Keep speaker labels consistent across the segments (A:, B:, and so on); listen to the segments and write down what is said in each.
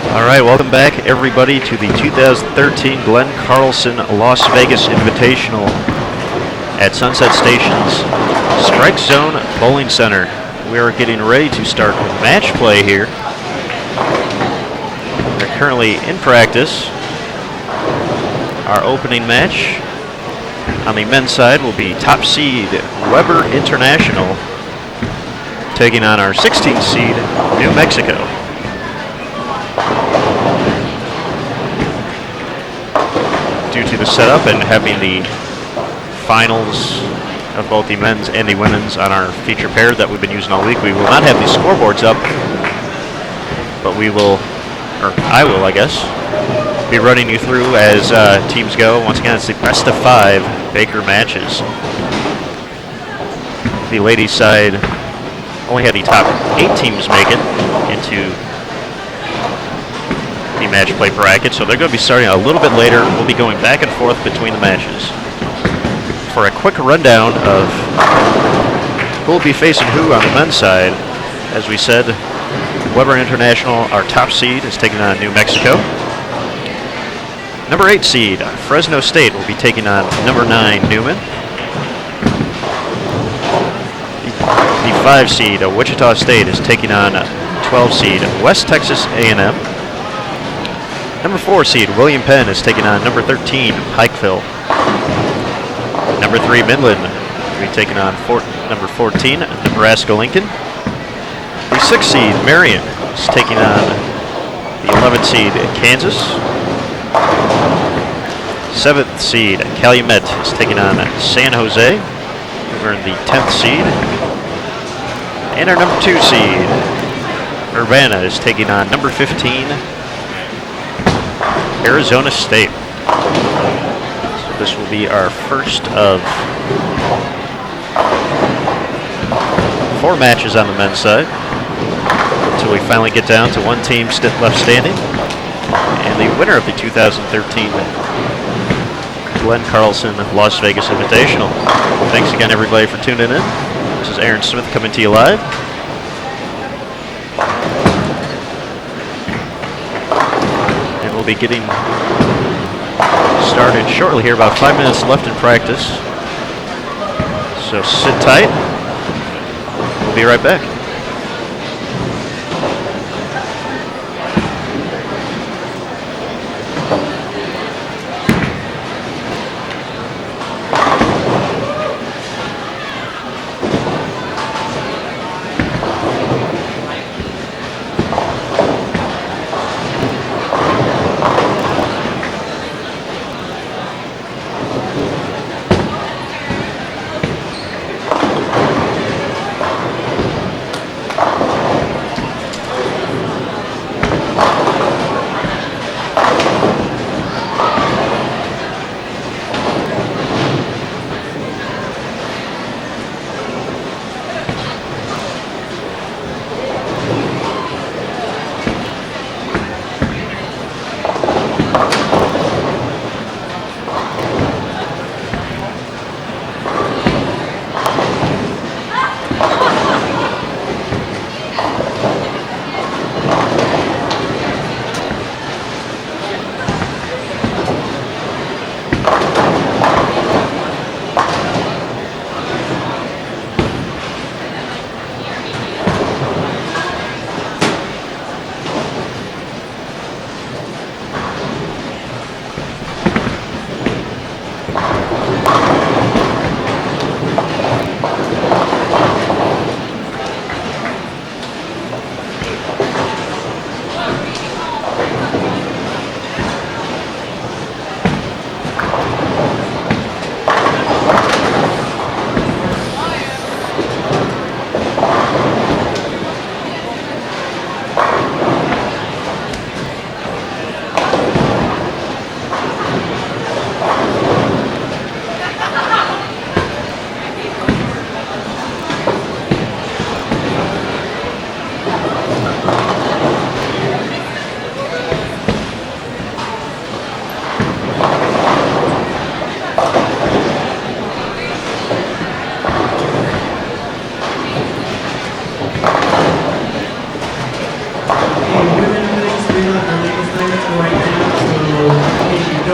A: All right, welcome back, everybody, to the 2013 Glenn Carlson Las Vegas Invitational at Sunset Station's Strike Zone Bowling Center. We are getting ready to start match play here. We're currently in practice. Our opening match on the men's side will be top seed Weber International taking on our 16th seed New Mexico. Due to the setup and having the finals of both the men's and the women's on our feature pair that we've been using all week, we will not have the scoreboards up, but we will, or I will, I guess, be running you through as teams go. Once again, it's the best of 5 Baker matches. The ladies' side only had the top 8 teams make it into the match play bracket, so they're going to be starting a little bit later. We'll be going back and forth between the matches. For a quick rundown of who will be facing who on the men's side, as we said, Weber International, our top seed, is taking on New Mexico. Number 8 seed, Fresno State, will be taking on number 9, Newman. The 5 seed, Wichita State, is taking on 12 seed, West Texas A&M. Number 4 seed, William Penn, is taking on number 13, Pikeville. Number 3, Midland, will be taking on number 14, Nebraska Lincoln. The 6th seed, Marion, is taking on the 11th seed, Kansas. 7th seed, Calumet, is taking on San Jose. We're in the 10th seed. And our number 2 seed, Urbana, is taking on number 15, Arizona State. So this will be our first of 4 matches on the men's side until we finally get down to one team left standing. And the winner of the 2013 Glenn Carlson Las Vegas Invitational. Thanks again, everybody, for tuning in. This is Aaron Smith coming to you live. And we'll be getting started shortly here, about 5 minutes left in practice. So sit tight. We'll be right back.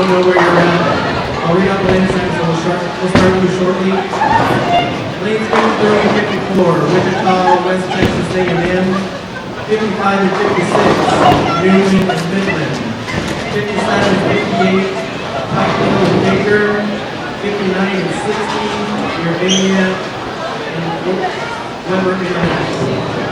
B: you know where you're at. I'll read out the lane signs, so we'll start with you shortly. Lanes 53 and 54, Wichita, West Texas A&M. 55 and 56, Newman and Midland. 57 and 58, Pikeville and Baker. 59 and 60, Urbania and Weber International.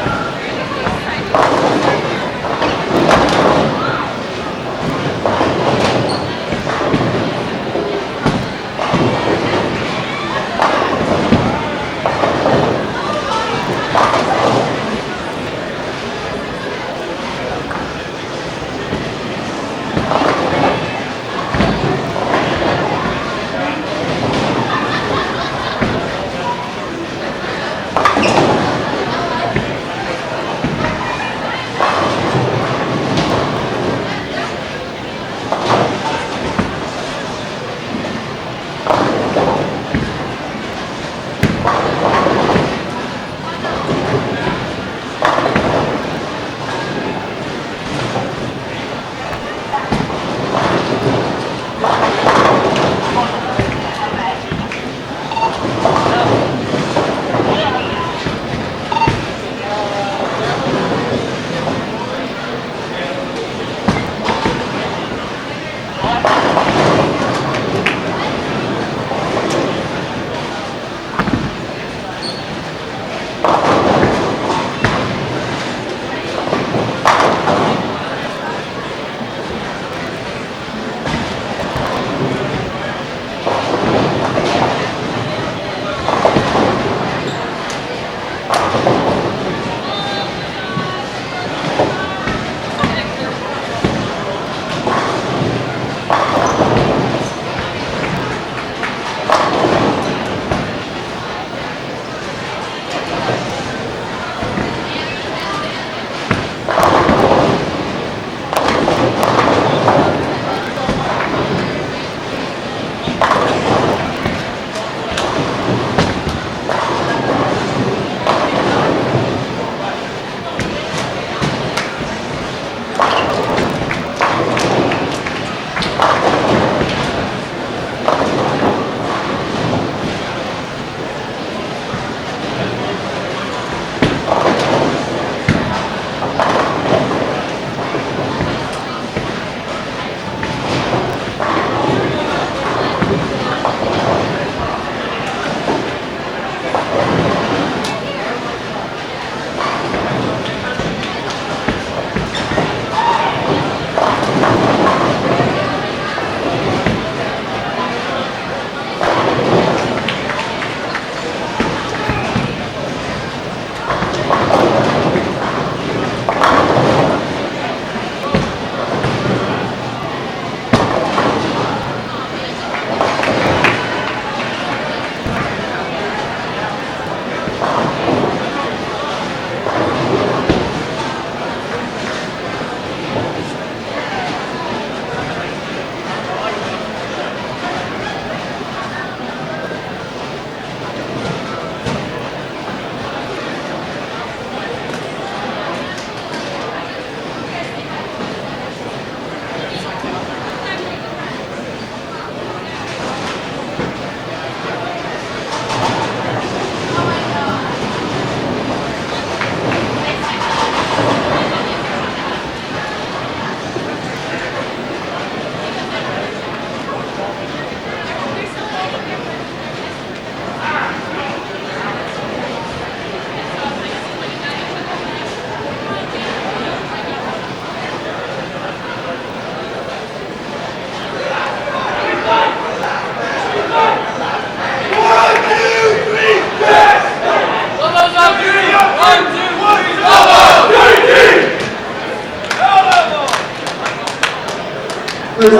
B: This is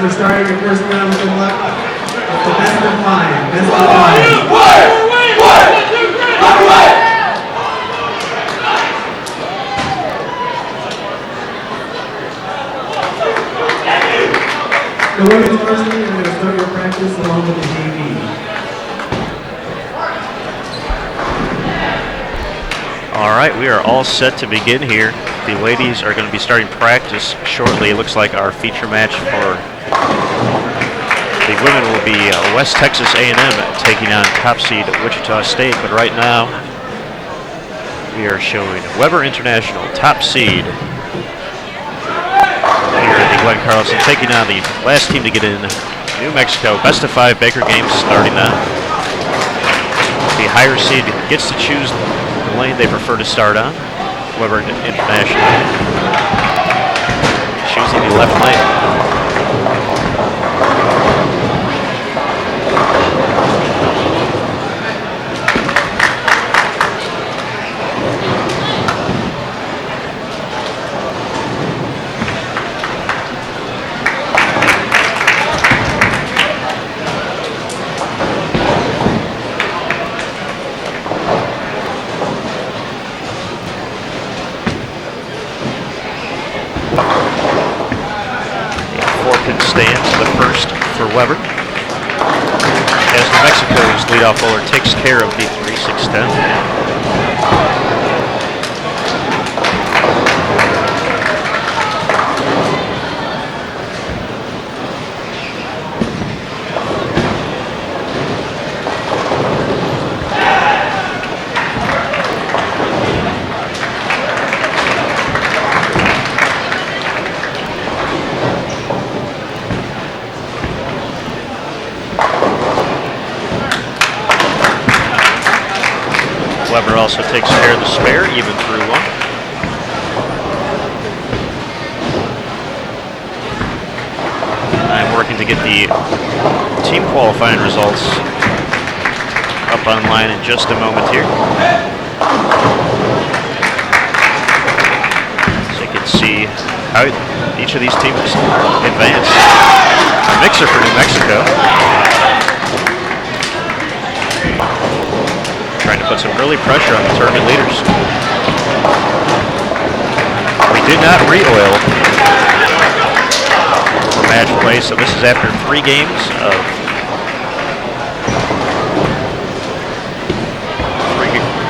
B: our starting your first round with the left. It's the best of five. Best of five. The women's varsity, you're going to start your practice along with the JV.
A: All right, we are all set to begin here. The ladies are going to be starting practice shortly. It looks like our feature match for the women will be West Texas A&M taking on top seed Wichita State. But right now, we are showing Weber International, top seed, here at the Glenn Carlson, taking on the last team to get in, New Mexico. Best of 5 Baker games starting now. The higher seed gets to choose the lane they prefer to start on. Weber International choosing the left lane. Stands the first for Weber, as New Mexico's leadoff bowler takes care of the 3-6-10. Weber also takes care of the spare, even through one. I'm working to get the team qualifying results up online in just a moment here, so you can see how each of these teams advance. A mixer for New Mexico, trying to put some early pressure on the tournament leaders. We did not re-oil for match play, so this is after 3 games of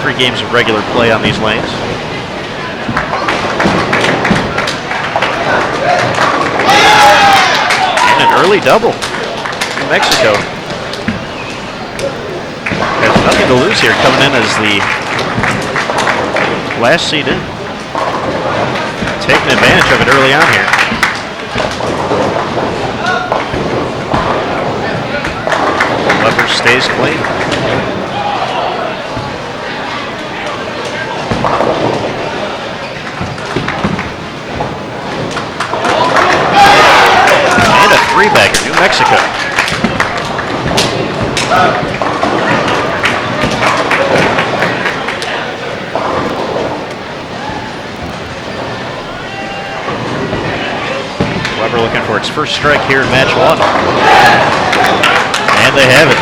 A: three games of regular play on these lanes. And an early double. New Mexico has nothing to lose here, coming in as the last seed in. Taking advantage of it early on here. Weber stays clean. And a 3-bagger, New Mexico. Weber looking for its first strike here in match 1. And they have it.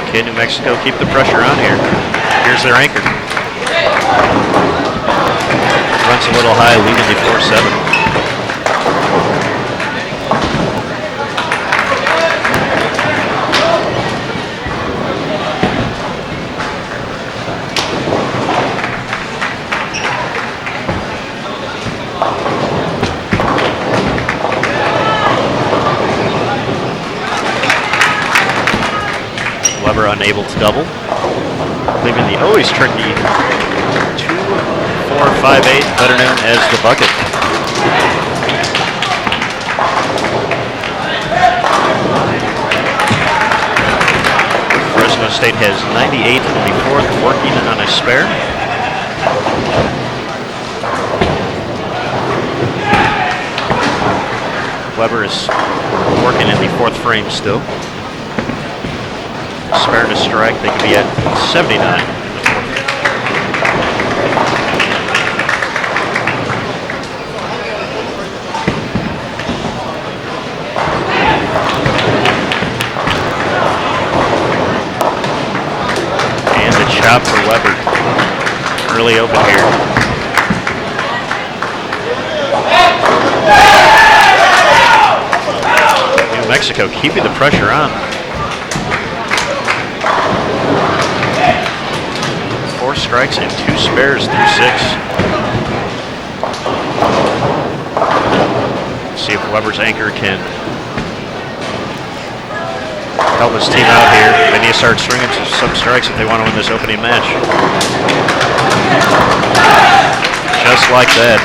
A: Okay, New Mexico keep the pressure on here. Here's their anchor. Runs a little high, leading the 4-7. Weber unable to double, leaving the always tricky 2-4-5-8, better known as the bucket. Fresno State has 98 in the 4th, working on a spare. Weber is working in the 4th frame still. Spare to strike, they could be at 79 in the 4th. And the chop for Weber. Early open here. New Mexico keeping the pressure on. 4 strikes and 2 spares through 6. See if Weber's anchor can help his team out here. They need to start stringing some strikes if they want to win this opening match. Just like that.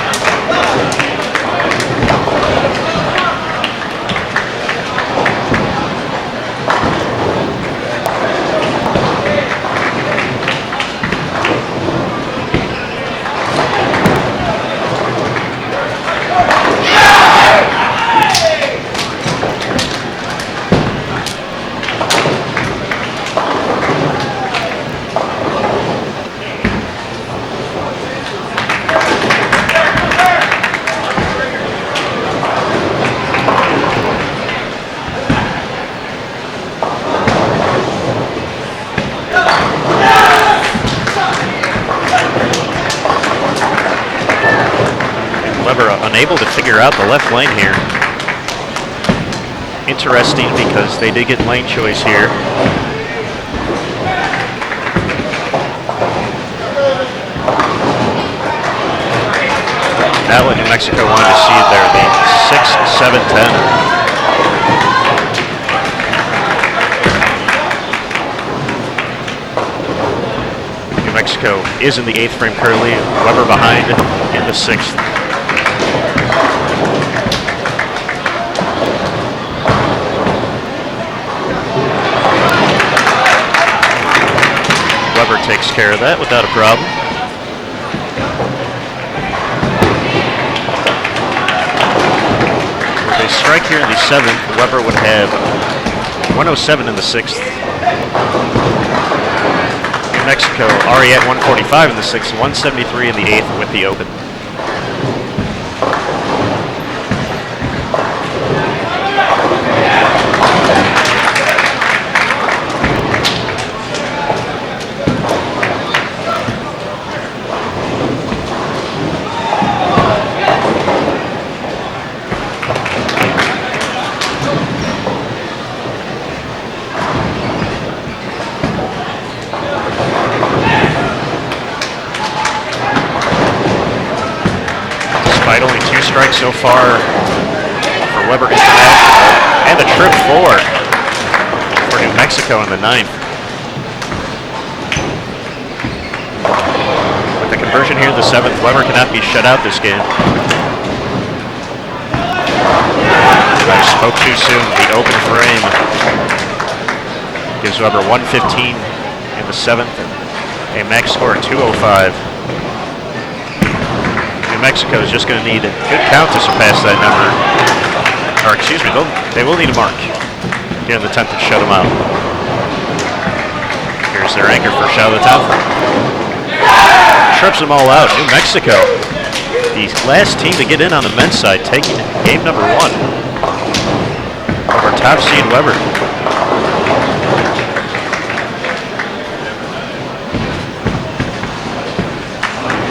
A: Unable to figure out the left lane here. Interesting because they did get lane choice here. That what New Mexico wanted to see there, the 6, 7, 10. New Mexico is in the 8th frame currently. Weber behind in the 6th. Weber takes care of that without a problem. With a strike here in the 7th, Weber would have 107 in the 6th. New Mexico already at 145 in the 6th, 173 in the 8th with the open. Only 2 strikes so far for Weber International, and a trip 4 for New Mexico in the 9th. With the conversion here in the 7th, Weber cannot be shut out this game. I spoke too soon. The open frame gives Weber 115 in the 7th, a max score of 205. New Mexico is just going to need a good count to surpass that number. Or excuse me, they will need a mark here in the 10th to shut them out. Here's their anchor for shot of the 10th. Trips them all out. New Mexico, the last team to get in on the men's side, taking game number 1 over top seed Weber.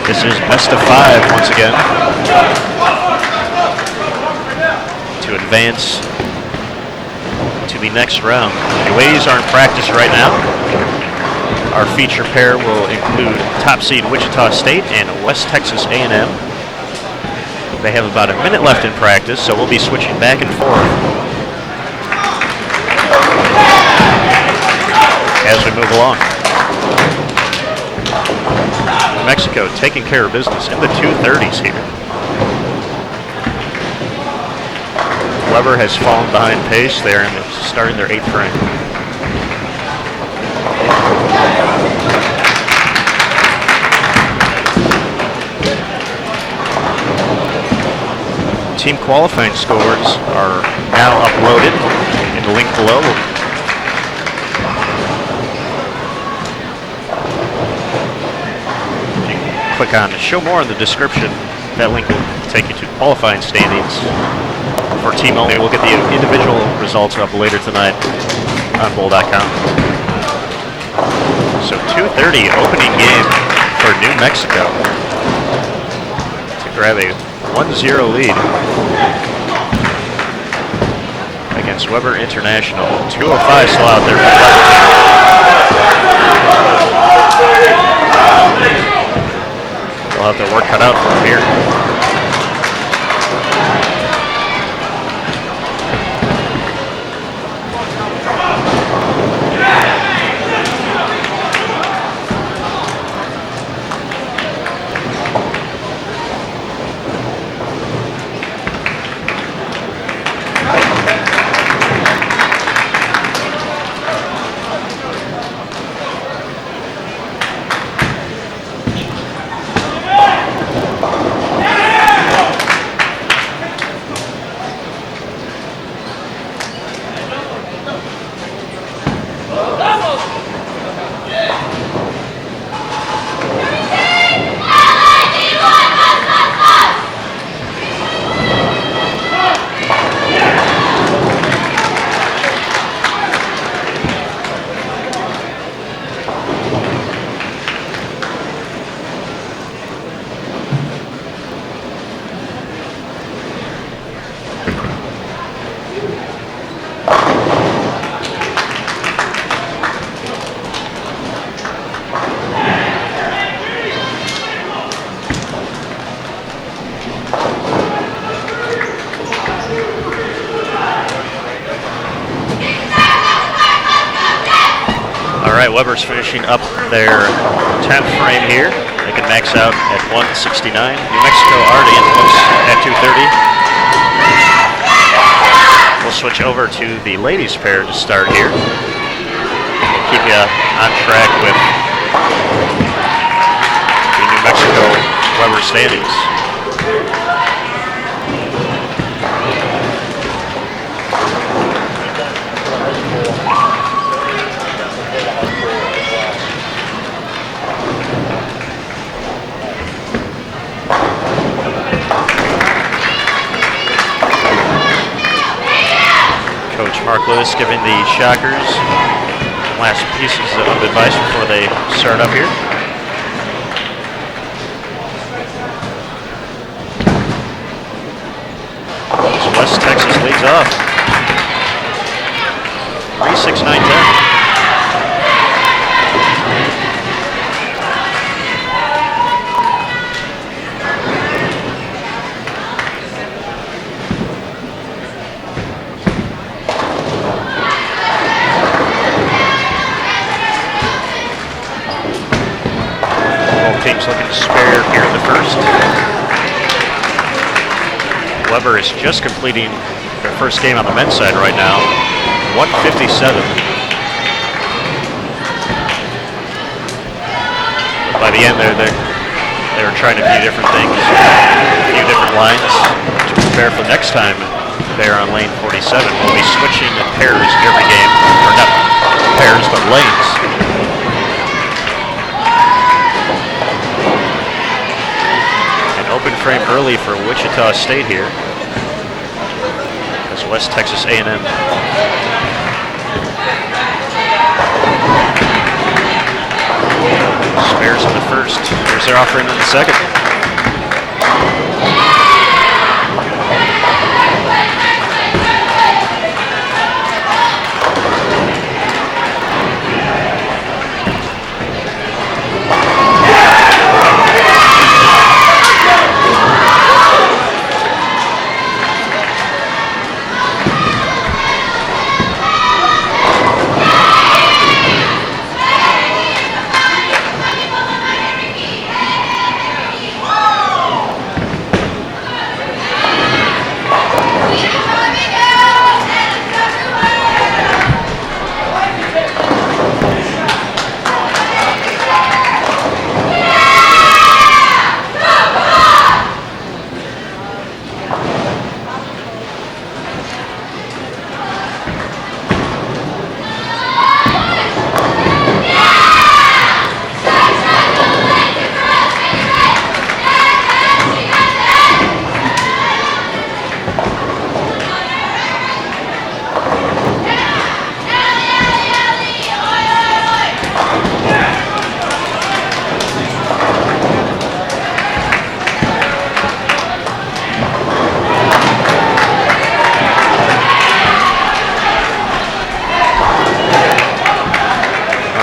A: This is best of 5 once again to advance to the next round. The ladies are in practice right now. Our feature pair will include top seed Wichita State and West Texas A&M. They have about a minute left in practice, so we'll be switching back and forth as we move along. Mexico taking care of business in the 230s here. Weber has fallen behind pace. They are starting their 8th frame. Team qualifying scores are now uploaded in the link below. Click on show more in the description. That link will take you to qualifying standings for team only. We'll get the individual results up later tonight on bowl.com. So 2:30 opening game for New Mexico to grab a 1-0 lead against Weber International. 2:05 still out there for the Weber team. They'll have their work cut out for them here. Weber's finishing up their 10th frame here. They can max out at 169. New Mexico already in the books at 230. We'll switch over to the ladies pair to start here. Keep you on track with the New Mexico Weber standings. Mark Lewis giving the Shockers last pieces of advice before they start up here. As West Texas leads off. 3-6-9-10. Teams looking to spare here in the first. Weber is just completing their first game on the men's side right now. 157. By the end, they were trying a few different things, a few different lines to prepare for next time there on lane 47. We'll be switching pairs every game, or not pairs, but lanes. Open frame early for Wichita State here as West Texas A&M. Spares in the first. Here's their offering in the second.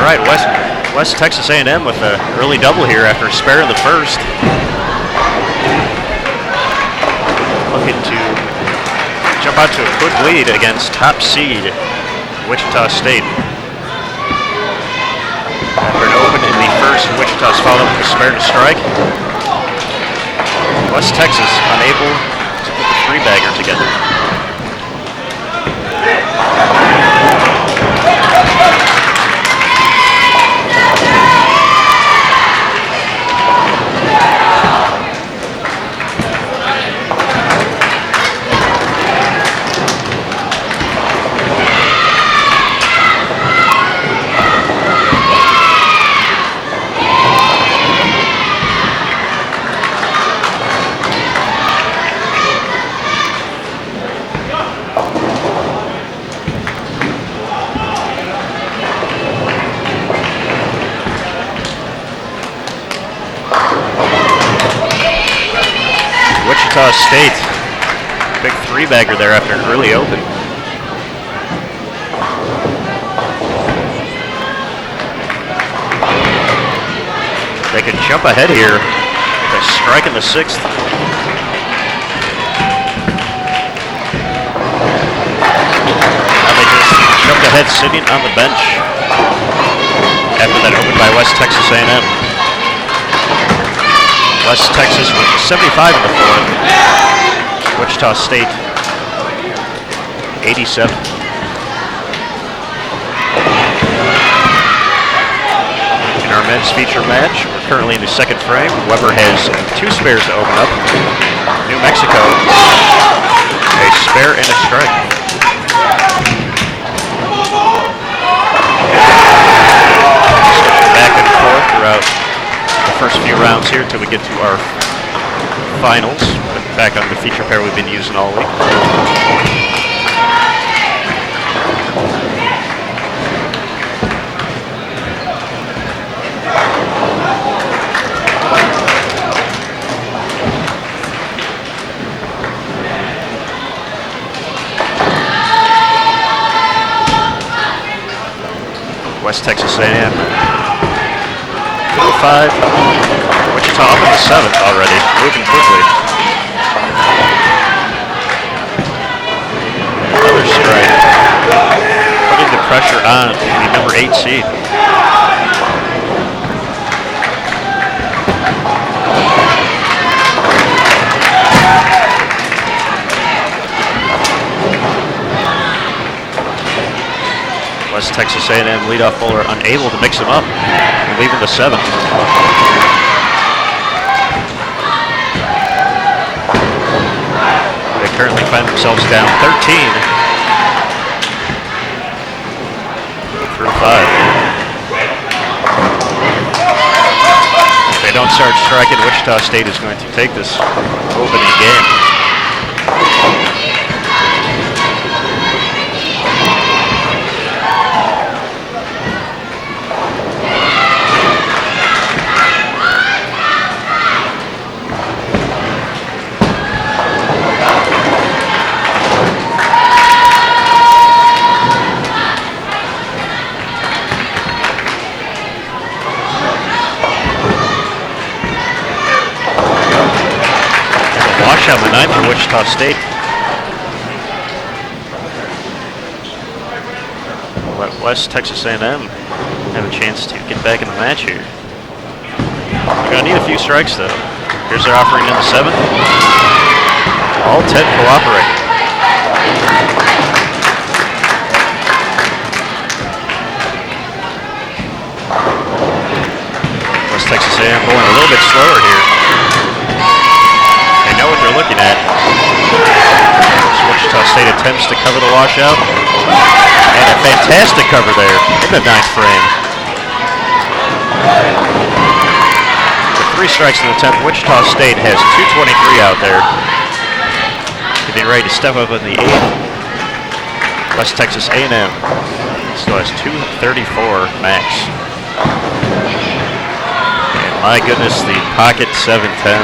A: right, West Texas A&M with an early double here after a spare in the first. Looking to jump out to a quick lead against top seed Wichita State. After an open in the first, Wichita's followed up with a spare to strike. West Texas unable to put the three-bagger together. Wichita State, big three-bagger there after an early open. They could jump ahead here with a strike in the sixth. Now they just jumped ahead sitting on the bench after that open by West Texas A&M. West Texas with 75 in the fourth. Wichita State 87. In our men's feature match, we're currently in the second frame. Weber has two spares to open up. New Mexico, a spare and a strike. Back and forth throughout the first few rounds here until we get to our finals. Back on the feature pair we've been using all week. West Texas A&M 205. Wichita up in the seventh already, moving quickly. Another strike, putting the pressure on the number 8 seed. West Texas A&M leadoff bowler unable to mix them up and leaving the seventh. They currently find themselves down 13 through 5. If they don't start striking, Wichita State is going to take this opening game. On the ninth for Wichita State. We'll let West Texas A&M have a chance to get back in the match here. They're going to need a few strikes though. Here's their offering in the seventh. All 10 cooperate. West Texas A&M going a little bit slower here. Know what they're looking at. So Wichita State attempts to cover the washout. And a fantastic cover there in the ninth frame. With 3 strikes in the 10th, Wichita State has 223 out there. Getting ready to step up in the 8th. West Texas A&M still has 234 max. And my goodness, the pocket 710.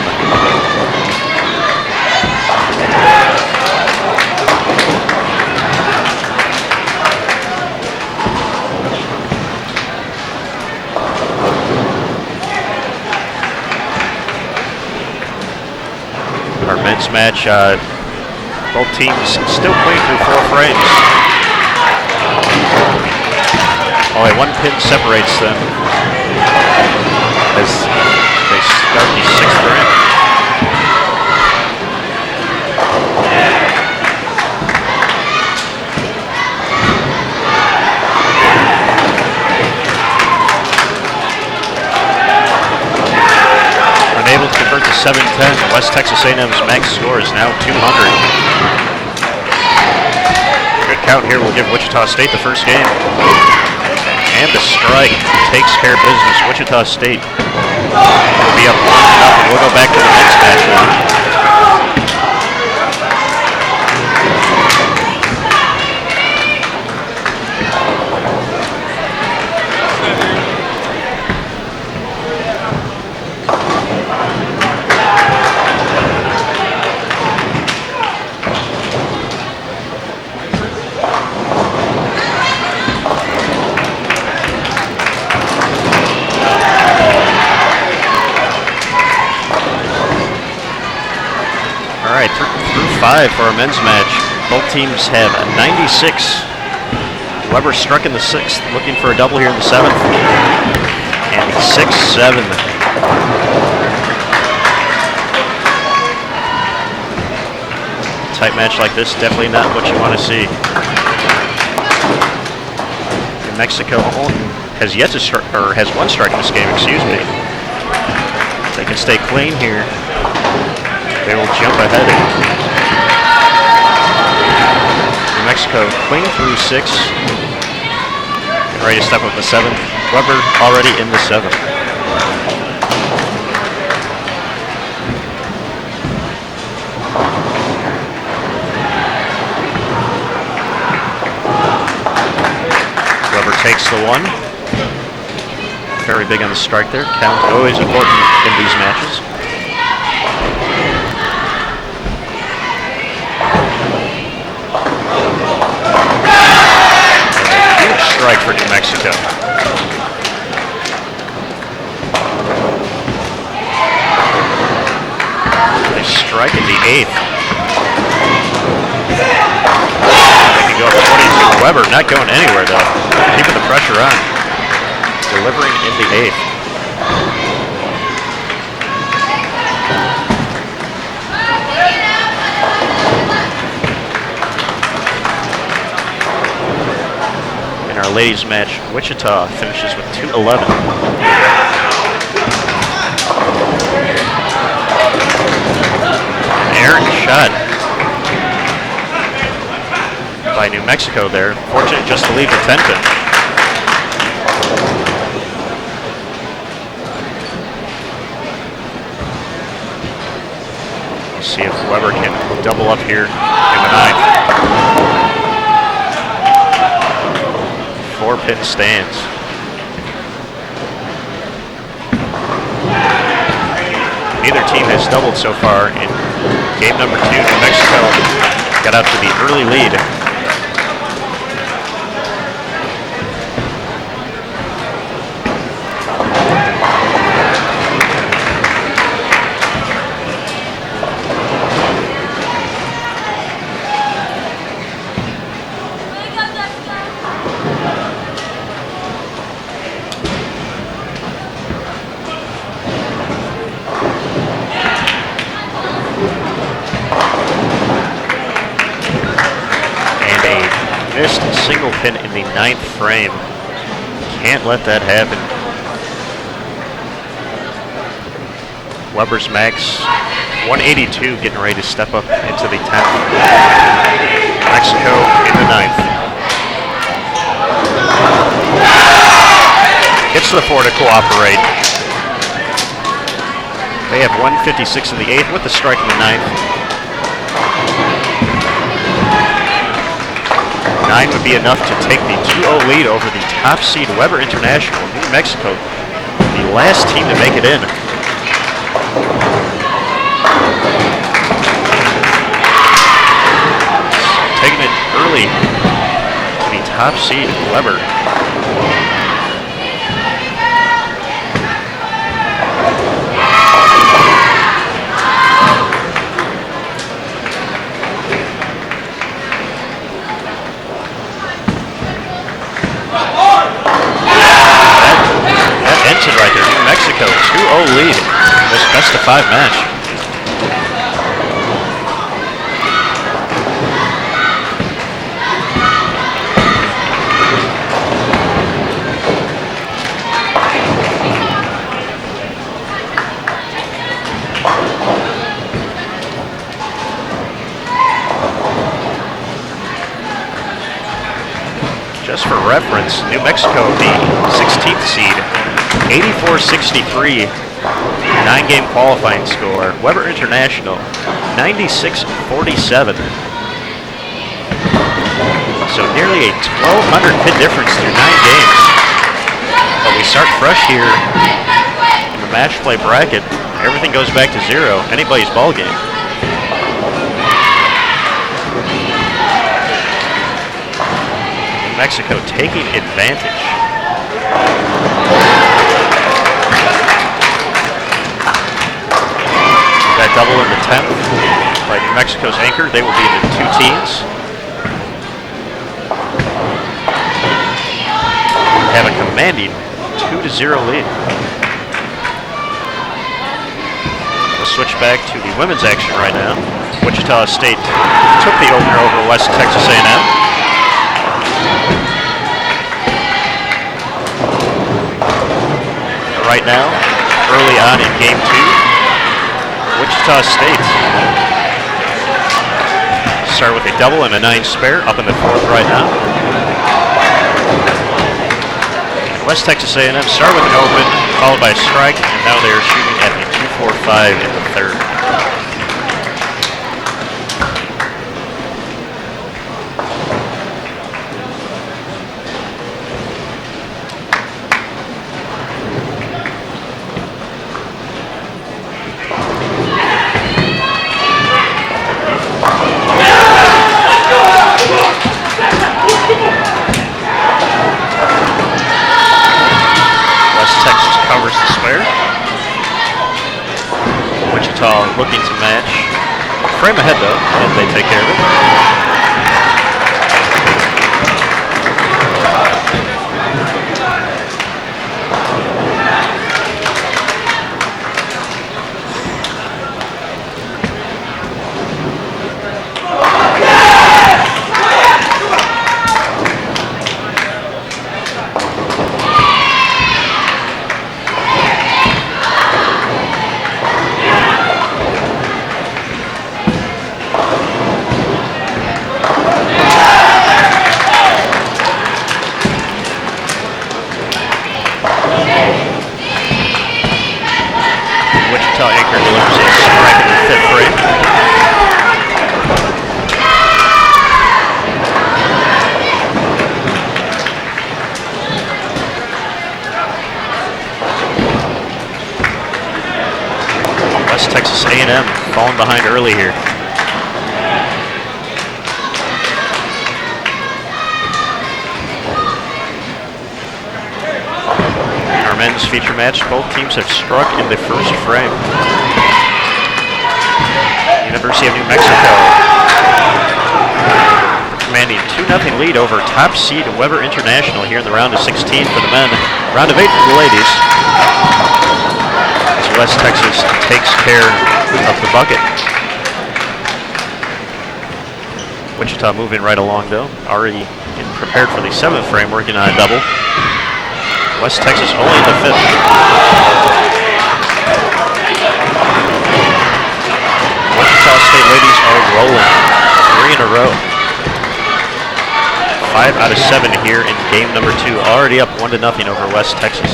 A: men's match. Both teams still playing through 4 frames. Only 1 pin separates them as they start the 6th frame. Unable to convert to 7-10. West Texas A&M's max score is now 200. Good count here will give Wichita State the first game. And the strike takes care of business. Wichita State will be up 1-0. We'll go back to the next match now. Through 5 for our men's match. Both teams have a 96. Weber struck in the 6th, looking for a double here in the 7th. And the 6-7. Tight match like this, definitely not what you want to see. New Mexico has yet to strike, or has 1 strike in this game, excuse me. If they can stay clean here, they will jump ahead. New Mexico clean through 6. Getting ready to step up the 7th. Weber already in the 7th. Weber takes the 1. Very big on the strike there. Count always important in these matches. Strike for New Mexico. They strike in the 8th. They can go up 22. Weber not going anywhere though. Keeping the pressure on. Delivering in the 8th. Our ladies match, Wichita finishes with 2-11. Errant shot by New Mexico there. Fortunate just to leave the 10-pin. We'll see if Weber can double up here in the 9th. 4-pin stands. Neither team has doubled so far in game number 2. New Mexico got out to the early lead. Single pin in the 9th frame. Can't let that happen. Weber's max 182, getting ready to step up into the 10th. Mexico in the 9th. Gets the 4 to cooperate. They have 156 in the 8th with the strike in the 9th. 9 would be enough to take the 2-0 lead over the top seed Weber International. New Mexico, the last team to make it in. Taking it early to the top seed Weber. 5 match. Just for reference, New Mexico, the 16th seed, 84-63, 9-game qualifying score. Weber International, 96-47. So nearly a 1,200 pin difference through 9 games. But we start fresh here in the match play bracket. Everything goes back to 0, anybody's ball game. Mexico taking advantage. That double in the 10th by New Mexico's anchor. They will be in the 2 teams. Have a commanding 2-0 lead. We'll switch back to the women's action right now. Wichita State took the opener over West Texas A&M. Right now, early on in game 2, Wichita State start with a double and a 9 spare up in the 4th right now. West Texas A&M start with an open, followed by a strike, and now they are shooting at the 2-4-5 in the 3rd. Looking to match. Frame ahead though, and they take care of it. Texas A&M falling behind early here. Our men's feature match, both teams have struck in the first frame. University of New Mexico commanding 2-0 lead over top seed Weber International here in the round of 16 for the men. Round of 8 for the ladies. West Texas takes care of the bucket. Wichita moving right along though, already getting prepared for the 7th frame, working on a double. West Texas only in the 5th. Wichita State ladies are rolling, 3 in a row. 5 out of 7 here in game number 2, already up 1-0 over West Texas.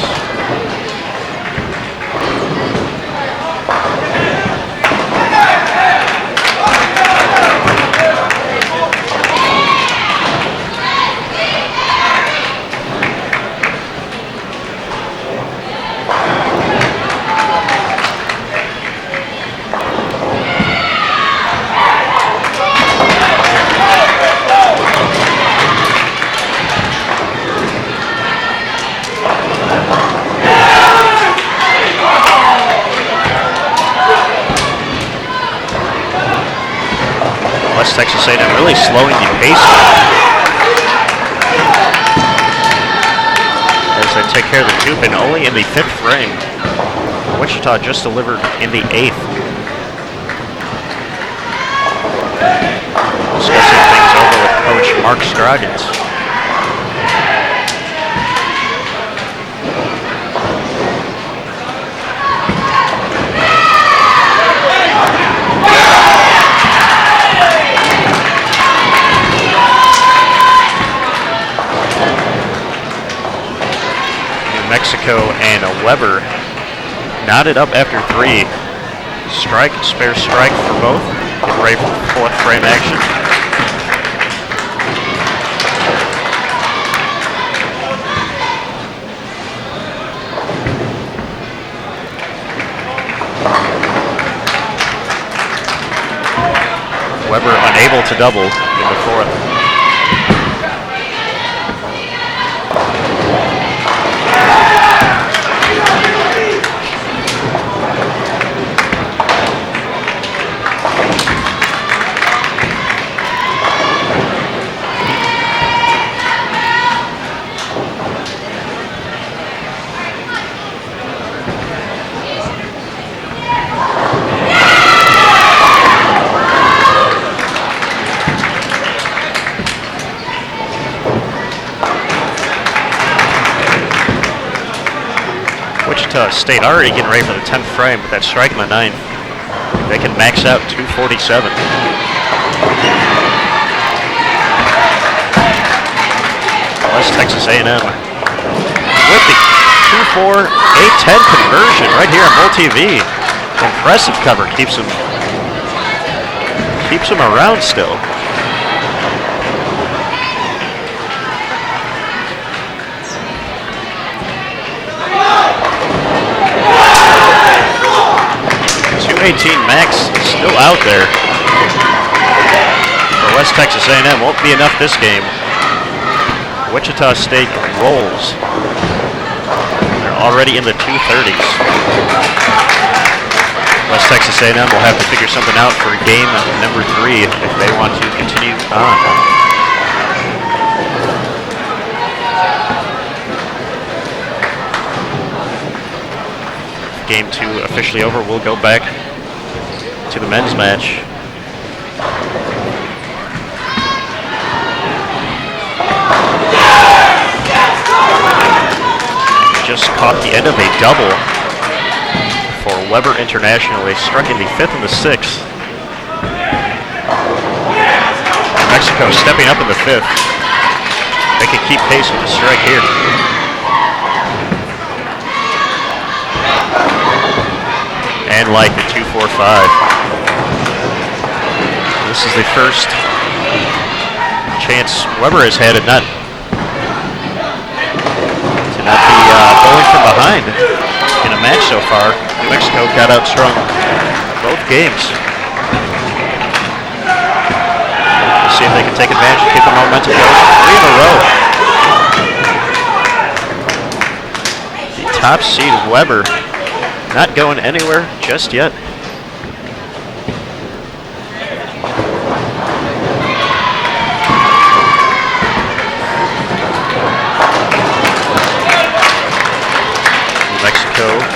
A: Texas A&M really slowing the pace as they take care of the 2 pin only in the 5th frame. Wichita just delivered in the 8th. Discussing things over with Coach Mark Scroggins. New Mexico and Weber knotted up after 3. Strike, spare strike for both. Getting ready for 4th frame action. Weber unable to double in the 4th. Wichita State already getting ready for the 10th frame with that strike in the 9th. They can max out 247. West Texas A&M with the 2-4, 8-10 conversion right here on BowlTV. Impressive cover, keeps him around still. Max still out there for West Texas A&M. Won't be enough this game. Wichita State rolls. They're already in the 230s. West Texas A&M will have to figure something out for game number 3 if they want to continue on. Game 2 officially over. We'll go back to the men's match. Just caught the end of a double for Weber International. They struck in the 5th and the 6th. New Mexico stepping up in the 5th. They can keep pace with the strike here. And like the 2-4-5. This is the first chance Weber has had to not be bowling from behind in a match so far. New Mexico got outstrung both games. Let's see if they can take advantage and keep the momentum going. 3 in a row. The top seed Weber not going anywhere just yet.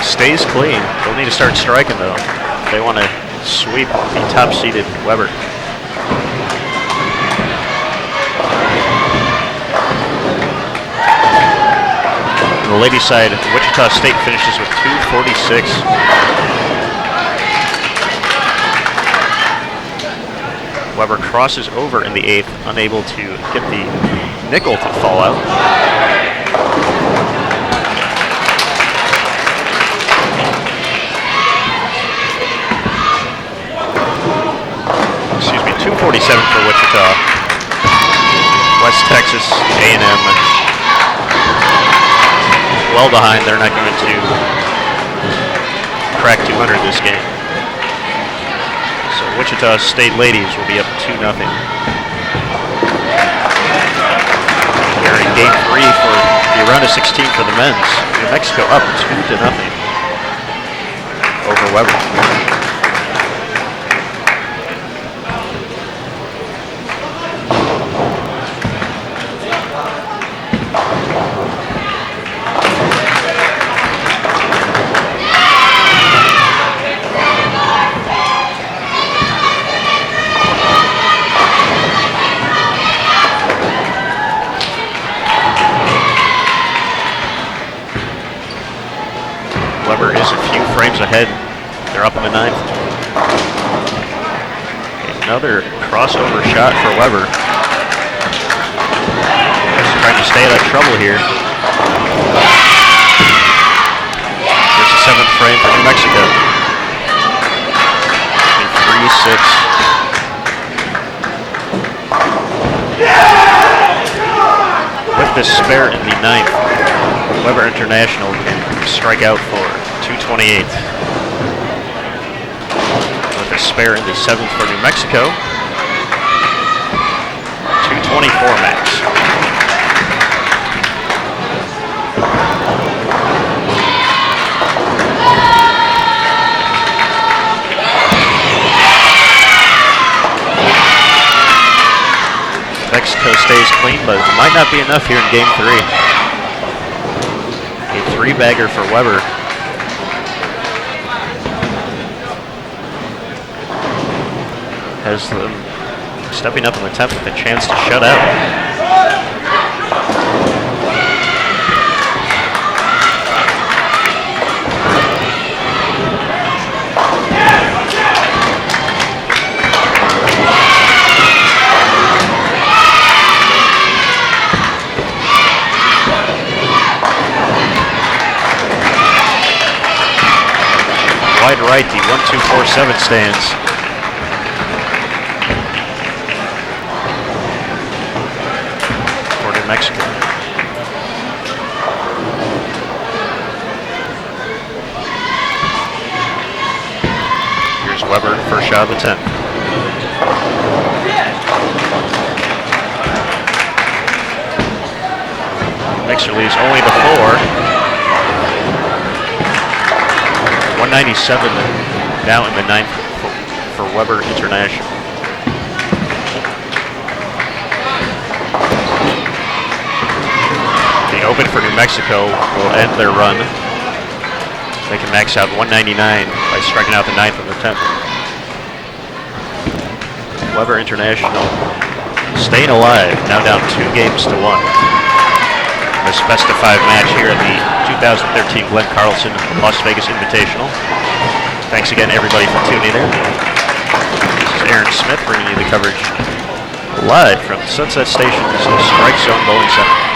A: Stays clean. They'll need to start striking though if they want to sweep the top-seeded Weber. On the ladies' side, Wichita State finishes with 246. Weber crosses over in the 8th, unable to get the nickel to fall out. Excuse me, 247 for Wichita. West Texas A&M well behind. They're not going to crack 200 this game. So Wichita State ladies will be up 2-0. We're in game 3 for the round of 16 for the men's. New Mexico up 2-0 over Weber. ahead. They're up in the 9th. Another crossover shot for Weber. Just trying to stay out of trouble here. Here's the 7th frame for New Mexico. 3-6. With the spare in the 9th, Weber International can strike out for 228. With a spare in the 7th for New Mexico, 224 max. Mexico stays clean, but it might not be enough here in game 3. A 3-bagger for Weber. Has them stepping up in the 10th with a chance to shut out. Wide right, the 1-2-4-7 stands. For New Mexico. Here's Weber, first shot of the 10th. Mixer leaves only to 4. 197 now in the 9th for Weber International. The open for New Mexico will end their run. They can max out 199 by striking out the 9th and the 10th. Weber International staying alive, now down 2 games to 1. This best of 5 match here at the 2013 Glenn Carlson Las Vegas Invitational. Thanks again, everybody, for tuning in. This is Aaron Smith bringing you the coverage live from Sunset Station's Strike Zone Bowling Center.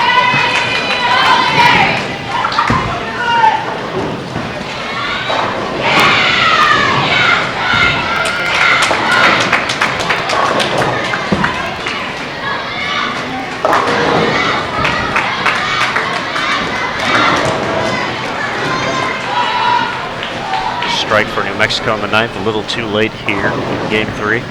A: Strike for New Mexico on the 9th, a little too late here in game 3.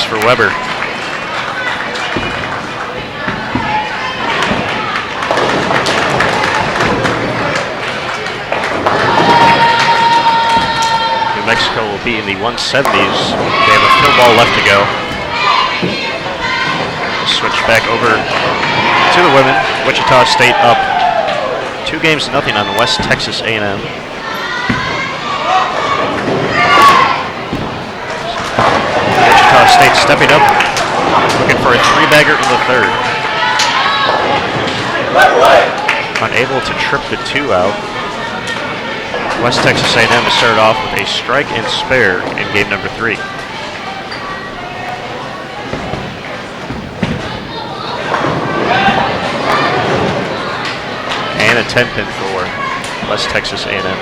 A: For Weber. New Mexico will be in the 170s. They have a fill ball left to go. Switch back over to the women. Wichita State up 2-0 on West Texas A&M. State stepping up, looking for a 3-bagger in the 3rd. Unable to trip the 2 out. West Texas A&M has started off with a strike and spare in game number 3. And a 10-pin for West Texas A&M.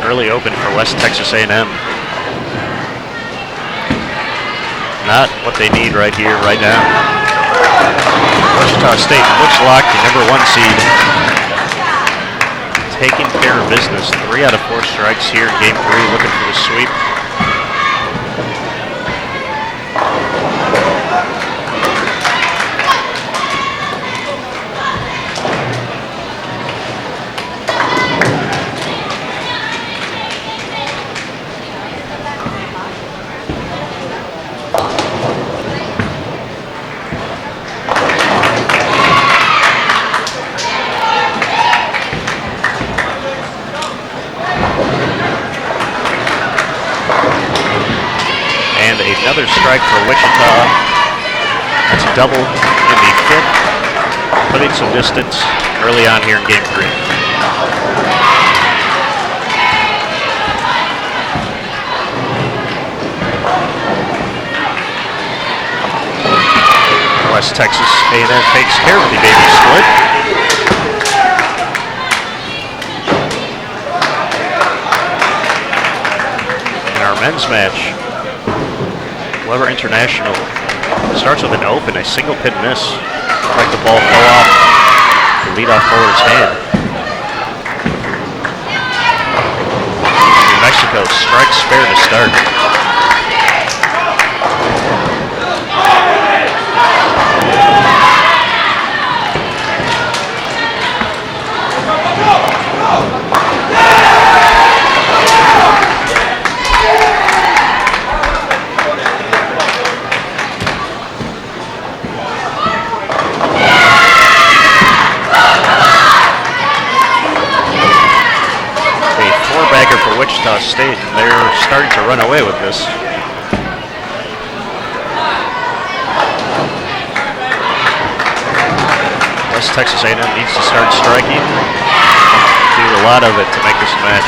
A: early open for West Texas A&M. Not what they need right here, right now. Wichita State looks locked, the number 1 seed. Taking care of business. 3 out of 4 strikes here in game 3, looking for the sweep. Another strike for Wichita. That's a double in the 5th, putting some distance early on here in game 3. West Texas A&M takes care of the baby split. In our men's match, Weber International starts with an open, a single pin miss. Looked like the ball fell off the leadoff bowler's hand. New Mexico strikes spare to start. Wichita State, and they're starting to run away with this. West Texas A&M needs to start striking. Do a lot of it to make this a match.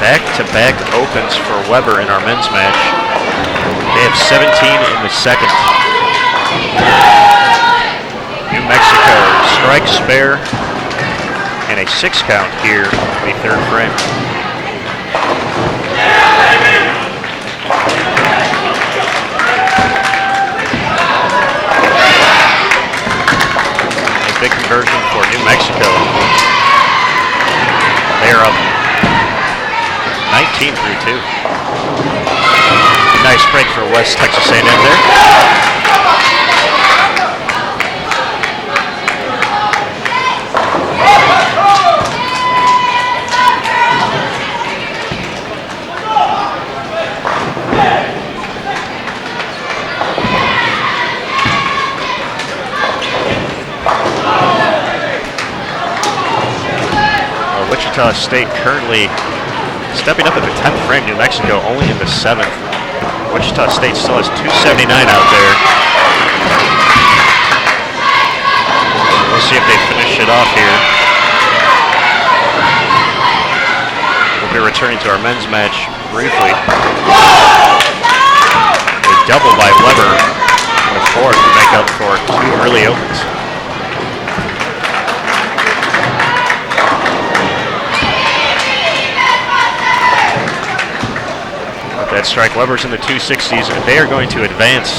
A: Back-to-back opens for Weber in our men's match. They have 17 in the 2nd. New Mexico strikes spare and a 6 count here in the 3rd frame. A big conversion for New Mexico. They are up 19 through 2. Nice break for West Texas A&M there. Wichita State currently stepping up at the 10th frame. New Mexico only in the 7th. Wichita State still has 279 out there. We'll see if they finish it off here. We'll be returning to our men's match briefly. A double by Weber in the 4th to make up for 2 early opens. That strike, Weber's in the 260s, and they are going to advance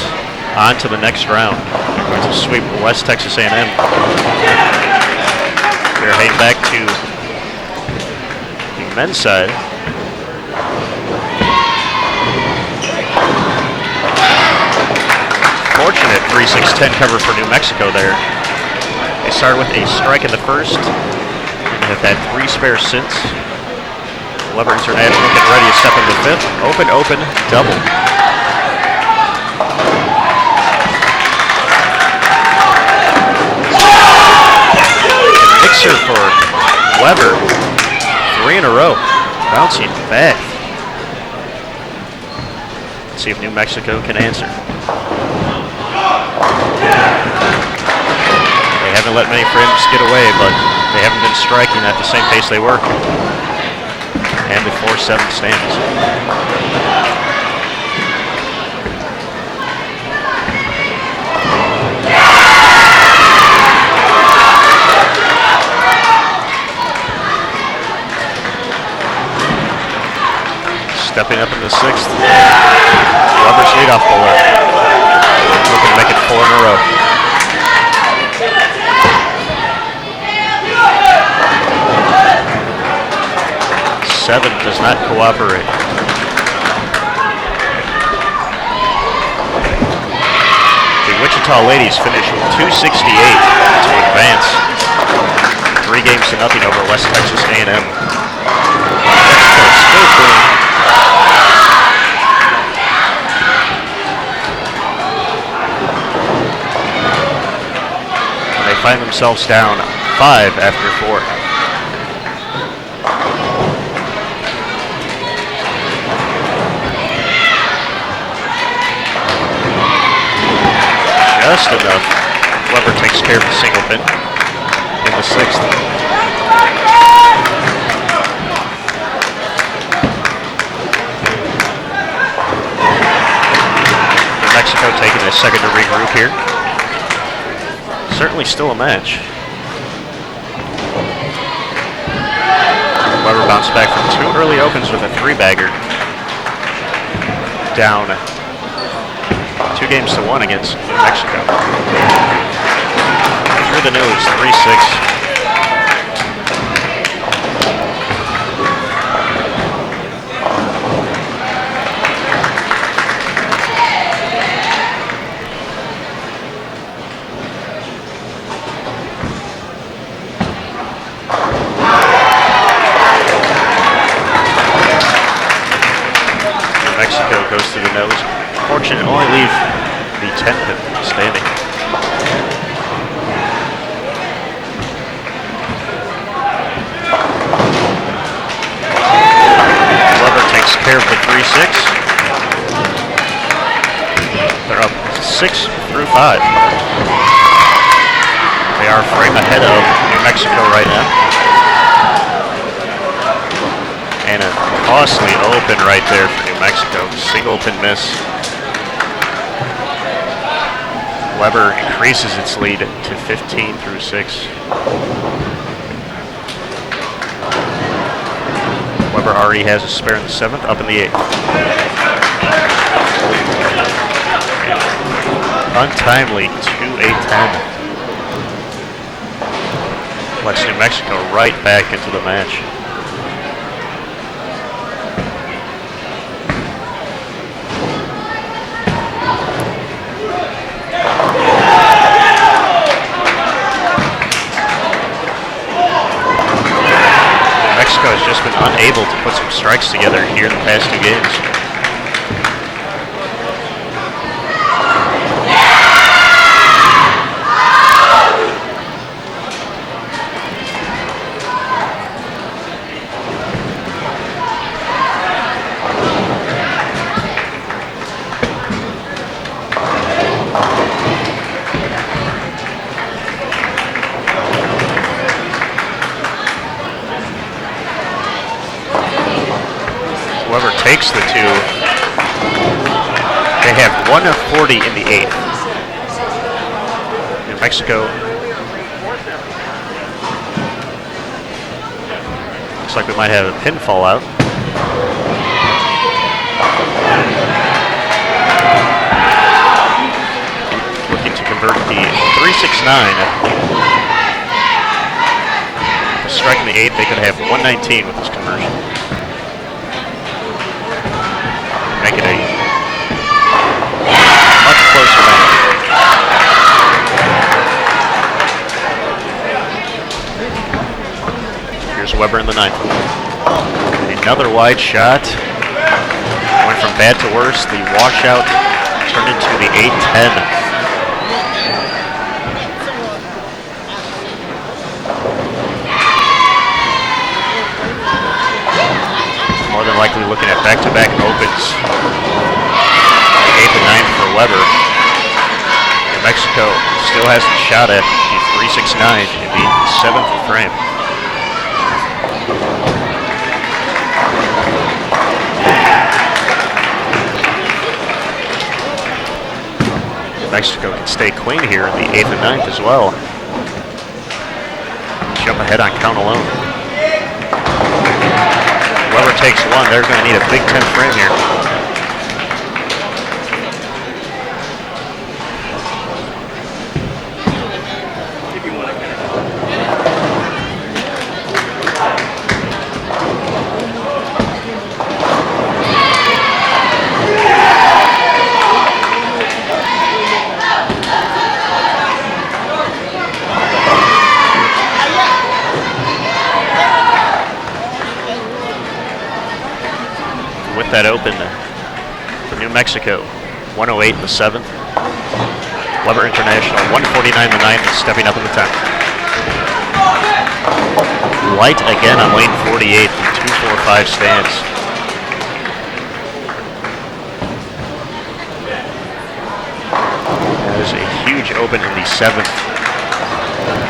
A: on to the next round. They're going to sweep West Texas A&M. They're heading back to the men's side. Fortunate 3-6-10 cover for New Mexico there. They started with a strike in the 1st and have had 3 spares since. Weber International getting ready to step into 5th. Open, double. Mixer for Weber. 3 in a row. Bouncing back. Let's see if New Mexico can answer. They haven't let many frames get away, but they haven't been striking at the same pace they were. And the 4-7 stands. Stepping up in the 6th. Weber's leadoff bowler. Looking to make it 4 in a row. Seven does not cooperate. The Wichita ladies finish with 268 to advance 3-0 over West Texas A&M. Mexico still clean. And they find themselves down 5 after 4. Just enough. Weber takes care of the single pin in the 6th. Mexico taking a second to regroup here. Certainly still a match. Weber bounced back from 2 early opens with a 3-bagger. Down 2-1 against New Mexico. Through the nose, 3-6. New Mexico goes through the nose. Fortunate only leave the 10th pin standing. Weber takes care of the 3-6. They're up 6 through 5. They are a frame ahead of New Mexico right now. And a costly open right there for New Mexico. Single pin miss. Weber increases its lead to 15 through 6. Weber already has a spare in the 7th, up in the 8th. Untimely 2-8-10. Lets New Mexico right back into the match. Mexico has just been unable to put some strikes together here in the past 2 games. Whoever takes the 2, they have 1 of 40 in the 8th. New Mexico looks like we might have a pin fallout. Looking to convert the 3-6-9. To strike in the 8th, they could have 119 with this conversion. Make it a much closer match. Here's Weber in the 9th. Another wide shot. Going from bad to worse. The washout turned into the 8-10. More than likely looking at back-to-back opens. The 8th and 9th for Weber. New Mexico still has a shot at the 3-6-9 in the 7th frame. Mexico can stay queen here in the 8th and 9th as well. Jump ahead on count alone. Whoever takes one, they're going to need a big 10 frame here. That open for New Mexico, 108 in the 7th. Weber International, 149 in the 9th, stepping up in the 10th. Light again on lane 48, the 2-4-5 stance. That is a huge open in the 7th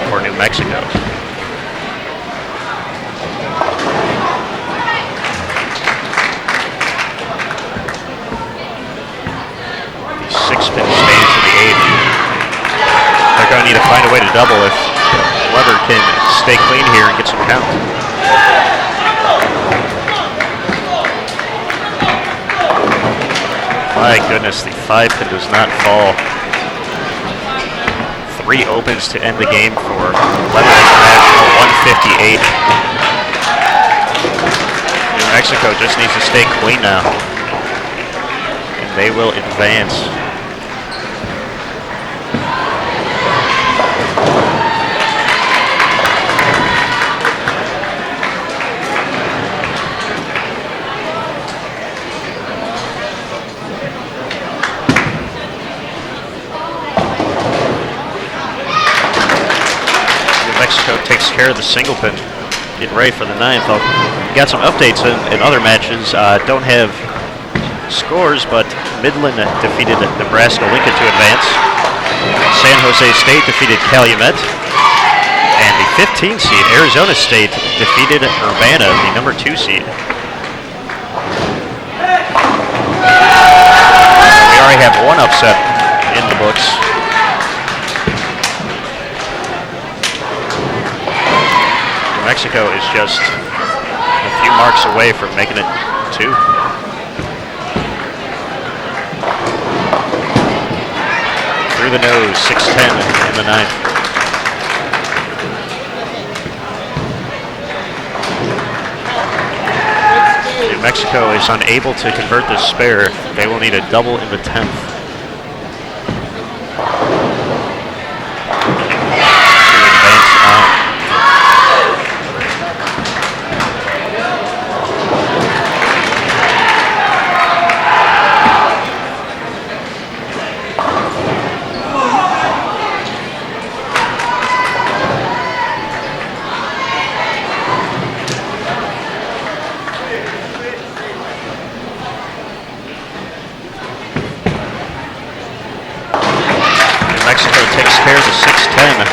A: for New Mexico. 6-pin stance in the 8th. They're going to need to find a way to double if Weber can stay clean here and get some count. My goodness, the 5-pin does not fall. 3 opens to end the game for Weber International, 158. New Mexico just needs to stay clean now, and they will advance. Mexico takes care of the single pin. Getting ready for the 9th. Got some updates in other matches. Don't have scores, but Midland defeated Nebraska-Lincoln to advance. San Jose State defeated Calumet. And the 15 seed, Arizona State, defeated Urbana, the number 2 seed. We already have one upset in the books. Mexico is just a few marks away from making it 2. Through the nose, 6-10 in the 9th. New Mexico is unable to convert this spare. They will need a double in the 10th. Mexico takes care of the 6-10.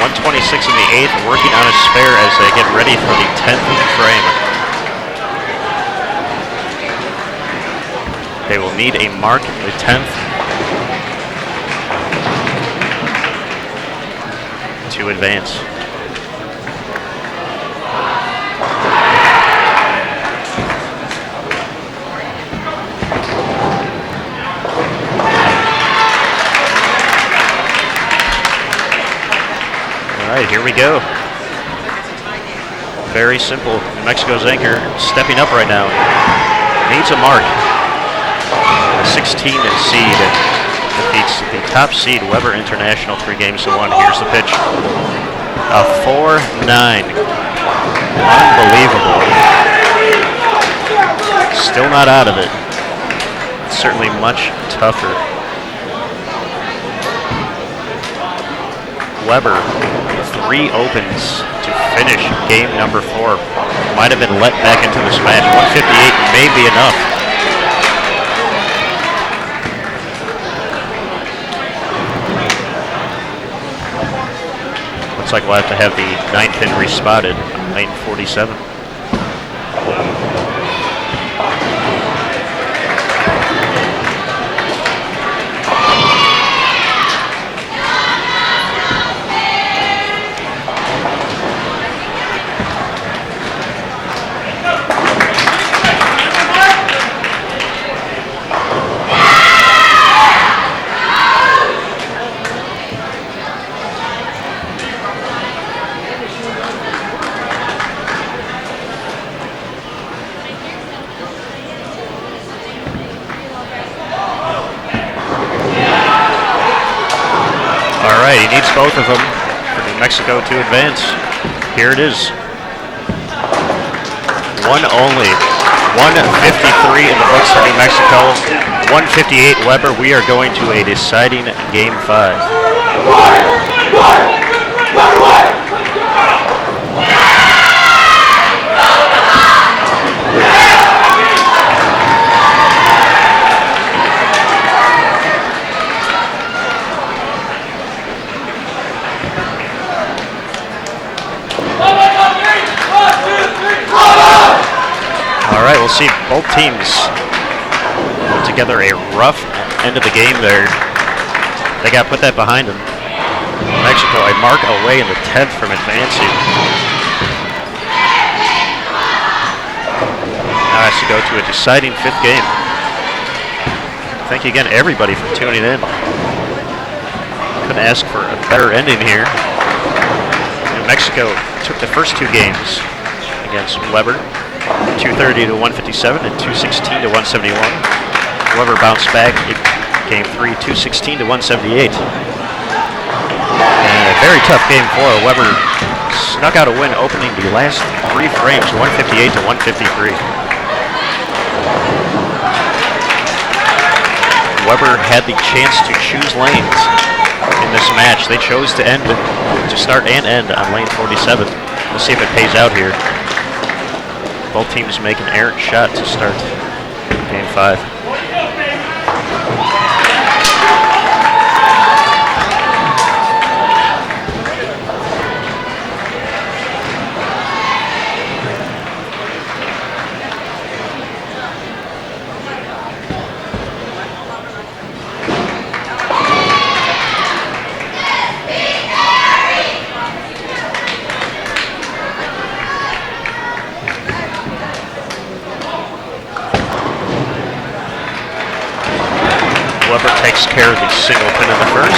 A: 126 in the 8th, working on a spare as they get ready for the 10th frame. They will need a mark in the 10th to advance. All right, here we go. Very simple. New Mexico's anchor stepping up right now. Needs a mark. The 16 seed defeats the top seed Weber International 3-1. Here's the pitch. A 4-9. Unbelievable. Still not out of it. It's certainly much tougher. Weber, 3 opens to finish game number 4. Might have been let back into this match. 158 may be enough. Looks like we'll have to have the 9th pin respotted on lane 47. both of them for New Mexico to advance. Here it is. One only. 153 in the books for New Mexico. 158 Weber. We are going to a deciding game 5.
B: All right, we'll see both teams put together a rough end of the game there. They got to put that behind them. Mexico a mark away in the 10th from advancing. Now has to go to a deciding 5th game. Thank you again, everybody, for tuning in. Couldn't ask for a better ending here. New Mexico took the first 2 games against Weber, 230 to 157 and 216 to 171. Weber bounced back in game 3, 216 to 178. And a very tough game 4. Weber snuck out a win, opening the last 3 frames, 158 to 153. Weber had the chance to choose lanes in this match. They chose to start and end on lane 47. We'll see if it pays out here. Both teams make an errant shot to start game 5. Weber takes care of the single pin in the first.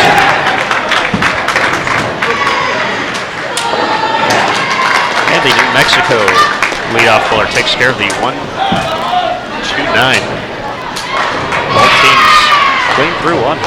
B: And the New Mexico leadoff bowler takes care of the 1-2-9. Both teams clean through one.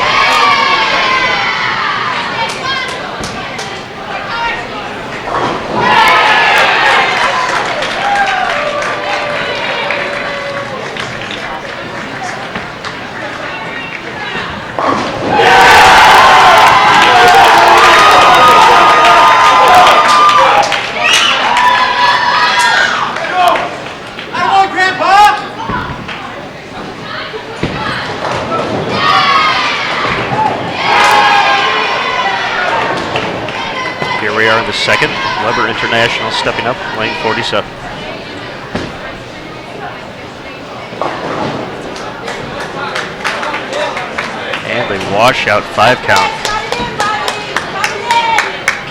B: The second, Weber International stepping up, lane 47. And a washout 5 count.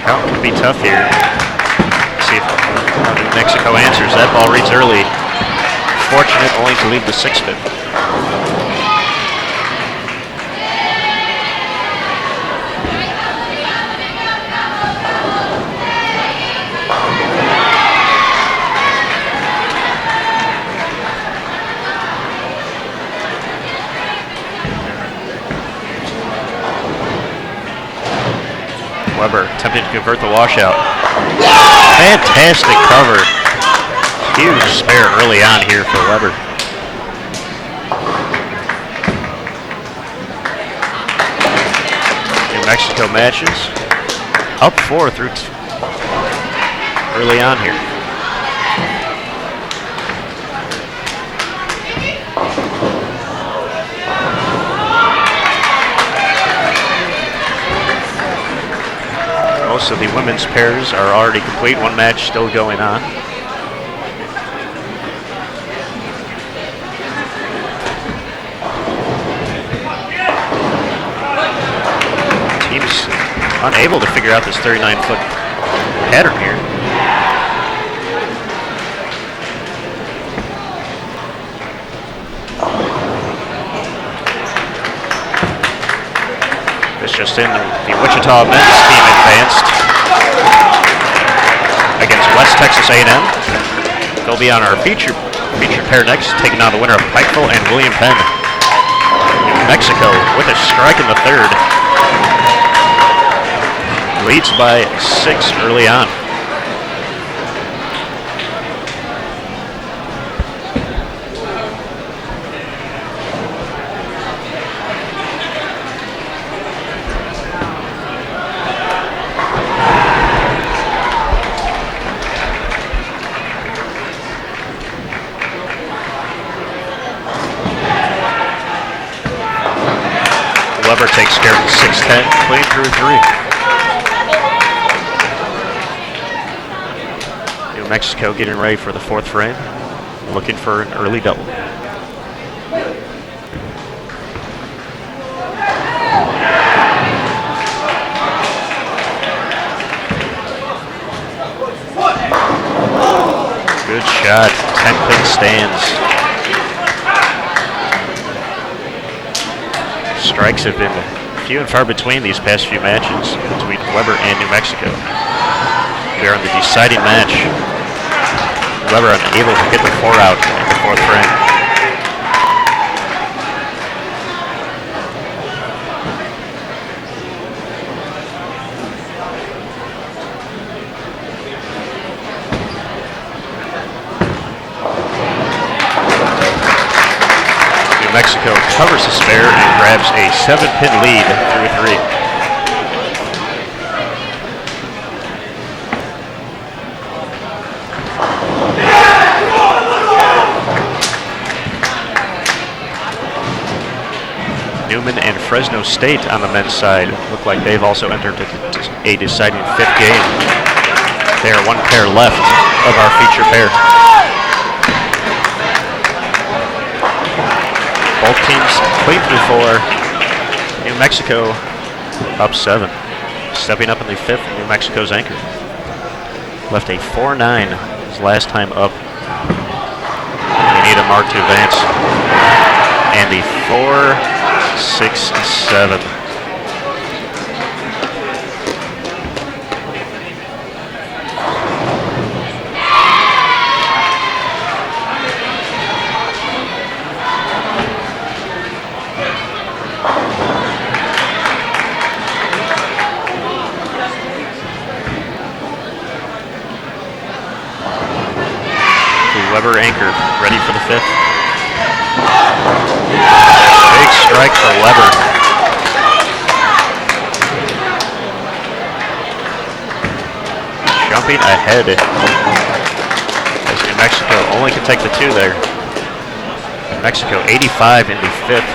B: Count could be tough here. Let's see if New Mexico answers. That ball reads early. Fortunate only to leave the 6th pin. Weber attempting to convert the washout. Fantastic cover. Huge spare early on here for Weber. New Mexico matches up 4 through early on here. Most of the women's pairs are already complete. One match still going on. Teams unable to figure out this 39-foot pattern here. This just in, the Wichita men's team advanced against West Texas A&M. They'll be on our featured pair next, taking on the winner of Pikeville and William Penn. New Mexico with a strike in the 3rd.
A: leads by 6 early on. Weber takes care of 6-10, clean through 3. New Mexico getting ready for the 4th frame, looking for an early double. Good shot, 10-pin stands. Strikes have been few and far between these past few matches between Weber and New Mexico. We are in the deciding match. Weber unable to get the 4 out in the 4th frame. New Mexico covers the spare and grabs a 7-pin lead through 3. Newman and Fresno State on the men's side look like they've also entered a deciding 5th game. They are 1 pair left of our feature pair. Both teams clean through 4. New Mexico up 7. Stepping up in the 5th, New Mexico's anchor. Left a 4-9 his last time up. They need a mark to advance. And the 4-6-7. Weber anchor, ready for the 5th. Big strike for Weber. Jumping ahead. As New Mexico only can take the 2 there. New Mexico 85 in the 5th.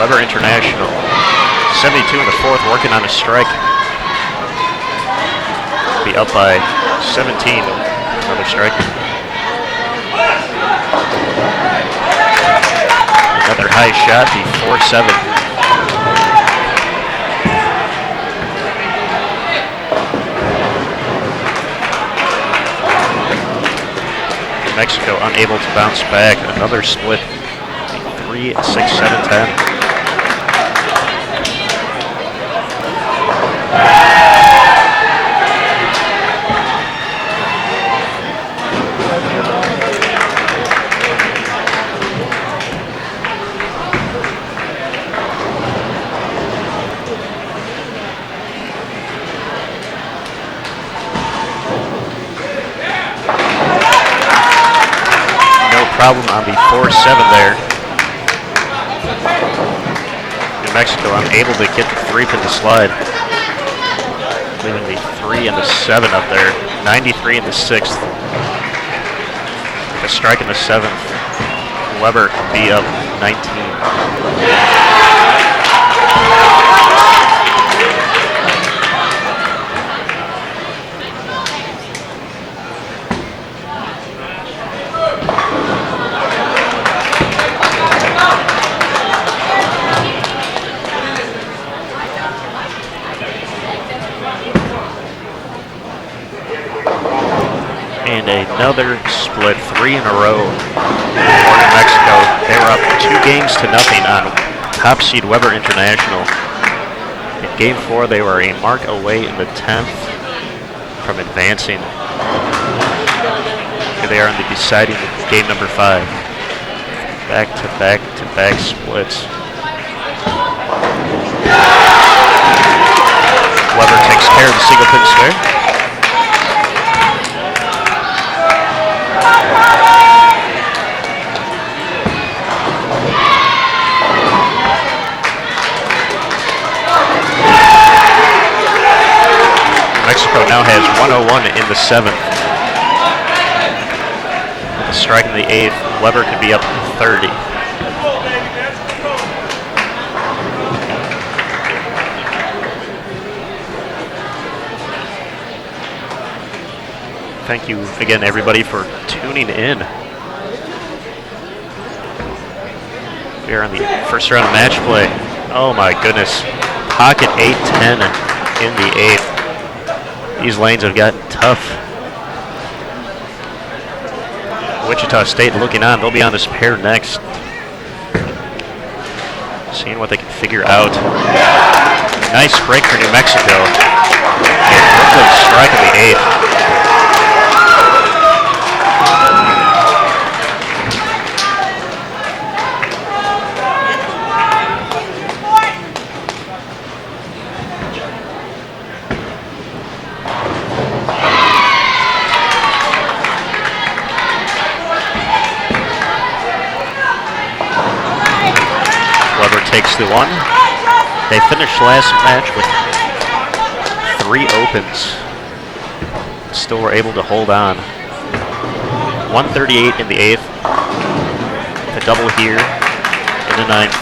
A: Weber International 72 in the 4th, working on a strike. Be up by 17. Another strike. Another high shot, the 4-7. Mexico unable to bounce back. Another split. The 3-6-7-10. Problem on the 4-7 there. New Mexico unable to get the 3-pin to slide. Leaving the 3 and the 7 up there. 93 in the 6th. With a strike in the 7th. Weber be up 19. And another split, 3 in a row for New Mexico. They were up 2 games to nothing on top seed Weber International. In game 4, they were a mark away in the 10th from advancing. Here they are in the deciding game number 5. Back to back to back splits. Weber takes care of the single pin spare. Mexico now has 101 in the 7th. With a strike in the 8th, Weber could be up 30. Thank you again, everybody, for tuning in. We are on the first round of match play. Oh my goodness. Pocket 8-10 in the 8th. These lanes have gotten tough. Wichita State looking on. They'll be on this pair next. Seeing what they can figure out. Nice break for New Mexico. And Brooklyn strike in the 8th. Takes the 1. They finished last match with 3 opens. Still were able to hold on. 138 in the 8th. A double here in the 9th.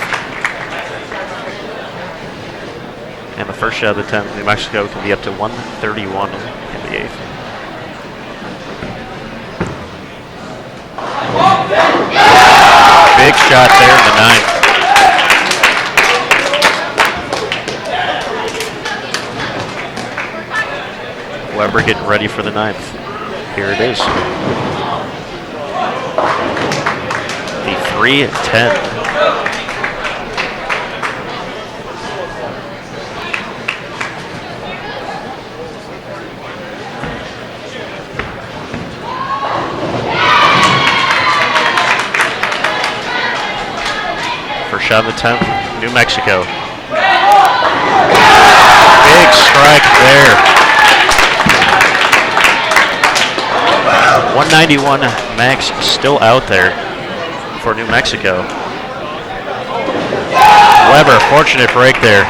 A: And the first shot of the 10th, New Mexico can be up to 131 in the 8th. Big shot there in the 9th. Weber getting ready for the 9th. Here it is. The 3-10. First shot of the 10th, New Mexico. Big strike there. 191 max still out there for New Mexico. Weber, fortunate break there.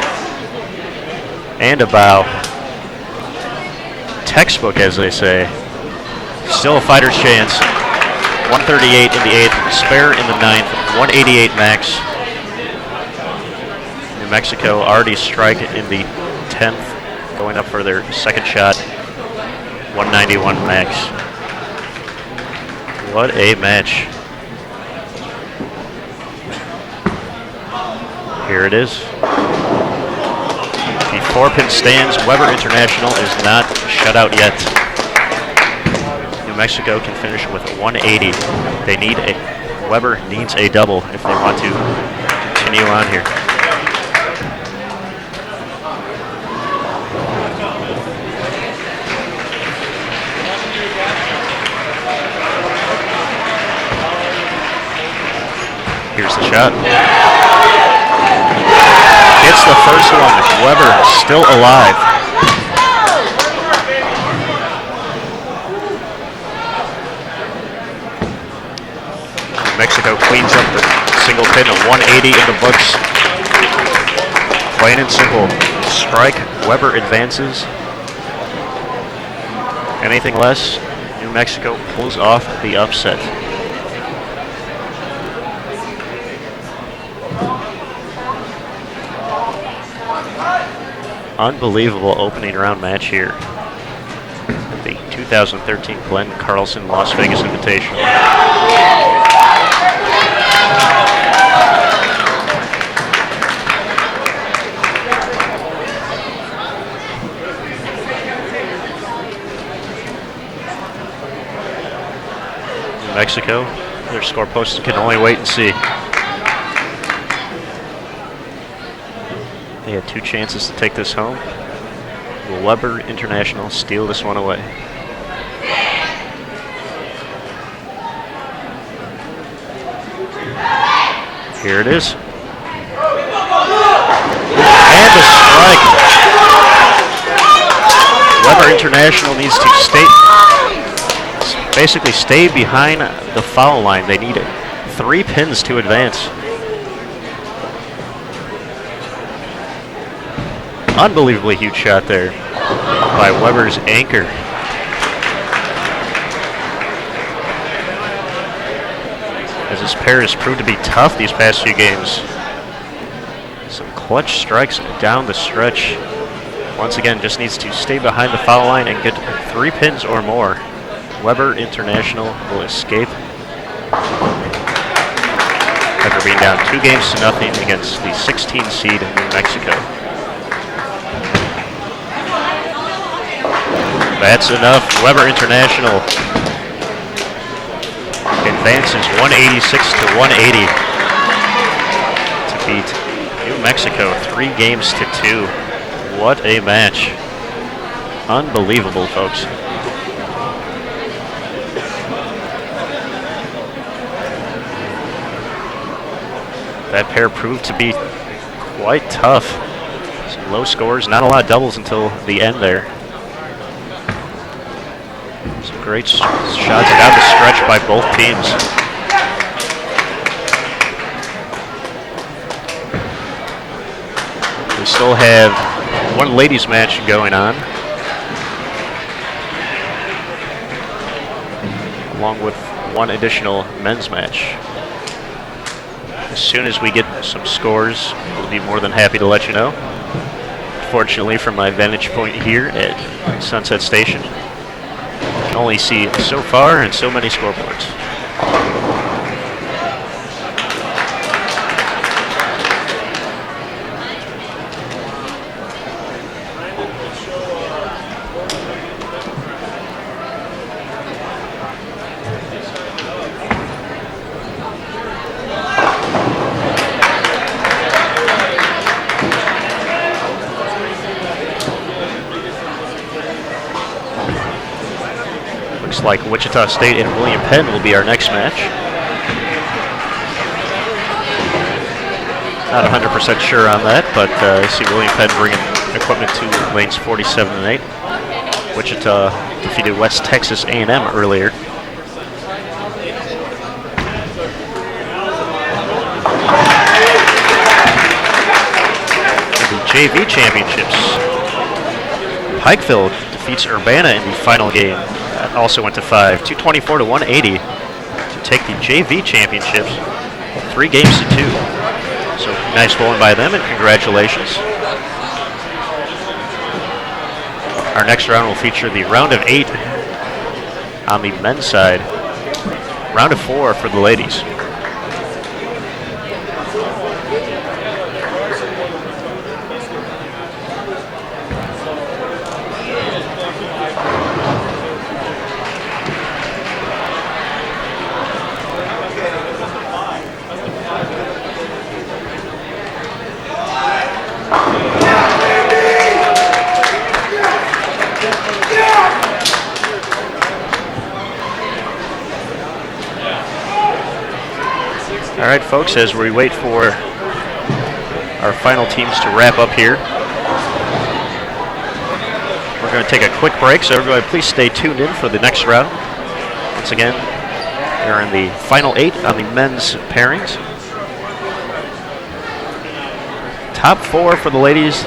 A: And a bow. Textbook, as they say. Still a fighter's chance. 138 in the 8th, spare in the 9th, 188 max. New Mexico already strike in the 10th, going up for their second shot. 191 max. What a match. Here it is. The 4-pin stands. Weber International is not shut out yet. New Mexico can finish with 180. They need Weber needs a double if they want to continue on here. Here's the shot. It's the first one. Weber still alive. Mexico cleans up the single pin at 180 in the books. Plain and simple. Strike. Weber advances. Anything less, New Mexico pulls off the upset. Unbelievable opening round match here at the 2013 Glenn Carlson Las Vegas Invitational. New Mexico, their score post can only wait and see. They had 2 chances to take this home. Will Weber International steal this one away? Here it is. And the strike. Weber International needs to basically stay behind the foul line. They need 3 pins to advance. Unbelievably huge shot there by Weber's anchor. As this pair has proved to be tough these past few games. Some clutch strikes down the stretch. Once again, just needs to stay behind the foul line and get 3 pins or more. Weber International will escape after being down 2-0 against the 16 seed New Mexico. That's enough. Weber International advances 186 to 180 to beat New Mexico 3-2. What a match. Unbelievable, folks. That pair proved to be quite tough. Some low scores, not a lot of doubles until the end there. Some great shots down the stretch by both teams. We still have one ladies match going on, along with one additional men's match. As soon as we get some scores, we'll be more than happy to let you know. Fortunately, from my vantage point here at Sunset Station, I can only see so far and so many scoreboards. Looks like Wichita State and William Penn will be our next match. Not 100% sure on that, but I see William Penn bringing equipment to lanes 47 and 8. Wichita defeated West Texas A&M earlier. The JV championships. Pikeville defeats Urbana in the final game. That also went to 5, 224 to 180 to take the JV championships 3-2. So nice bowling by them and congratulations. Our next round will feature the round of 8 on the men's side, round of 4 for the ladies. All right, folks, as we wait for our final teams to wrap up here, we're going to take a quick break, so everybody please stay tuned in for the next round. Once again, we're in the final 8 on the men's pairings. Top 4 for the ladies.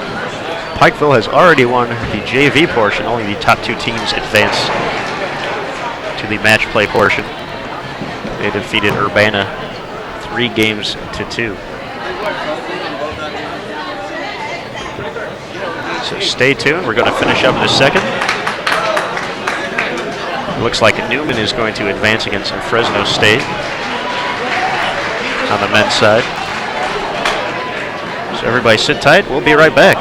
A: Pikeville has already won the JV portion. Only the top 2 teams advance to the match play portion. They defeated Urbana 3-2. So stay tuned. We're going to finish up in a second. It looks like Newman is going to advance against Fresno State on the men's side. So everybody sit tight. We'll be right back.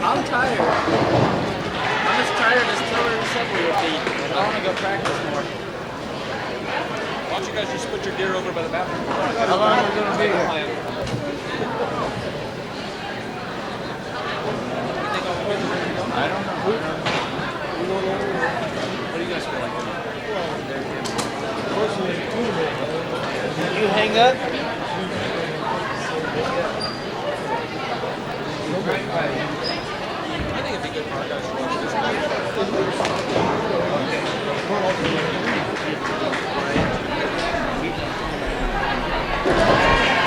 C: I'm tired. I'm as tired as Tiller and Subway would be. I want to go practice more.
D: Why don't you guys just put your gear over by the bathroom?
C: How long are we going to be here? I don't know.
D: What do you guys feel like?
C: You hang up?
D: I think it'd be good for our guys to watch this.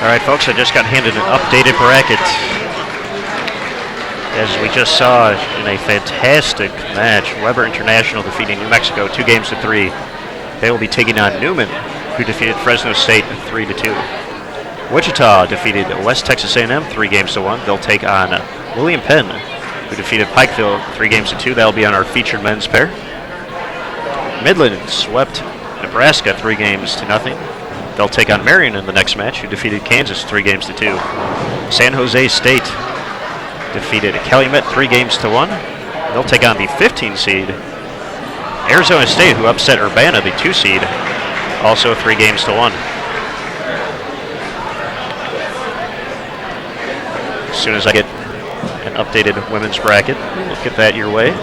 A: All right, folks, I just got handed an updated bracket. As we just saw in a fantastic match, Weber International defeating New Mexico 2-3. They will be taking on Newman, who defeated Fresno State 3-2. Wichita defeated West Texas A&M 3-1. They'll take on William Penn, who defeated Pikeville 3-2. That'll be on our featured men's pair. Midland swept Nebraska 3-0. They'll take on Marion in the next match, who defeated Kansas 3-2. San Jose State defeated Calumet 3-1. They'll take on the 15 seed Arizona State, who upset Urbana, the 2 seed, also 3-1. As soon as I get an updated women's bracket, we'll get that your way.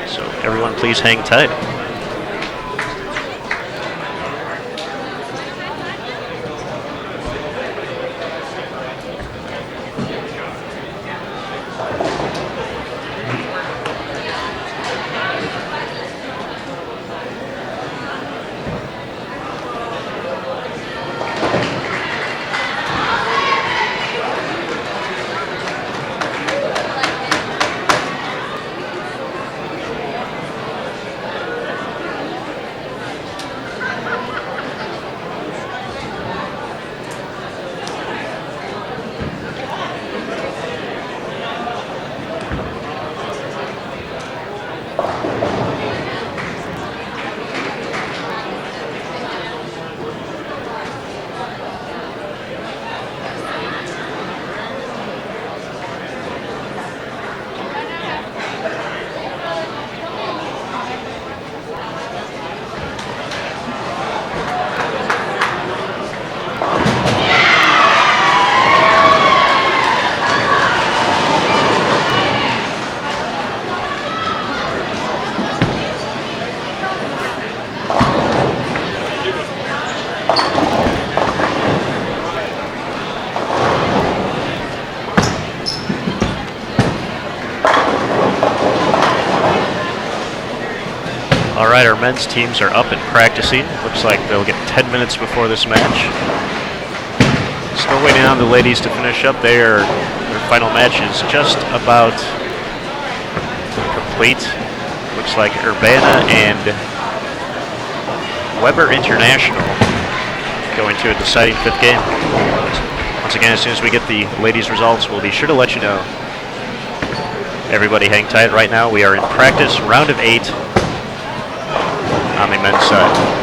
A: So everyone, please hang tight. All right, our men's teams are up and practicing. Looks like they'll get 10 minutes before this match. Still waiting on the ladies to finish up. Their final match is just about complete. Looks like Urbana and Weber International going to a deciding 5th game. Once again, as soon as we get the ladies' results, we'll be sure to let you know. Everybody hang tight. Right now we are in practice, round of 8 on the men's side.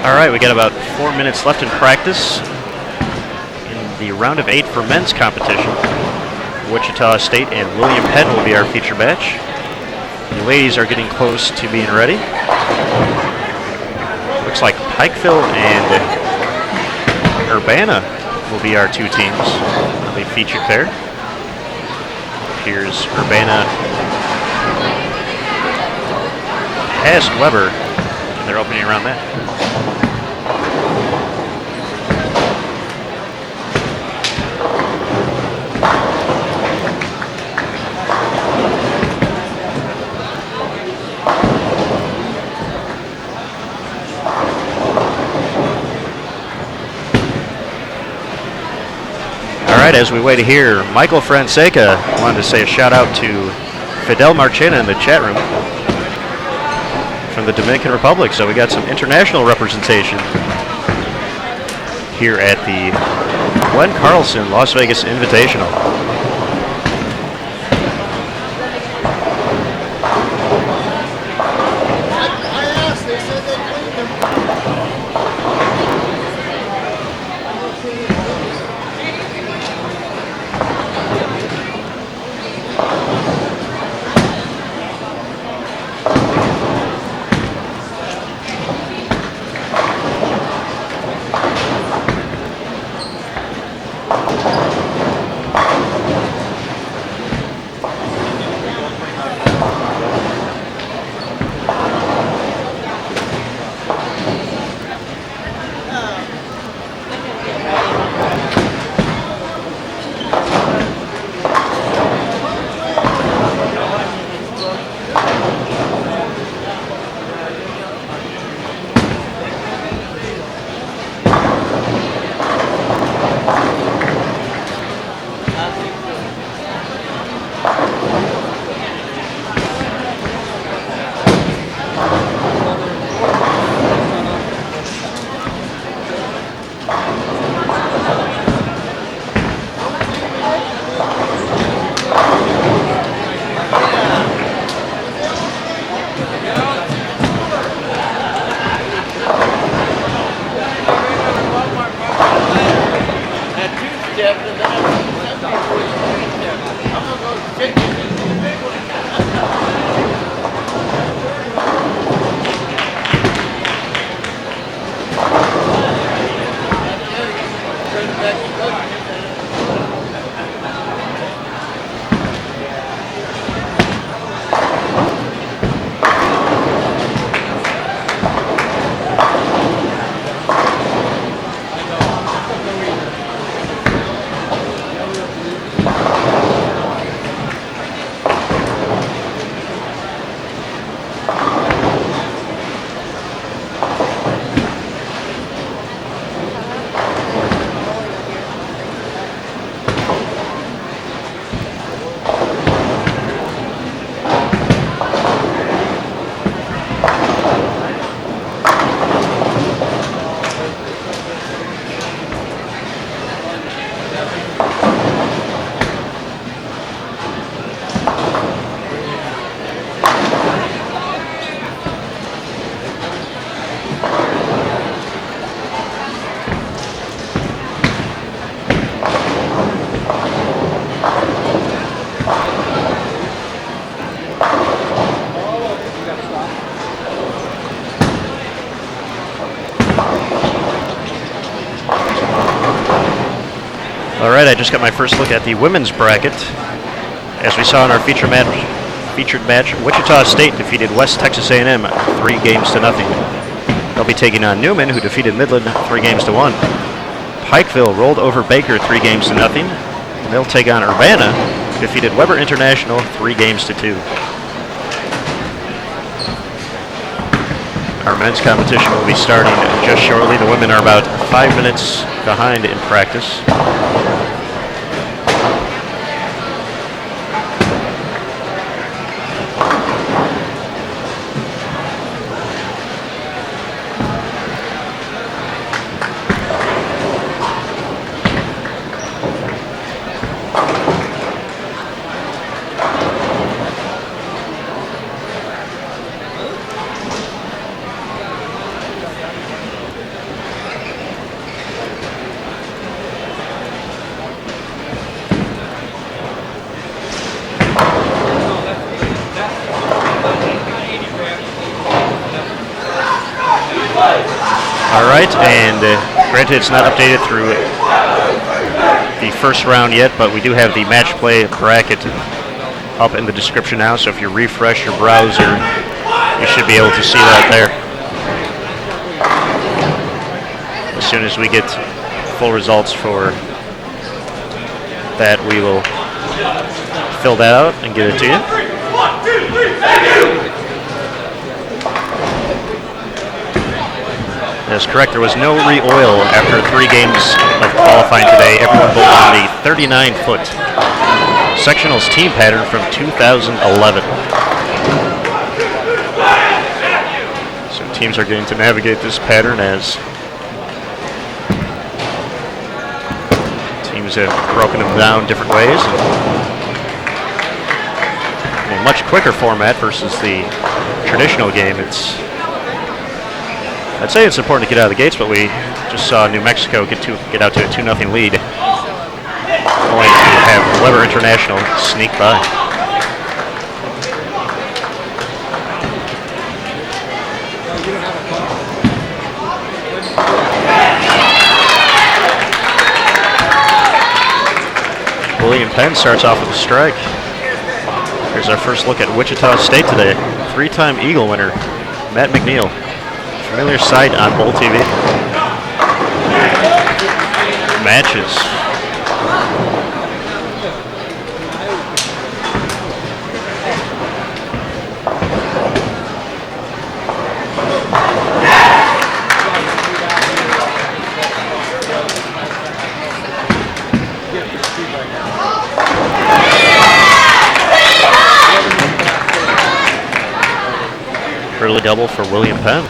A: All right, we got about 4 minutes left in practice in the round of 8 for men's competition. Wichita State and William Penn will be our feature match. The ladies are getting close to being ready. Looks like Pikeville and Urbana will be our two teams. They'll be featured there. Here's Urbana past Weber, and they're opening around that. All right, as we wait to hear, Michael Franseca wanted to say a shout out to Fidel Marchena in the chat room from the Dominican Republic. So we got some international representation here at the Carlson Las Vegas Invitational. All right, I just got my first look at the women's bracket. As we saw in our featured match, Wichita State defeated West Texas A&M 3-0. They'll be taking on Newman, who defeated Midland 3-1. Pikeville rolled over Baker 3-0. They'll take on Urbana, who defeated Weber International 3-2. Our men's competition will be starting just shortly. The women are about 5 minutes behind in practice. All right, and granted it's not updated through the first round yet, but we do have the match play bracket up in the description now, so if you refresh your browser, you should be able to see that there. As soon as we get full results for that, we will fill that out and get it to you. That's correct. There was no re-oil after 3 games of qualifying today. Everyone voted on the 39-foot sectionals team pattern from 2011. So teams are getting to navigate this pattern as teams have broken them down different ways. In a much quicker format versus the traditional game. I'd say it's important to get out of the gates, but we just saw New Mexico get out to a 2-0 lead, only to have Weber International sneak by. William Penn starts off with a strike. Here's our first look at Wichita State today. 3-time Eagle winner, Matt McNeil. Familiar sight on BowlTV. Matches. Early double for William Penn.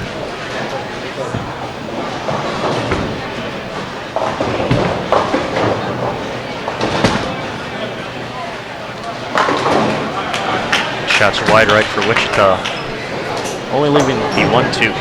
A: Shots wide right for Wichita, only leaving the 1-2.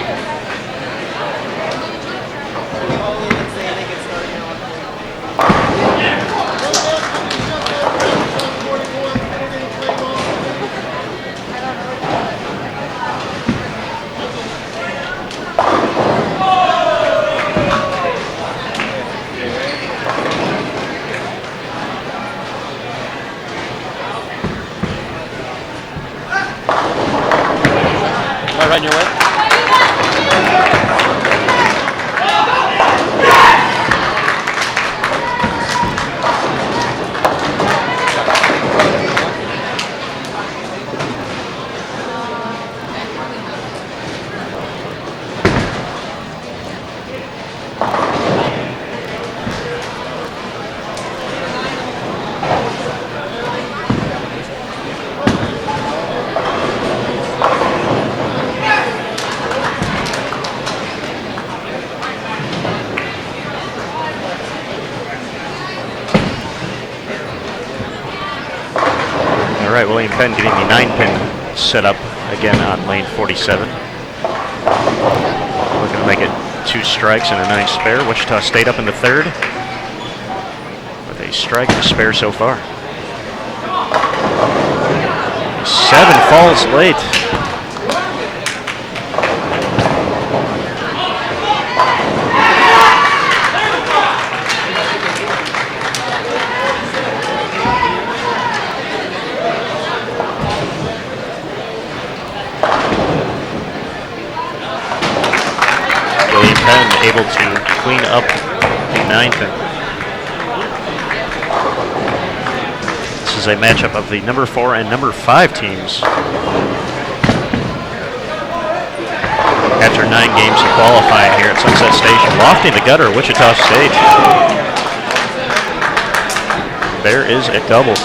D: Right in your way.
A: All right, William Penn getting the 9-pin set up again on lane 47. Looking to make it 2 strikes and a 9 spare. Wichita State up in the 3rd with a strike and a spare so far. 7 falls late. Penn able to clean up the 9th. This is a matchup of the number 4 and number 5 teams. after 9 games of qualifying here at Sunset Station. Lofting the gutter, Wichita State. There is a double.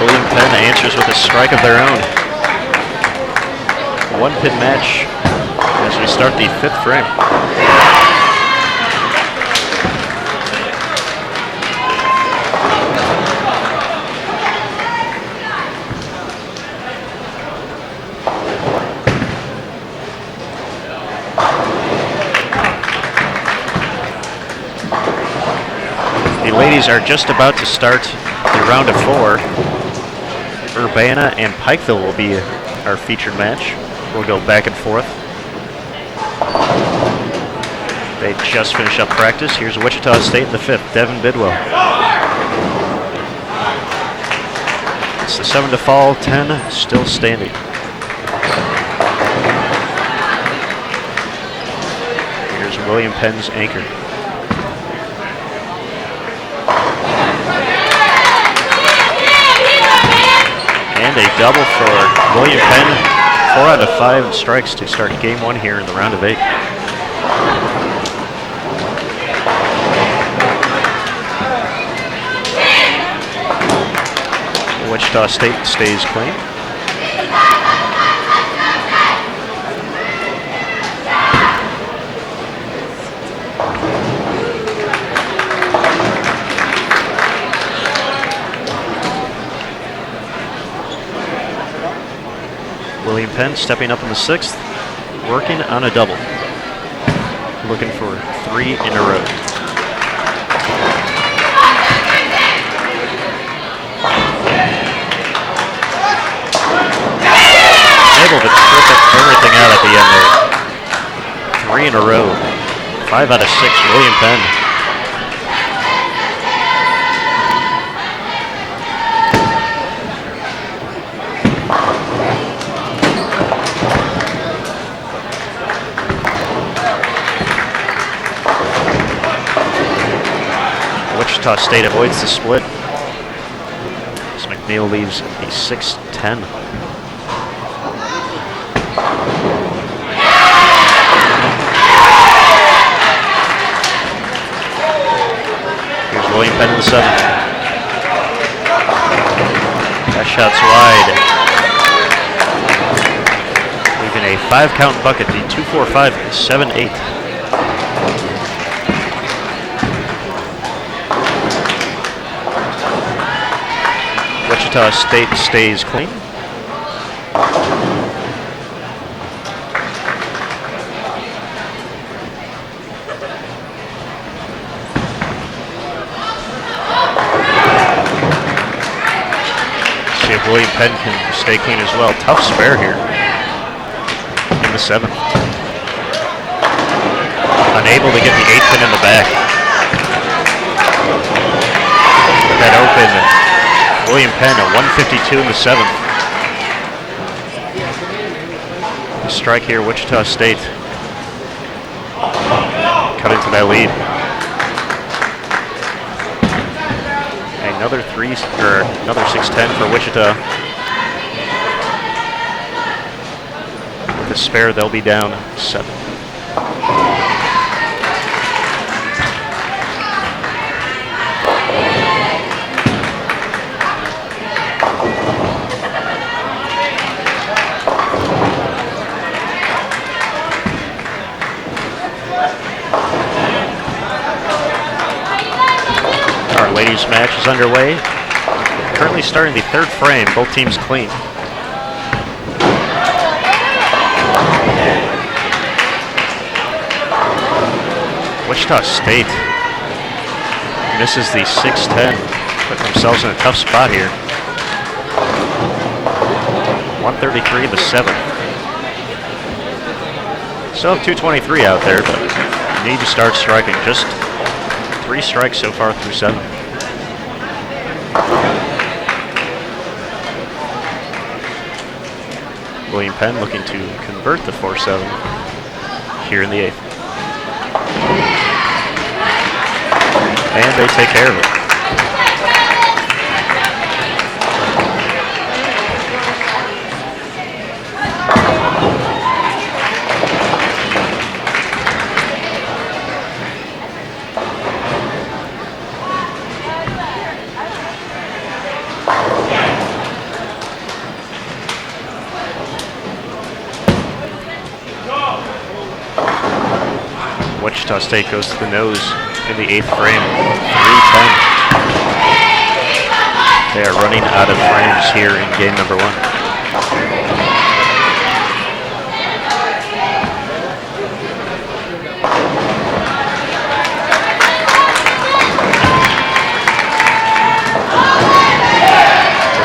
A: William Penn answers with a strike of their own. 1-pin match as we start the 5th frame. The ladies are just about to start the round of 4. Urbana and Pikeville will be our featured match. We'll go back and forth. They just finished up practice. Here's Wichita State in the 5th, Devin Bidwell. It's the 7 to fall, 10 still standing. Here's William Penn's anchor. And a double for William Penn. 4 out of 5 strikes to start game 1 here in the round of 8. Wichita State stays clean. William Penn stepping up in the 6th, working on a double. Looking for 3 in a row. Able to trip everything out at the end there. 3 in a row. 5 out of 6, William Penn. Wichita State avoids the split. So McNeil leaves a 6-10. Here's William Penn in the 7th. That shot's wide. Leaving a 5-count bucket, the 2-4-5, 7-8. Wichita State stays clean. See if William Penn can stay clean as well. Tough spare here in the 7th. Unable to get the 8th pin in the back. That open. William Penn at 152 in the 7th. Strike here, Wichita State. Cut into that lead. Another 6-10 for Wichita. With the spare, they'll be down 7. Ladies match is underway. Currently starting the 3rd frame, both teams clean. Wichita State misses the 6-10, put themselves in a tough spot here. 133 in the 7th. Still have 223 out there, but need to start striking. Just 3 strikes so far through 7. William Penn looking to convert the 4-7 here in the 8th. And they take care of it. Wichita State goes to the nose in the 8th frame, 3-10. They are running out of frames here in game number 1.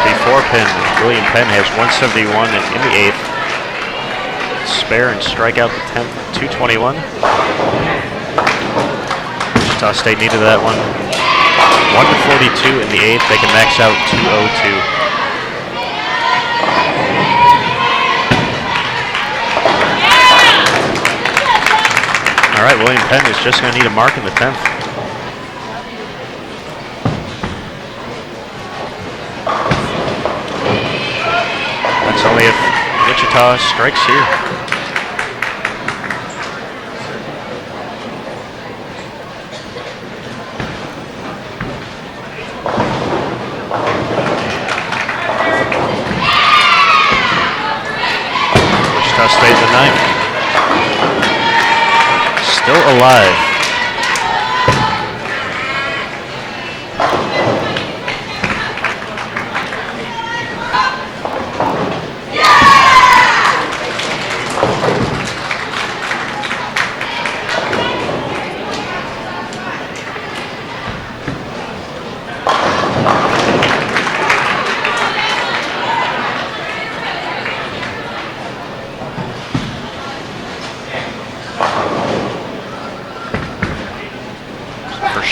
A: Before Penn, William Penn has 171 in the 8th. Spare and strike out the 10th, 221. Wichita State needed that one. 142 in the 8th. They can max out 202. All right, William Penn is just going to need a mark in the 10th. That's only if Wichita strikes here. Stays at 9. Still alive.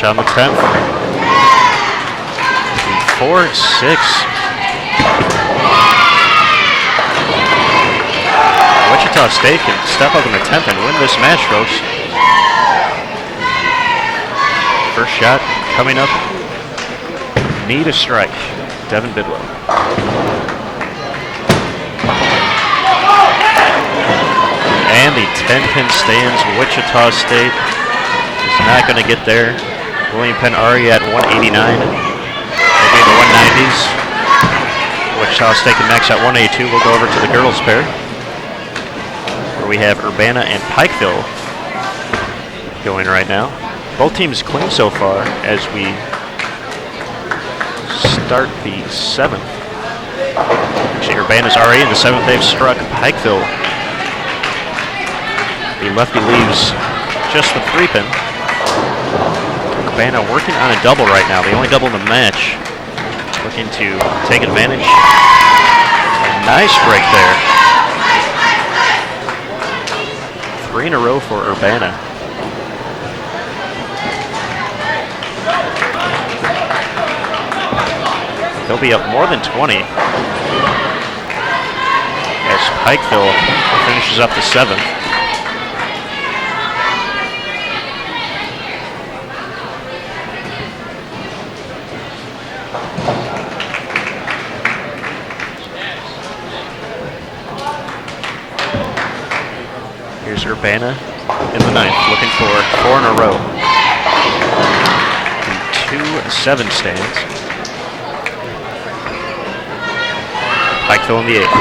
A: On the 10th. 4-6. Wichita State can step up in the 10th and win this match, folks. First shot coming up. Need a strike. Devin Bidwell. And the 10-pin stands. Wichita State is not going to get there. William Penn already at 189. They'll be in the 190s. Wichita State can max out 182. We'll go over to the girls pair, where we have Urbana and Pikeville going right now. Both teams clean so far as we start the 7th. Actually, Urbana's already in the 7th. They've struck Pikeville. The lefty leaves just the 3-pin. Urbana working on a double right now, the only double in the match. Looking to take advantage. Nice break there. 3 in a row for Urbana. They'll be up more than 20 as Pikeville finishes up the 7th. Here's Urbana in the 9th, looking for 4 in a row. 2-7 stands. Pikeville in the 8th.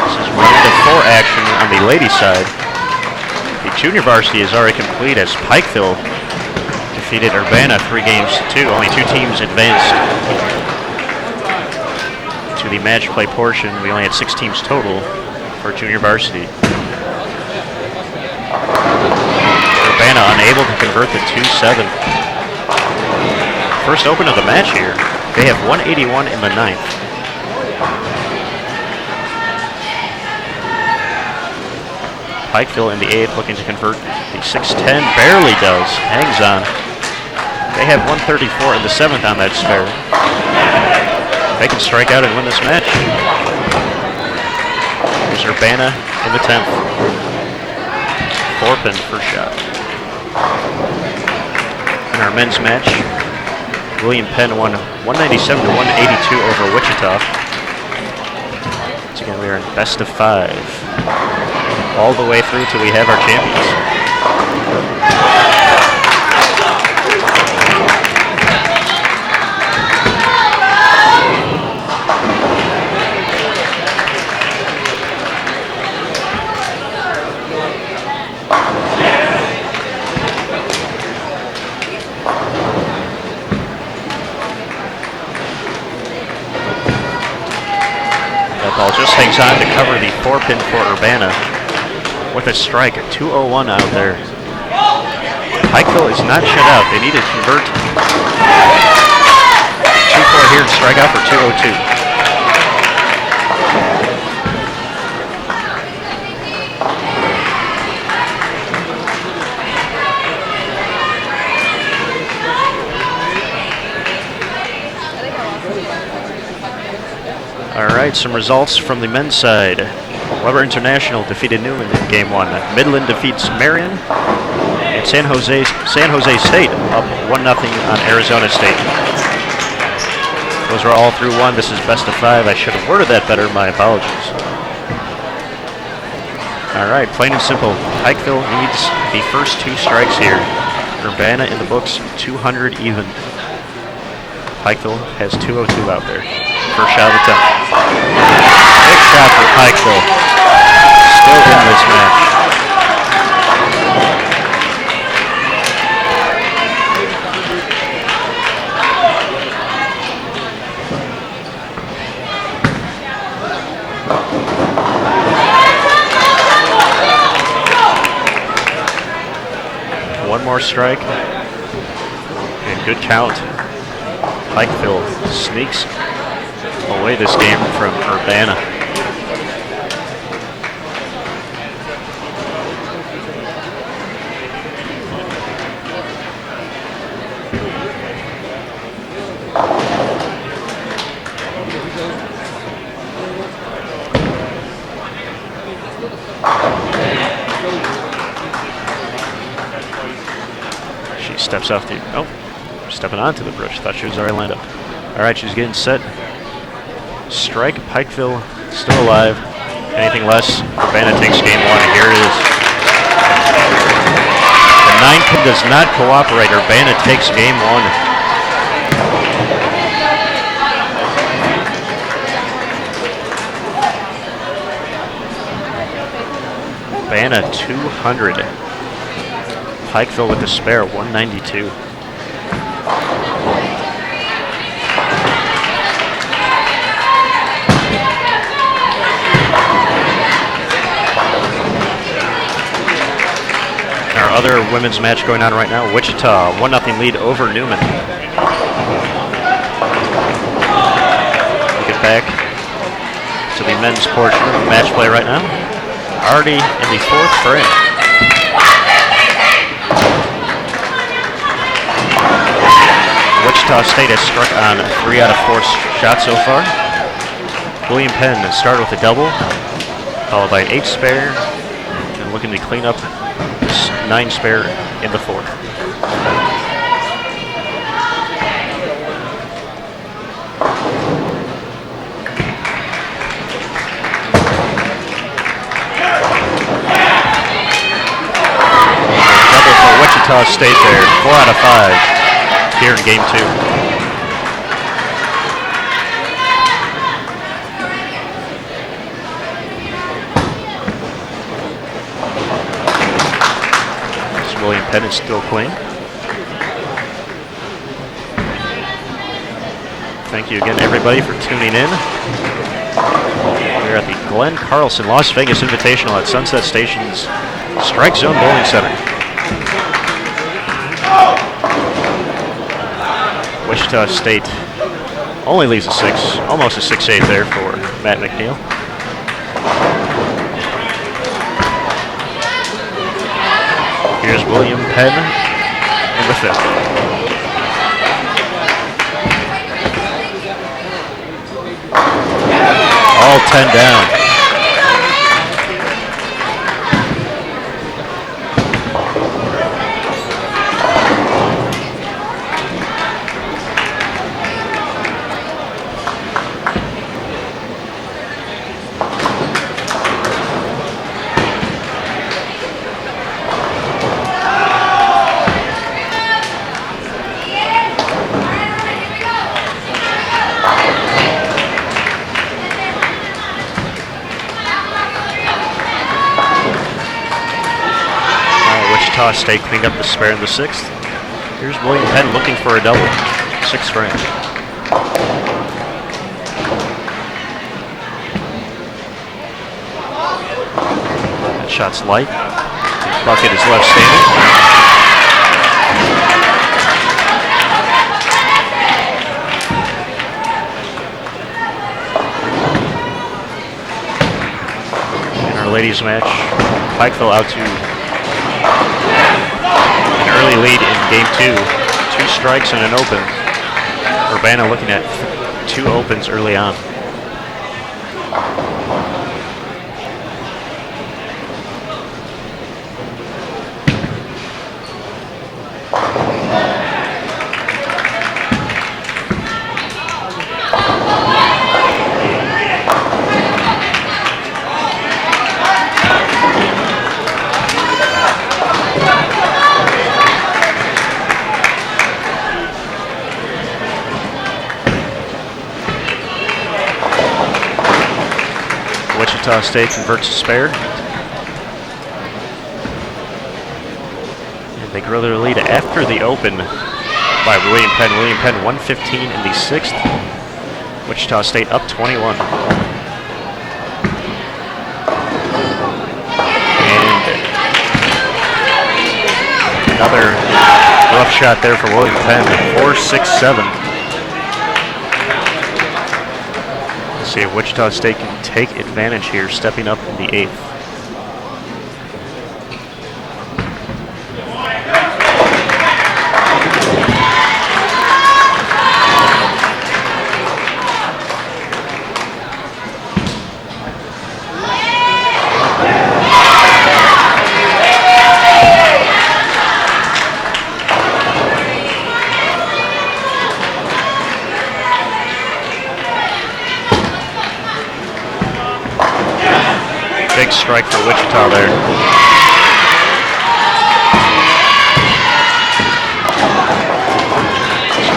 A: This is round of 4 action on the ladies' side. The junior varsity is already complete as Pikeville defeated Urbana 3-2. Only 2 teams advanced to the match play portion. We only had 6 teams total for junior varsity. Urbana unable to convert the 2-7. First open of the match here. They have 181 in the 9th. Pikeville in the 8th looking to convert the 6-10. Barely does. Hangs on. They have 134 in the 7th on that spare. They can strike out and win this match. Here's Urbana in the 10th. 4 pin first shot. In our men's match, William Penn won 197 to 182 over Wichita. Once again, we are in best of 5. All the way through till we have our champions. Ball just hangs on to cover the 4 pin for Urbana with a strike at 2:01 out there. Pikeville is not shut out. They need to convert 2-4 here and strike out for 2:02. All right, some results from the men's side. Weber International defeated Newman in Game 1. Midland defeats Marion. And San Jose State up 1-0 on Arizona State. Those were all through 1. This is best of 5. I should have worded that better. My apologies. All right, plain and simple. Pikeville needs the first 2 strikes here. Urbana in the books, 200 even. Pikeville has 2:02 out there. First shot of the 10th. Big shot for Pikeville. Still in this match. One more strike. And good count. Pikeville sneaks away this game from Urbana. She steps off the, stepping onto the bridge. Thought she was already lined up. All right, she's getting set. Strike. Pikeville still alive. Anything less, Urbana takes Game 1. Here it is. The 9 pin does not cooperate. Urbana takes Game 1. Urbana 200. Pikeville with the spare 192. Other women's match going on right now. Wichita, 1-0 lead over Newman. We get back to the men's portion of the match play right now. Already in the 4th frame. Wichita State has struck on 3 out of 4 shots so far. William Penn started with a double, followed by an 8 spare, and looking to clean up 9 spare in the 4th. Double for Wichita State there, 4 out of 5 here in Game 2. William Penn is still clean. Thank you again, everybody, for tuning in. We're at the Glenn Carlson Las Vegas Invitational at Sunset Station's Strike Zone Bowling Center. Wichita State only leaves a 6, almost a 6-8 there for Matt McNeil. Here's William Penn in the 5th. All 10 down. Wichita State cleaned up the spare in the 6th. Here's William Penn looking for a double. 6th frame. That shot's light. Bucket is left standing. Ladies match, Pikeville out to an early lead in game 2. 2 strikes and an open. Urbana looking at 2 opens early on. Wichita State converts to spare. And they grow their lead after the open by William Penn. William Penn 115 in the 6th. Wichita State up 21. And another rough shot there for William Penn. 4-6-7. See if Wichita State can take advantage here, stepping up in the 8th. Big strike for Wichita there.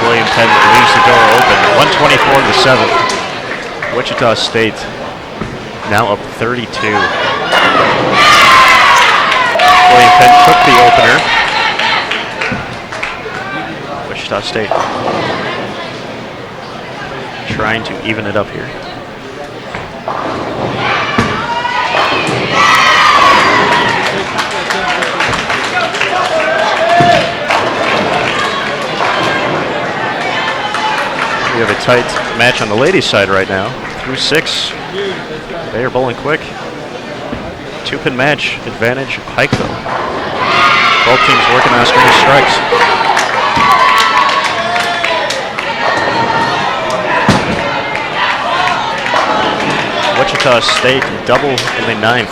A: William Penn leaves the door open. 124 to 7th. Wichita State now up 32. William Penn took the opener. Wichita State trying to even it up here. We have a tight match on the ladies' side right now. Through 6. They are bowling quick. 2-pin match, advantage Pikeville. Both teams working on a string of strikes. Wichita State double in the 9th.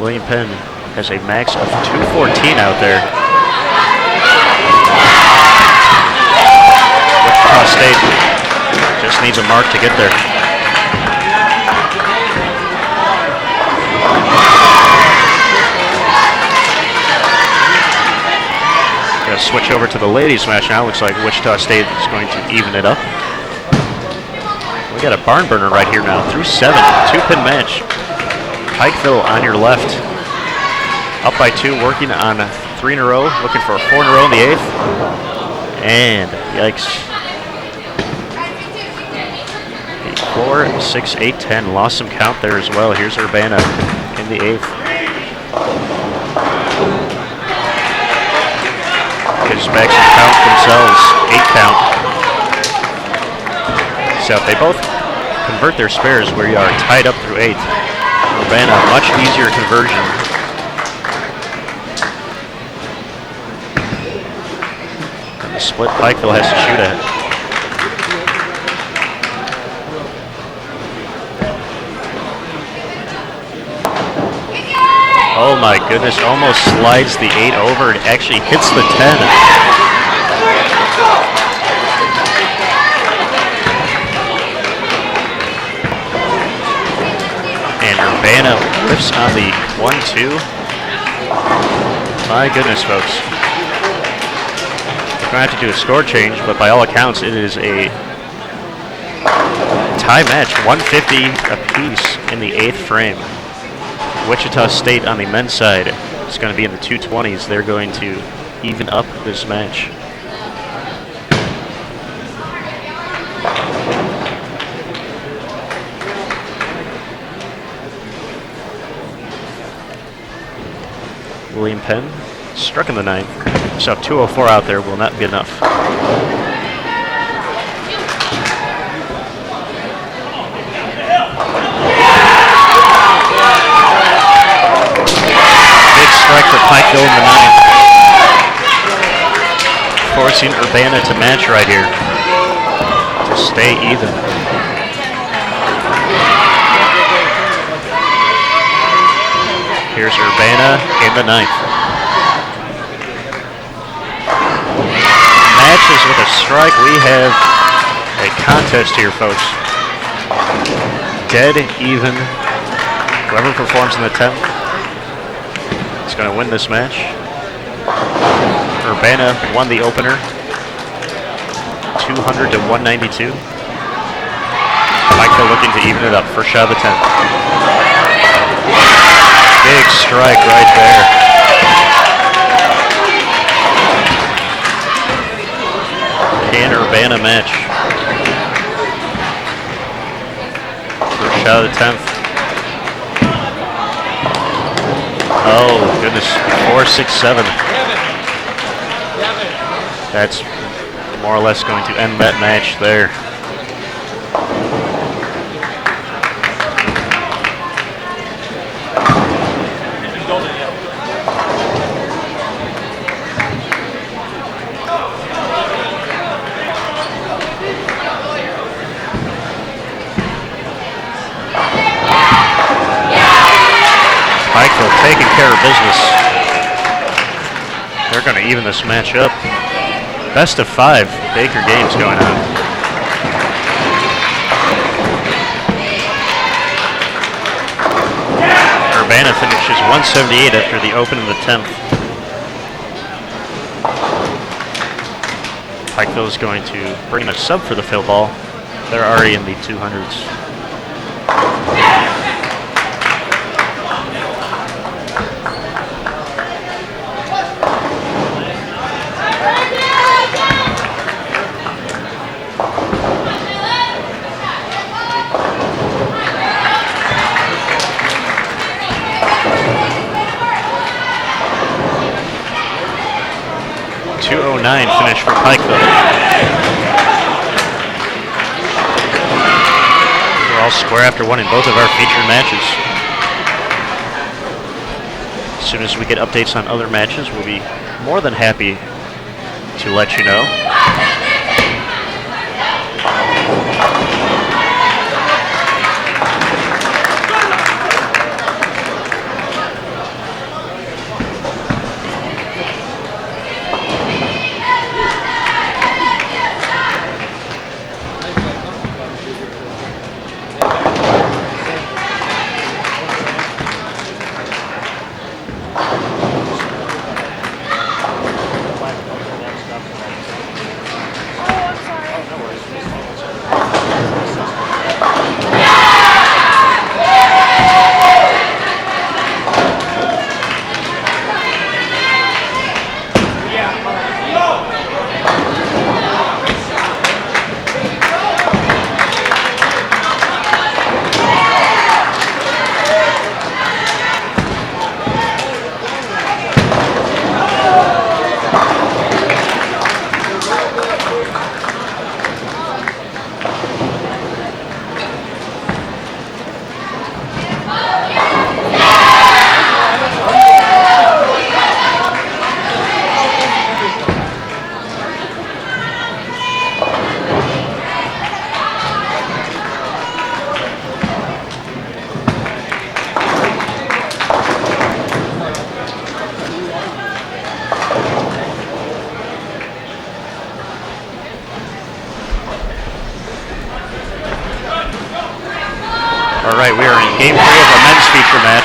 A: William Penn has a max of 214 out there. Wichita State just needs a mark to get there. Gonna switch over to the ladies match now. Looks like Wichita State is going to even it up. We got a barn burner right here now. Through 7, 2-pin match. Pikeville on your left. Up by 2, working on 3 in a row. Looking for a 4 in a row in the 8th. And yikes. 4, 6, 8, 10. Lost some count there as well. Here's Urbana in the 8th. Gives back some count themselves. 8 count. So if they both convert their spares, we are tied up through 8th. Urbana, much easier conversion. And the split Pikeville has to shoot at. Oh my goodness, almost slides the 8 over and actually hits the 10. And Urbana lifts on the 1-2. My goodness, folks. We're going to have to do a score change, but by all accounts, it is a tie match, 150 apiece in the 8th frame. Wichita State on the men's side is going to be in the 220s. They're going to even up this match. William Penn struck in the ninth. So 204 out there will not be enough. Big strike for Pikeville in the ninth. Forcing Urbana to match right here to stay even. Here's Urbana in the ninth. Matches with a strike. We have a contest here, folks. Dead even. Whoever performs in the 10th is going to win this match. Urbana won the opener, 200 to 192. Pikeville looking to even it up. First shot of the 10th. Big strike right there. Can Urbana match? First shot of the 10th. Oh, goodness. 4-6-7. That's more or less going to end that match there. Pikeville taking care of business. They're going to even this match up. Best of 5 Baker games going on. Urbana finishes 178 after the open in the 10th. Pikeville is going to pretty much sub for the field ball. They're already in the 200s. Finish for Pikeville. We're all square after winning both of our featured matches. As soon as we get updates on other matches, we'll be more than happy to let you know. All right, we are in game 3 of our men's feature match.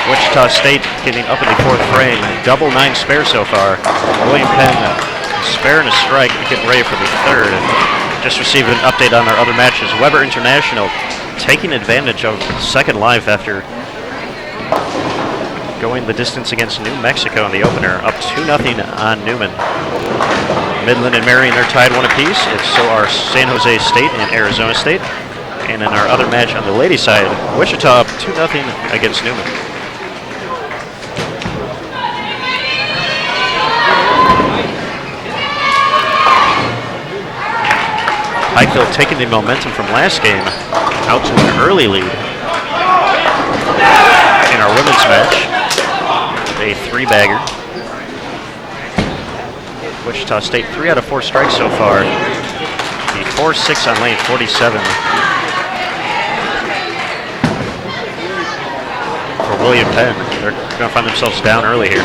A: Wichita State getting up in the 4th frame. Double 9 spare so far. William Penn spare and a strike, getting ready for the 3rd. Just received an update on our other matches. Weber International taking advantage of second life after going the distance against New Mexico in the opener, up 2-0 on Newman. Midland and Marion are tied 1 apiece. So are San Jose State and Arizona State. And in our other match on the ladies' side, Wichita up 2-0 against Newman. Pikeville taking the momentum from last game out to an early lead in our women's match. A 3-bagger. Wichita State 3 out of 4 strikes so far. The 4-6 on lane 47 for William Penn. They're going to find themselves down early here.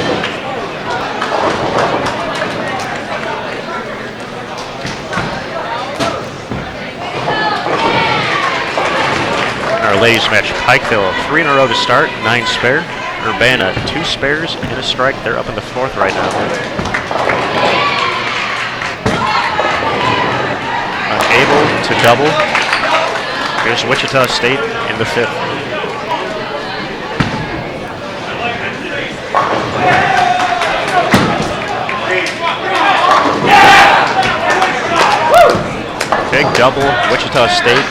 A: Our ladies match, Pikeville 3 in a row to start, 9 spare. Urbana 2 spares and a strike. They're up in the 4th right now. Unable to double. Here's Wichita State in the 5th. Big double, Wichita State.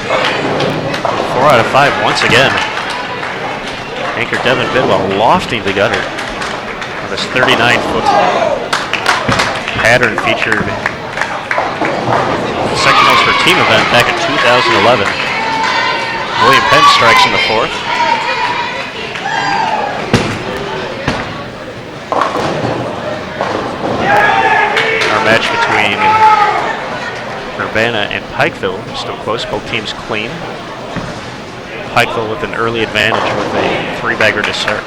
A: 4 out of 5 once again. Anchor Devin Bidwell lofting the gutter on this 39-foot pattern featured sectionals for team event back in 2011. William Penn strikes in the 4th. Our match between Urbana and Pikeville is still close, both teams clean. Pikeville with an early advantage with a 3-bagger to start.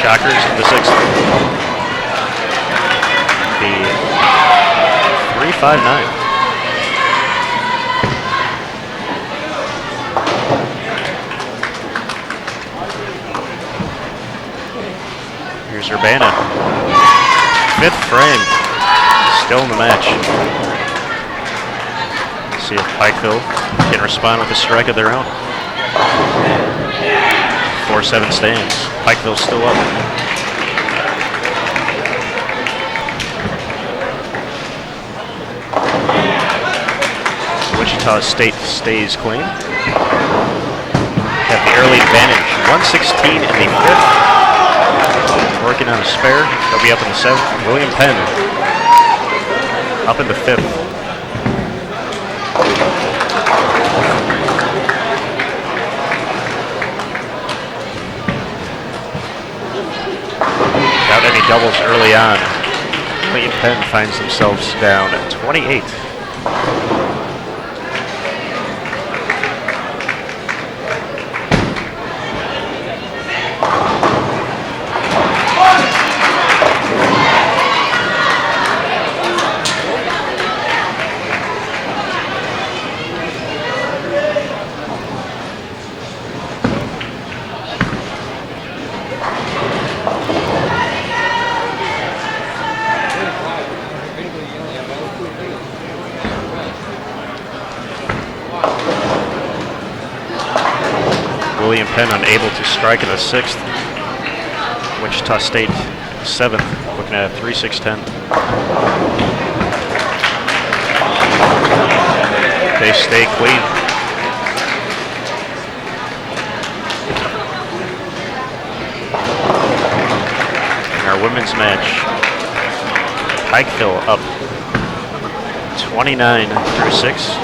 A: Shockers in the 6th. The 3-5-9. Here's Urbana. 5th frame. Still in the match. See if Pikeville can respond with a strike of their own. 4-7 stands. Pikeville's still up. Wichita State stays clean. Have the early advantage. 116 in the 5th. Working on a spare. They'll be up in the 7th. William Penn up in the 5th. Without any doubles early on, William Penn finds themselves down at 28. William Penn unable to strike in the 6th. Wichita State 7th, looking at 3-6-10. They stay clean. In our women's match, Pikeville up 29-6.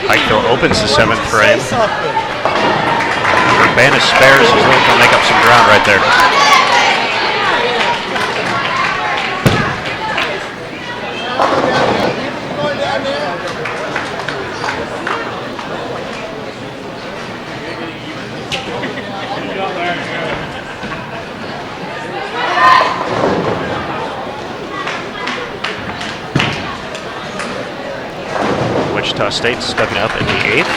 A: Pikeville opens the 7th frame. Urbana spares as well to make up some ground right there. Wichita State stepping up in the 8th.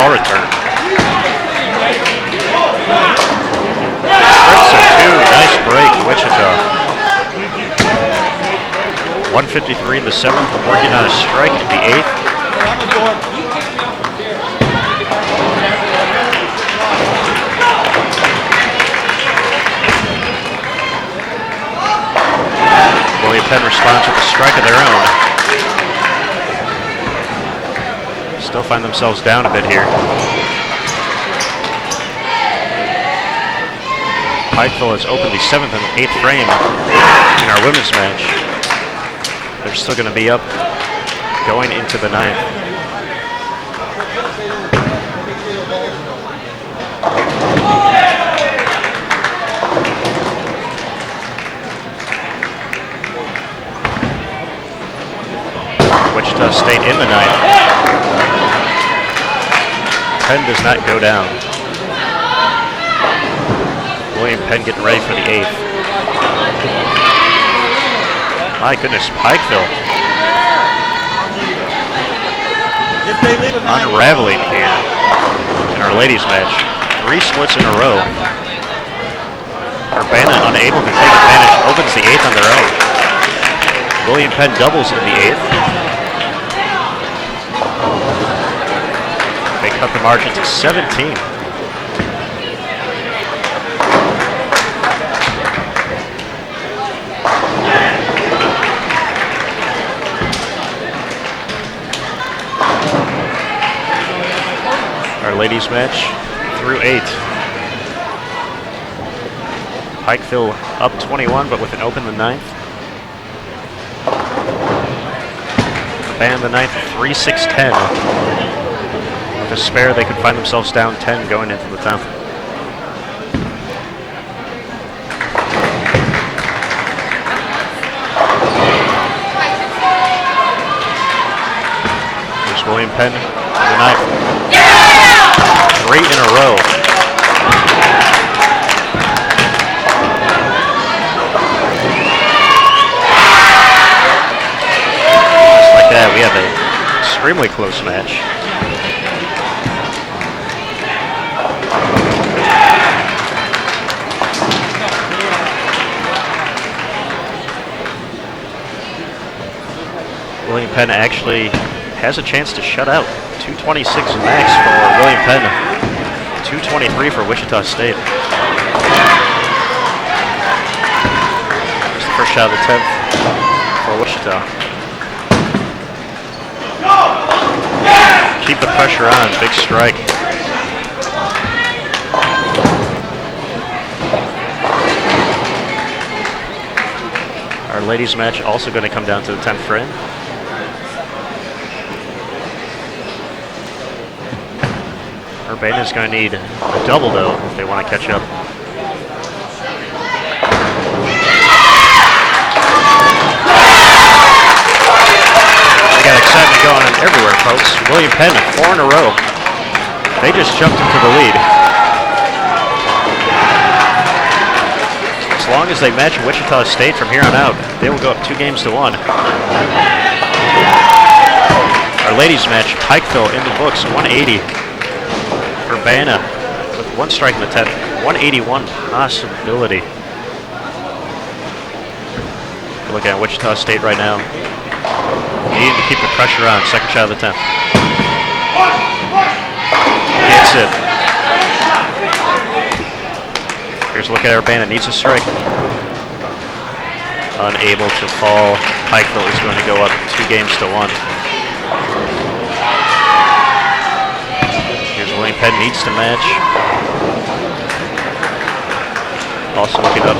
A: ball return. Strips are two. Nice break, Wichita. 1:53 in the 7th. Working on a strike in the 8th. William Penn responds with a strike of their own. Still find themselves down a bit here. Pikeville has opened the 7th and 8th frame in our women's match. They're still going to be up going into the 9th. Wichita State in the 9th. Penn does not go down. William Penn getting ready for the 8th. My goodness, Pikeville unraveling here in our ladies match. 3 splits in a row. Urbana unable to take advantage, opens the 8th on their own. William Penn doubles in the 8th. They cut the margin to 17. Our ladies match through 8. Pikeville up 21, but with an open the 9th. Urbana the 9th, 3-6-10. With a spare, they could find themselves down 10 going into the 10th. Here's William Penn on the 9th. 3 in a row. Just like that, we have an extremely close match. William Penn actually has a chance to shut out. 226 max for William Penn. 223 for Wichita State. Here's the first shot of the 10th for Wichita. Keep the pressure on. Big strike. Our ladies match also going to come down to the 10th frame. Urbana is going to need a double, though, if they want to catch up. We got excitement going on everywhere, folks. William Penn, 4 in a row. They just jumped into the lead. As long as they match Wichita State from here on out, they will go up 2-1. Our ladies match, Pikeville in the books, 180. Urbana with 1 strike in the 10th, 181 possibility. Look at Wichita State right now. Needing to keep the pressure on. Second shot of the 10th. Gets it. Here's a look at Urbana. Needs a strike. Unable to fall. Pikeville is going to go up 2-1. William Penn needs to match. Also looking up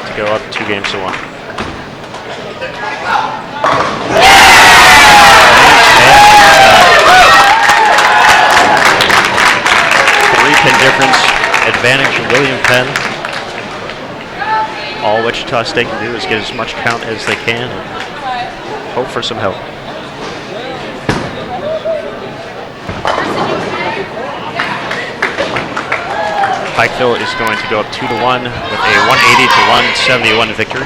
A: to go up 2-1. 3-pin difference. Advantage William Penn. All Wichita State can do is get as much count as they can and hope for some help. Pikeville is going to go up 2-1 with a 180-171 victory.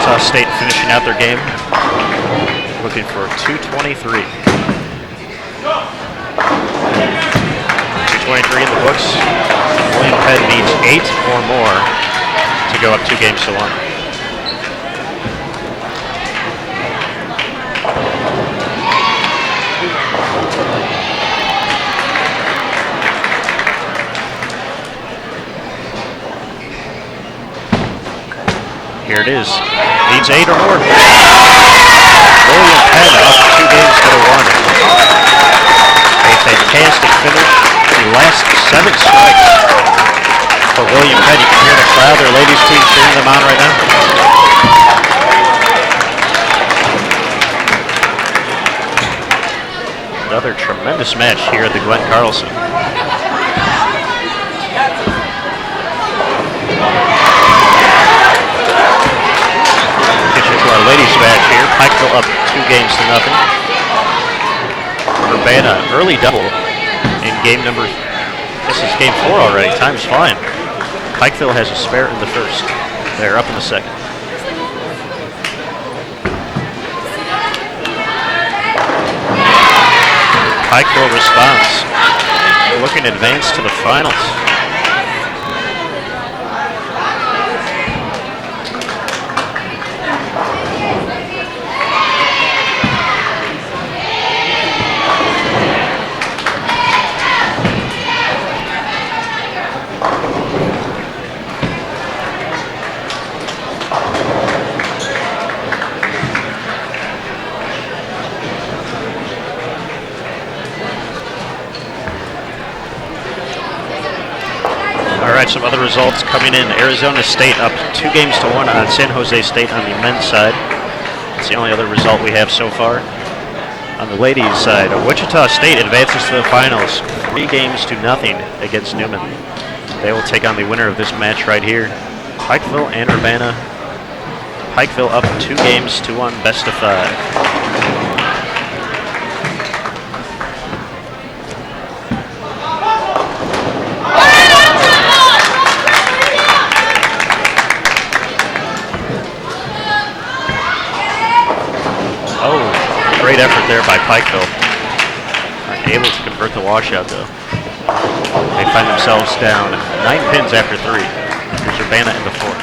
A: Wichita State finishing out their game, looking for 223. 223 in the books. William Penn needs 8 or more to go up 2 games to 1. Here it is. Needs 8 or more. William Penn up 2 games to 1. A fantastic finish. The last 7 strikes for William Penn. You can hear the crowd, their ladies team cheering them on right now. Another tremendous match here at the Glenn Carlson. Our ladies match here. Pikeville up 2 games to 0. Urbana early double in game number. This is game 4 already. Time's flying. Pikeville has a spare in the first. They're up in the second. Pikeville responds. Looking to advance to the finals. Some other results coming in. Arizona State up 2 games to 1 on San Jose State on the men's side. That's the only other result we have so far. On the ladies' side, Wichita State advances to the finals 3 games to 0 against Newman. They will take on the winner of this match right here. Pikeville and Urbana. Pikeville up 2 games to 1, best of 5. Great effort there by Pikeville. Unable to convert the washout though. They find themselves down 9 pins after 3. Here's Urbana in the 4th.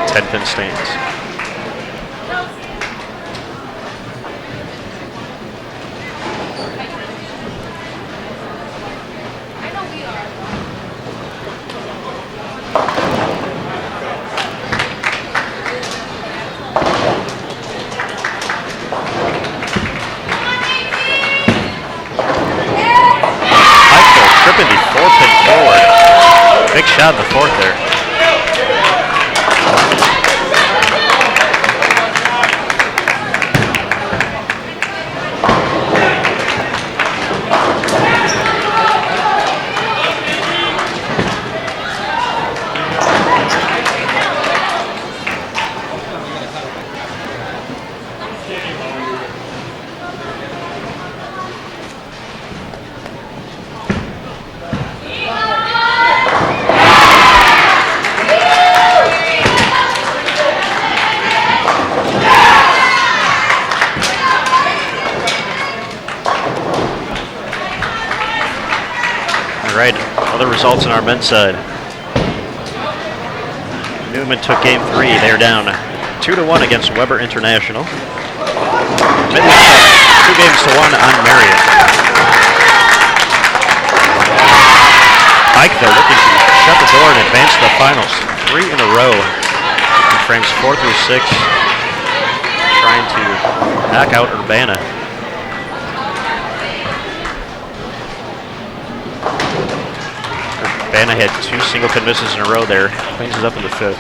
A: 10-pin stands. Big shot in the 4th there. Results on our men's side. Newman took game 3. They're down 2-1 against Weber International. Midland 2 games to 1 on Marion. Pikeville looking to shut the door and advance to the finals. 3 in a row in frames 4 through 6. Trying to knock out Urbana. Urbana had 2 single pin misses in a row there. Cleans it up in the 5th.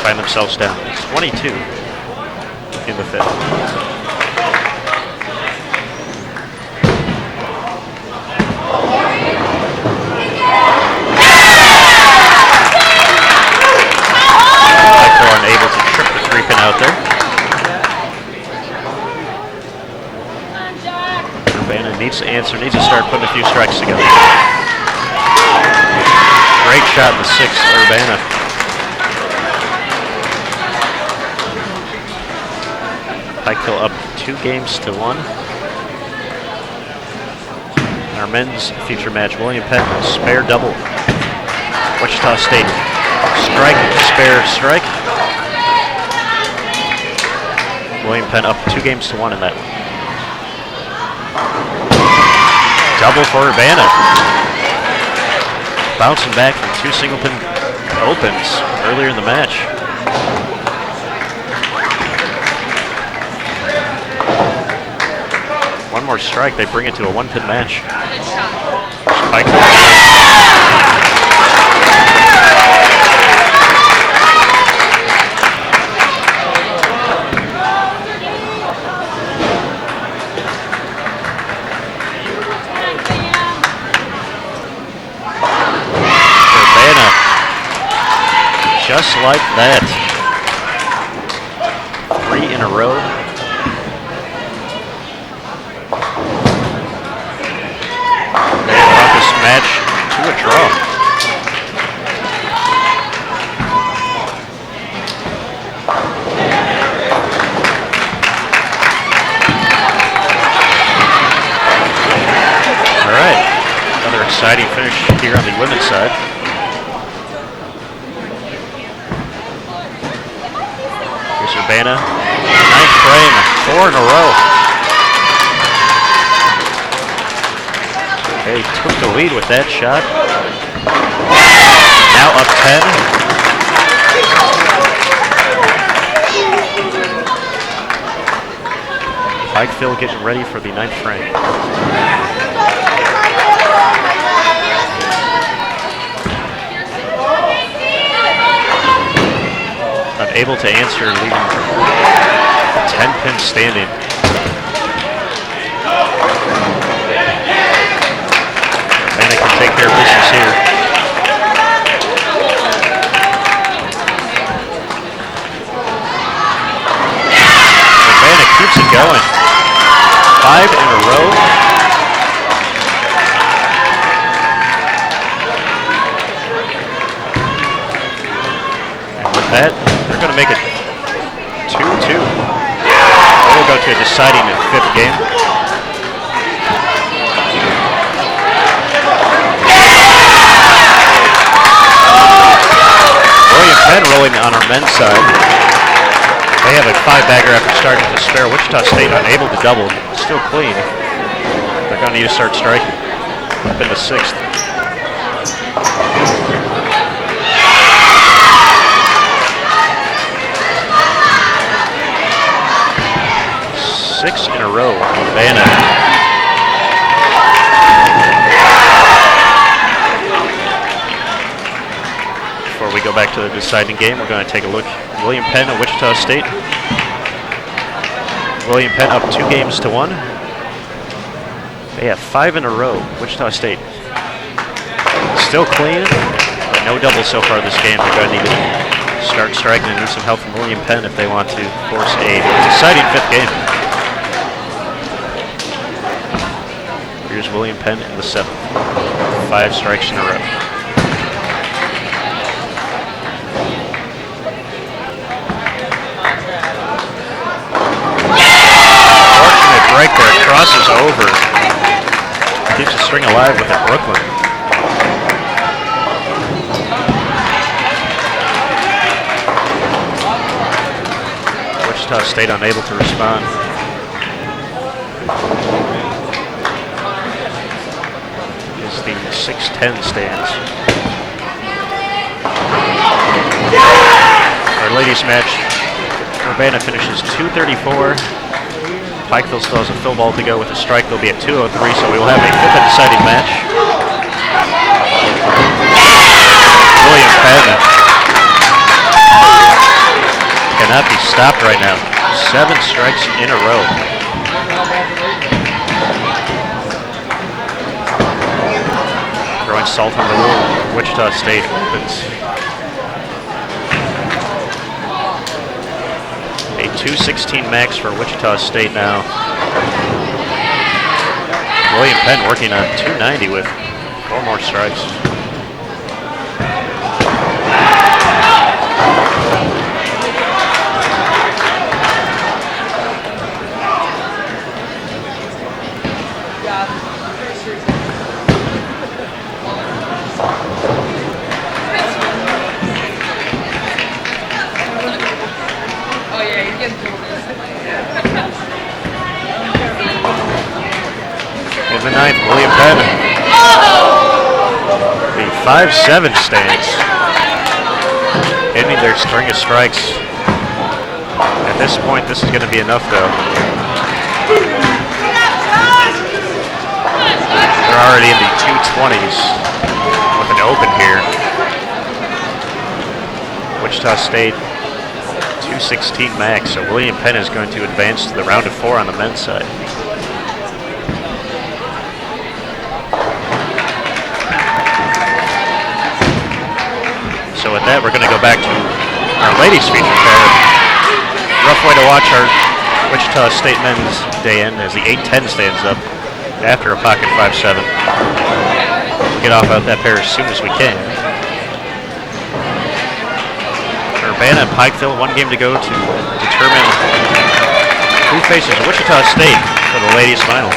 A: Find themselves down 22 in the 5th. Unable to trip the 3-pin out there. Needs to answer, needs to start putting a few strikes together. Great shot in the sixth, Urbana. Pikeville up 2-1. Our men's feature match, William Penn, spare double. Wichita State, strike, spare, strike. William Penn up 2-1 in that one. Double for Urbana. Bouncing back from 2 single-pin opens earlier in the match. One more strike, they bring it to a 1-pin match. Spike. Urbana, just like that. 3 in a row. Match to a draw. All right, another exciting finish here on the women's side. Here's Urbana, 9th frame, 4 in a row. They took the lead with that shot. Now up 10. Pikeville getting ready for the 9th frame. Unable to answer, leaving 10-pin standing. Take care of business here. Urbana keeps it going. 5 in a row. And with that, they're going to make it 2-2. We'll go to a deciding 5th game. Penn rolling on our men's side. They have a 5-bagger after starting to spare. Wichita State unable to double. Still clean. They're going to need to start striking. Up in the 6th. Six in a row. Urbana. We go back to the deciding game. We're going to take a look at William Penn and Wichita State. William Penn up 2-1. They have 5 in a row. Wichita State still clean, but no double so far this game. They're going to need to start striking and need some help from William Penn if they want to force a deciding 5th game. Here's William Penn in the 7th. 5 strikes in a row. Break there, crosses over. Keeps the string alive with it, Brooklyn. Wichita State unable to respond. As the 6-10 stands. Our ladies match, Urbana finishes 234. Pikeville still has a fill ball to go with a strike. They'll be at 203, so we will have a 5th and deciding match. William Penn cannot be stopped right now. 7 strikes in a row. Throwing salt on the wound. Wichita State opens. A 216 max for Wichita State now. William Penn working on 290 with 4 more strikes. In the 9th, William Penn. The 5-7 stance. Ending their string of strikes. At this point, this is going to be enough, though. They're already in the 220s with an open here. Wichita State 216 max, so William Penn is going to advance to the round of 4 on the men's side. So with that, we're going to go back to our ladies feature pair. Rough way to watch our Wichita State men's day end as the 8-10 stands up after a pocket 5-7. We'll get off out that pair as soon as we can. Urbana and Pikeville, 1 game to go to determine who faces Wichita State for the ladies final.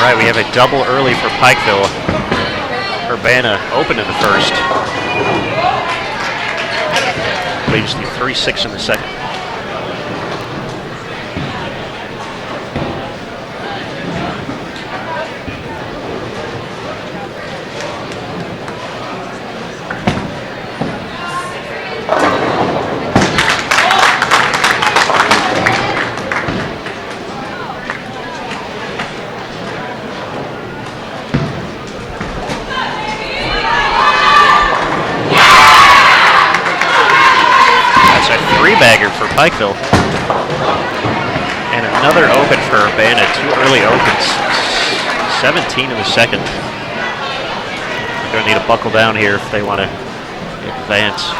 A: Alright, we have a double early for Pikeville. Urbana open in the first. Leaves the 3-6 in the second. Bagger for Pikeville. And another open for Urbana. 2 early opens. 17 in the second. They're going to need to buckle down here if they want to advance.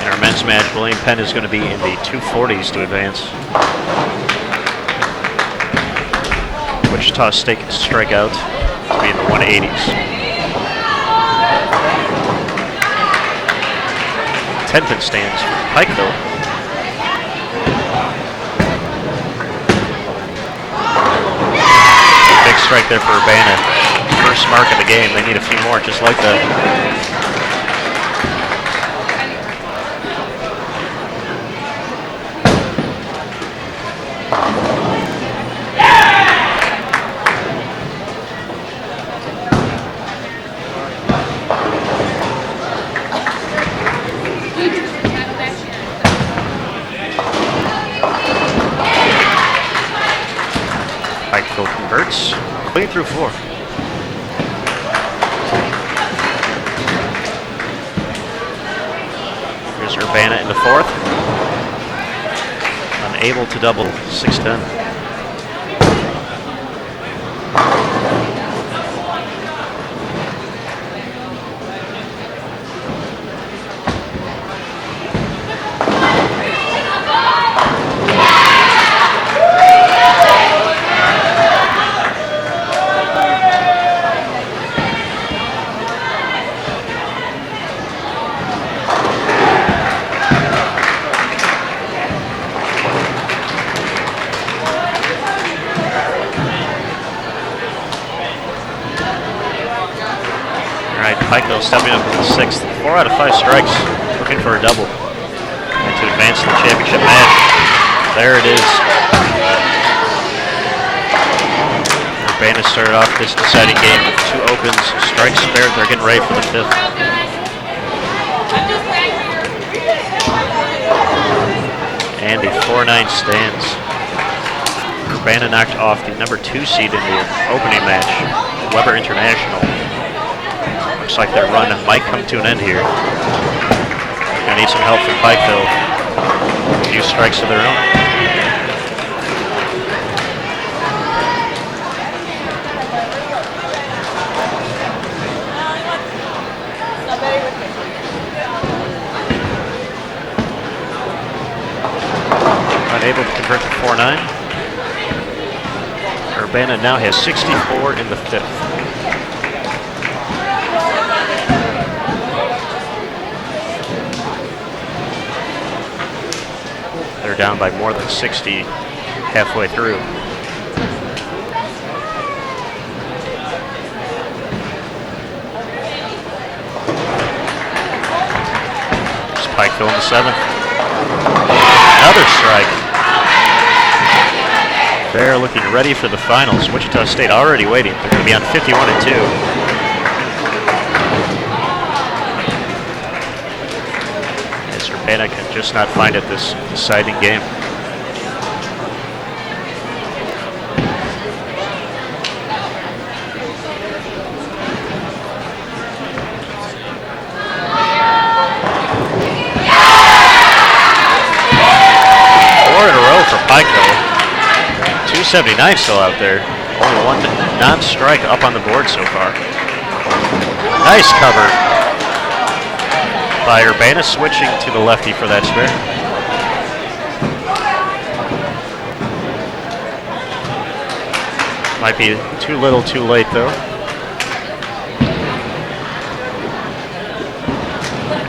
A: In our men's match, William Penn is going to be in the 240s to advance. Wichita State can strike out to be in the 180s. 10th in stands for Pikeville. Big strike there for Urbana. First mark of the game. They need a few more just like that. Converts, clean through 4. Here's Urbana in the 4th. Unable to double, 6-10. Pikeville stepping up in the 6th. 4 out of 5 strikes, looking for a double. And to advance to the championship match. There it is. Urbana started off this deciding game with 2 opens, strikes spared. They're getting ready for the 5th. And the 4-9 stands. Urbana knocked off the number 2 seed in the opening match, Weber International. Looks like their run might come to an end here. Gonna need some help from Pikeville. A few strikes of their own. Unable to convert to 4-9. Urbana now has 64 in the 5th. They're down by more than 60 halfway through. It's Pikeville in the 7th. Another strike. They're looking ready for the finals. Wichita State already waiting. They're going to be on 51-2. As Urbana can just not find it this deciding game. Four in a row for Pikeville. 279 still out there. Only one non-strike up on the board so far. Nice cover by Urbana, switching to the lefty for that spare. Might be too little too late though.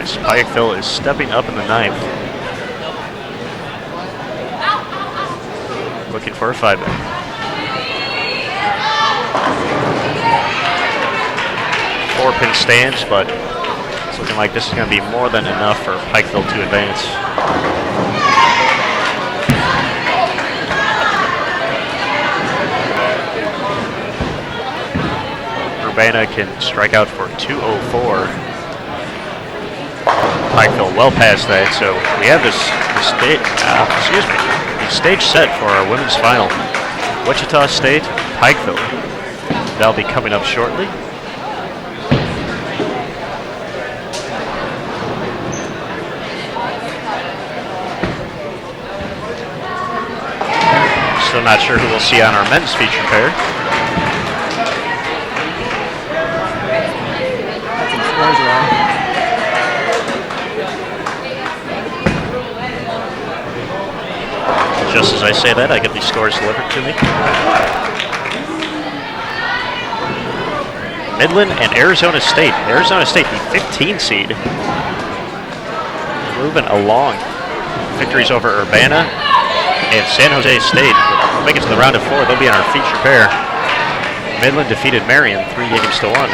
A: As Pikeville is stepping up in the 9th. Looking for a 5-in. Four-pin stands, but it's looking like this is going to be more than enough for Pikeville to advance. Urbana can strike out for 204. Pikeville well past that, so we have the stage set for our women's final. Wichita State, Pikeville. That'll be coming up shortly. Still not sure who we'll see on our men's feature pair. Just as I say that, I get these scores delivered to me. Midland and Arizona State. Arizona State, the 15 seed. Moving along. Victories over Urbana and San Jose State. We'll make it to the round of 4. They'll be on our feature pair. Midland defeated Marion 3-1.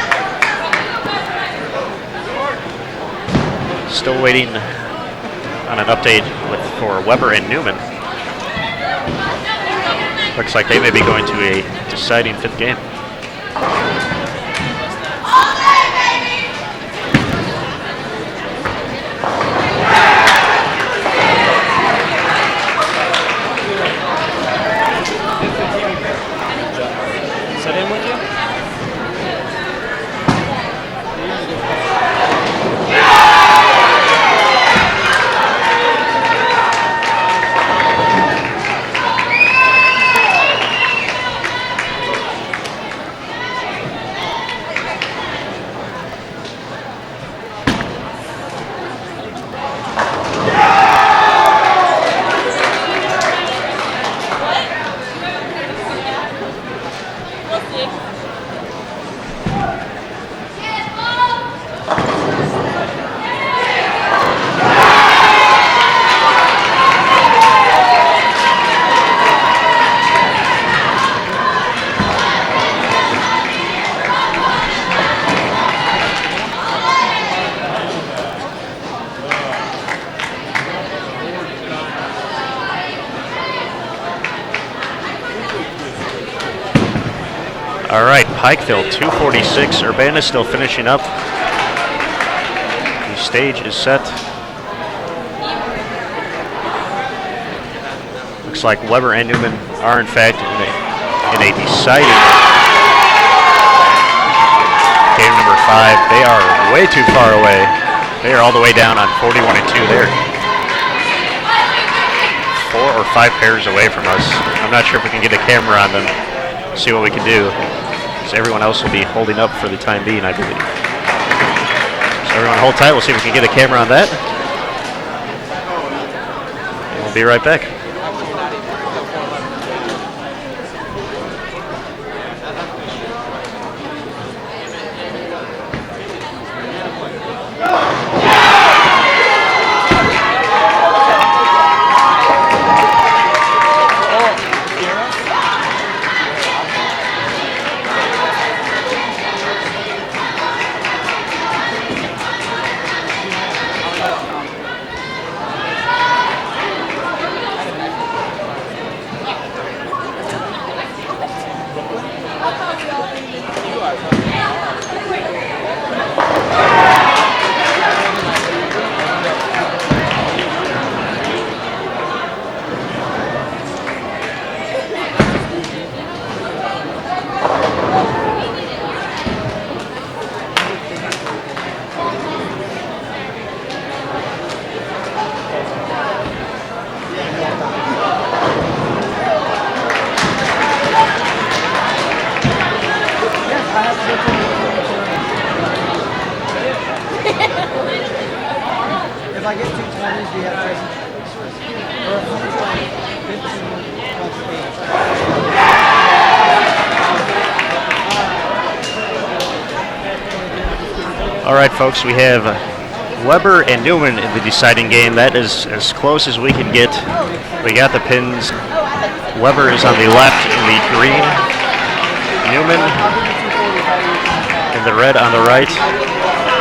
A: Still waiting on an update for Weber and Newman. Looks like they may be going to a deciding 5th game.
D: Set in with you?
A: All right, Pikeville 246. Urbana still finishing up. The stage is set. Looks like Weber and Newman are in fact in a deciding game number They are way too far away. They are all the way down on 41 and 2 there. 4 or 5 pairs away from us. I'm not sure if we can get a camera on them, see what we can do. So everyone else will be holding up for the time being, I believe. So everyone hold tight. We'll see if we can get a camera on that. And we'll be right back.
E: If I get 2 20s, do you have presents? Or how much like 15
A: All right, folks, we have Weber and Newman in the deciding game. That is as close as we can get. We got the pins. Weber is on the left in the green. Newman in the red on the right.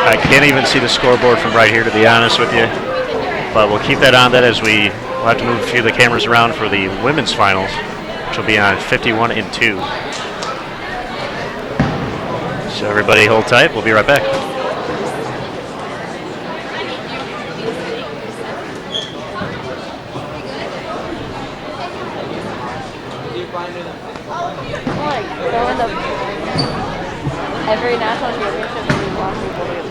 A: I can't even see the scoreboard from right here, to be honest with you. But we'll keep that on that as we'll have to move a few of the cameras around for the women's finals, which will be on 51 and 2. So everybody hold tight. We'll be right back.
F: Every national championship that we watch, we go to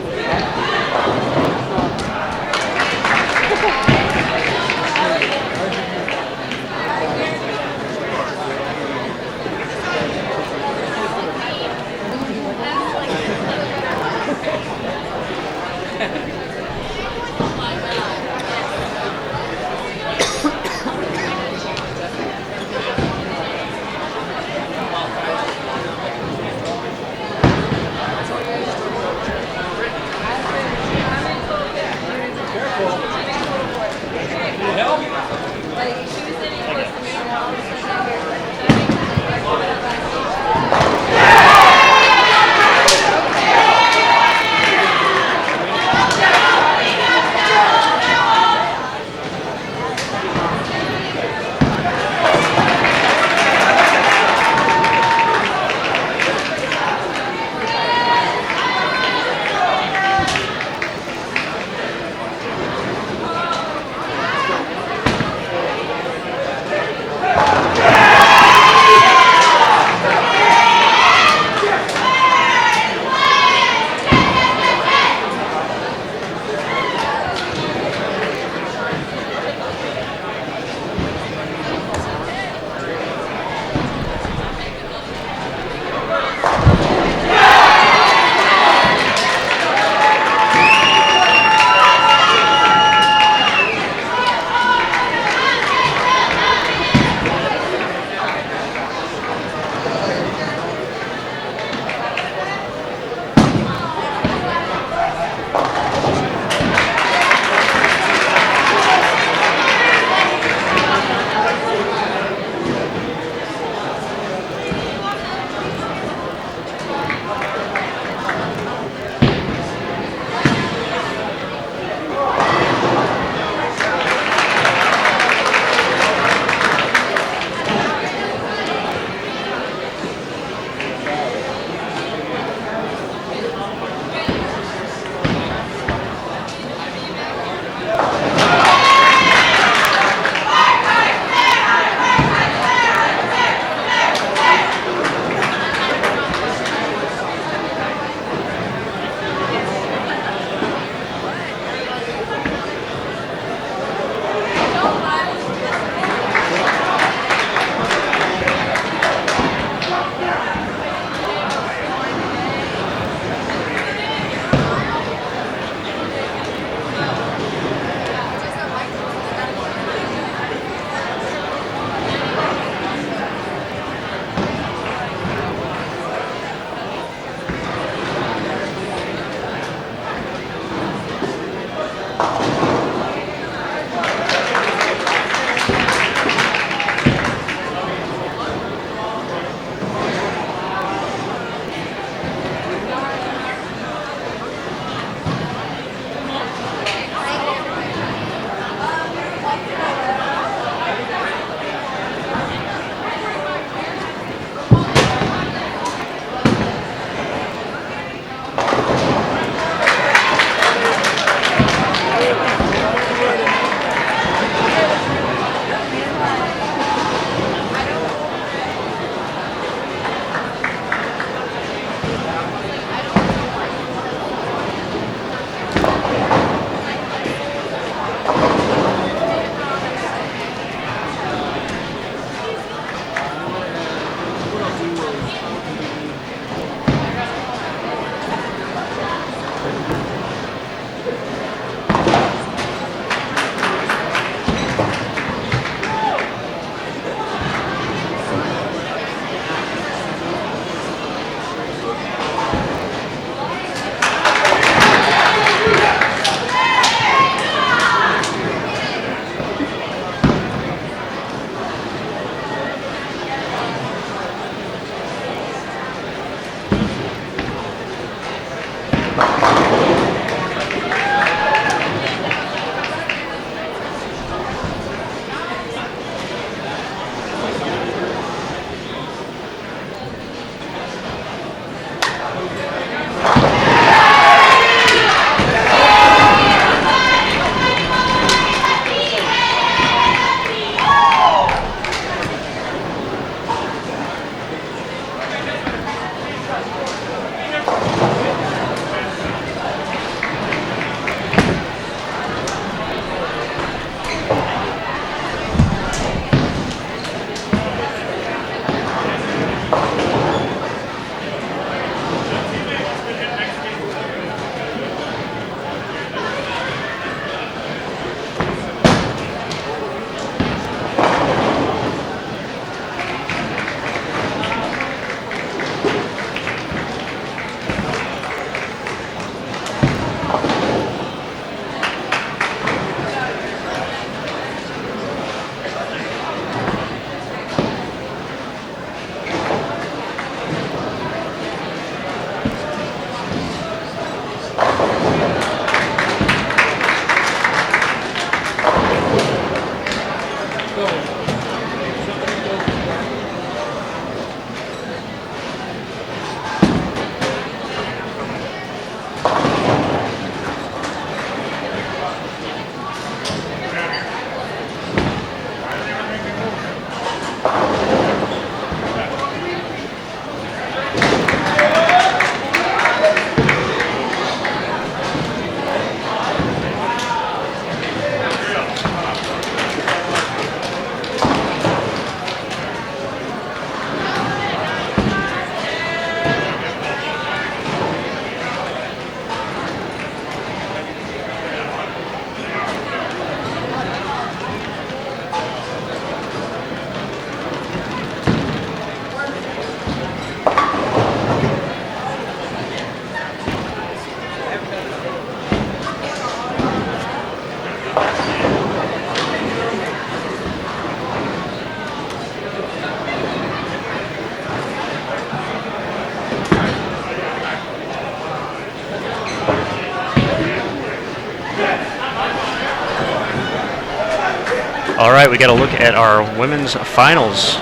A: All right, we got to look at our women's finals.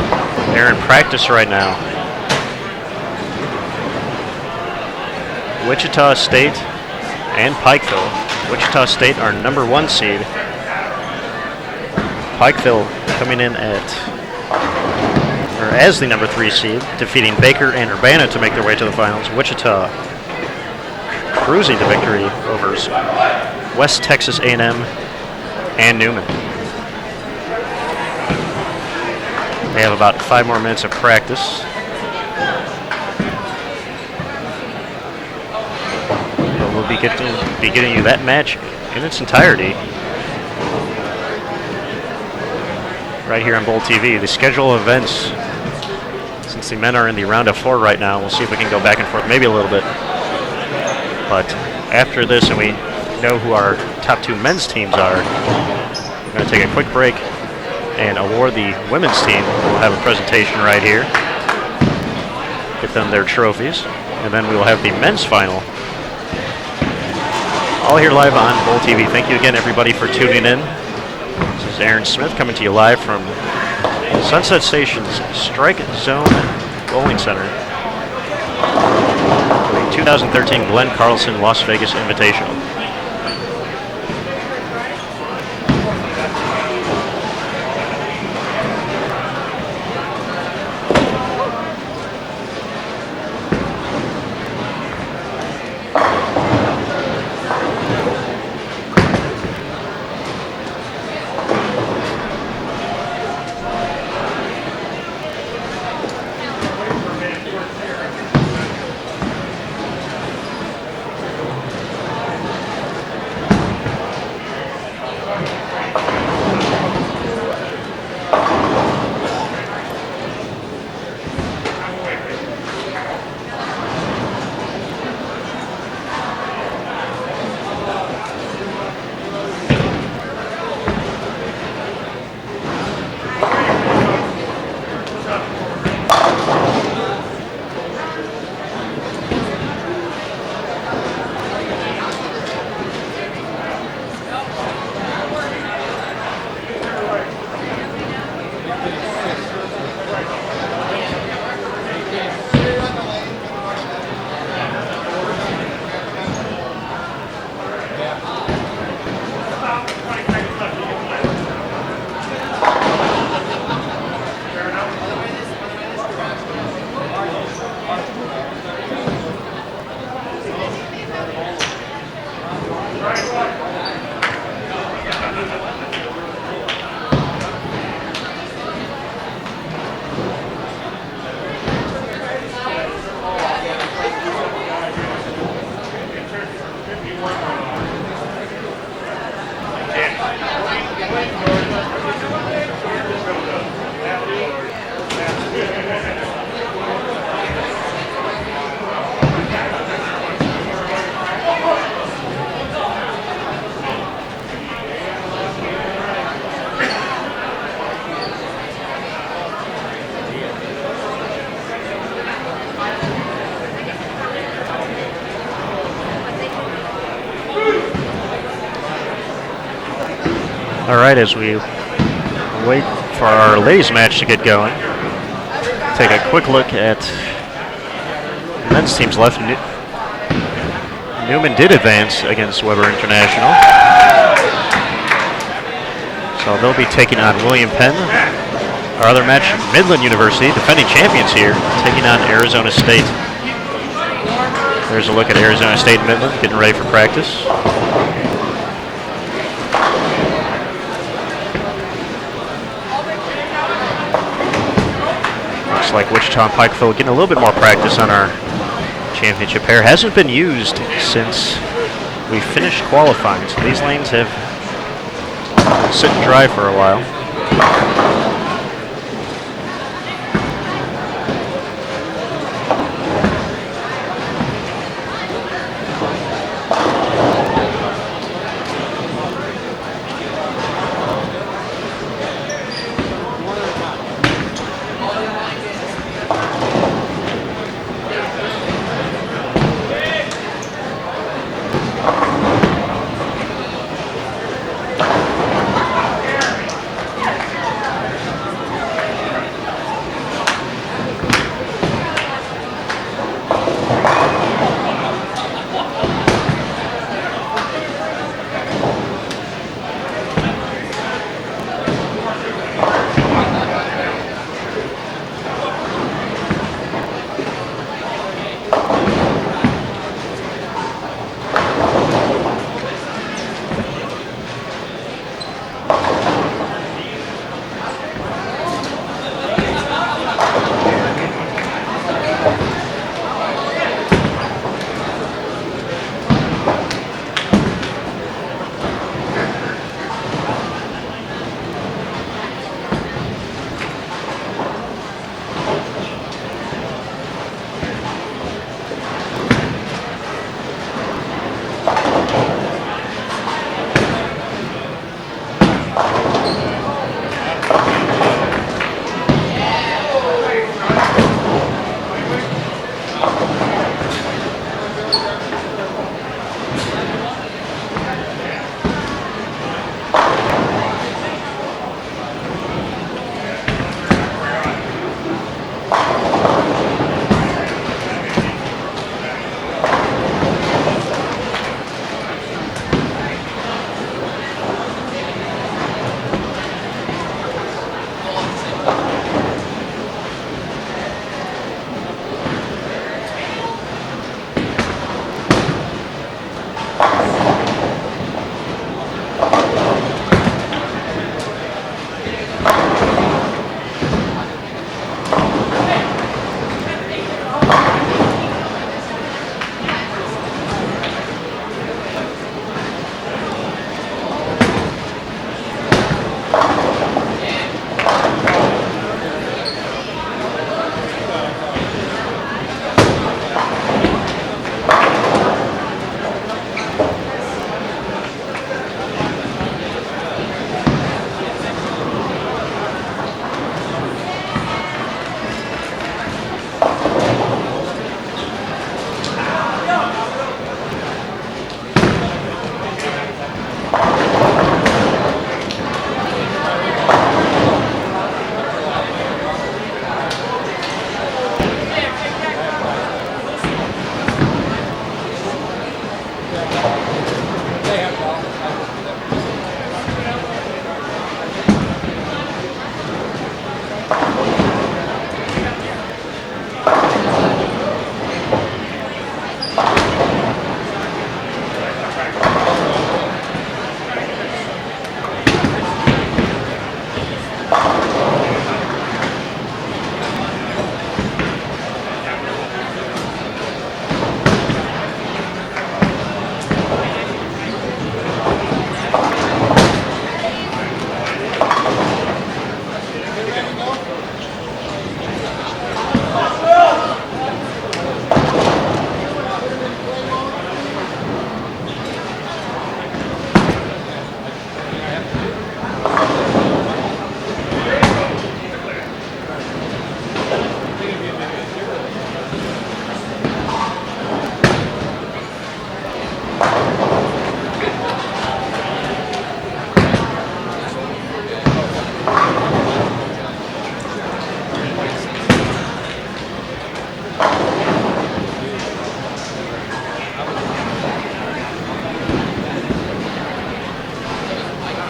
A: They're in practice right now. Wichita State and Pikeville. Wichita State are number 1 seed. Pikeville coming in as the number 3 seed, defeating Baker and Urbana to make their way to the finals. Wichita cruising to victory over West Texas A&M and Newman. They have about 5 more minutes of practice. But we'll be getting you that match in its entirety right here on BowlTV. The schedule of events, since the men are in the round of 4 right now, we'll see if we can go back and forth maybe a little bit. But after this, and we know who our top 2 men's teams are, we're going to take a quick break and award the women's team. We'll have a presentation right here, get them their trophies, and then we will have the men's final. All here live on BowlTV. Thank you again, everybody, for tuning in. This is Aaron Smith coming to you live from Sunset Station's Strike Zone Bowling Center for the 2013 Glenn Carlson Las Vegas Invitational. All right, as we wait for our ladies match to get going, take a quick look at the men's teams left. Newman did advance against Weber International. So they'll be taking on William Penn. Our other match, Midland University, defending champions here, taking on Arizona State. There's a look at Arizona State and Midland getting ready for practice. Looks like Wichita and Pikeville getting a little bit more practice on our championship pair. Hasn't been used since we finished qualifying, so these lanes have sit and dry for a while.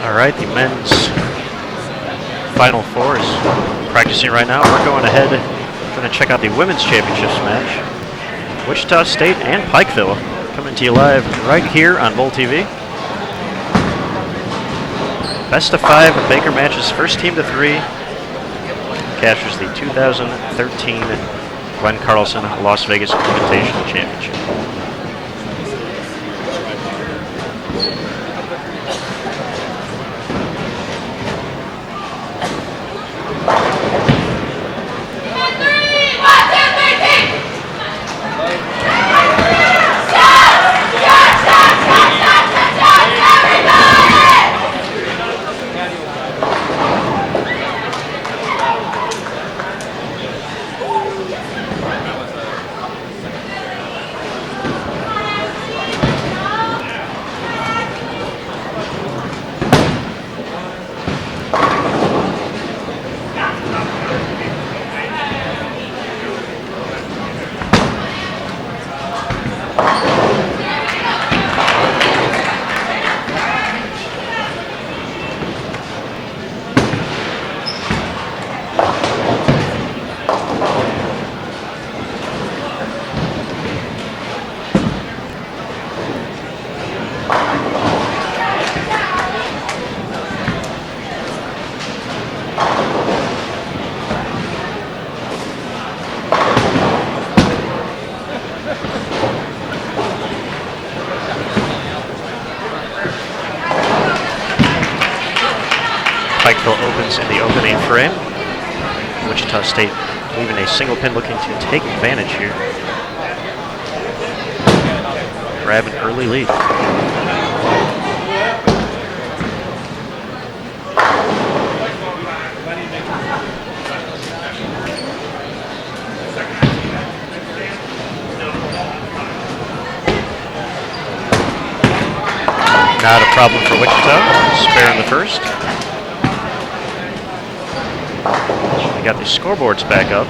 A: All right, the men's Final Four is practicing right now. We're going ahead, going to check out the women's championships match. Wichita State and Pikeville coming to you live right here on BowlTV. Best of 5 Baker matches, first team to 3 captures the 2013 Glenn Carlson Las Vegas Invitational Championship. Pikeville opens in the opening frame. Wichita State leaving a single pin, looking to take advantage here. Grab an early lead. Not a problem for Wichita. Spare in the first. We got the scoreboards back up.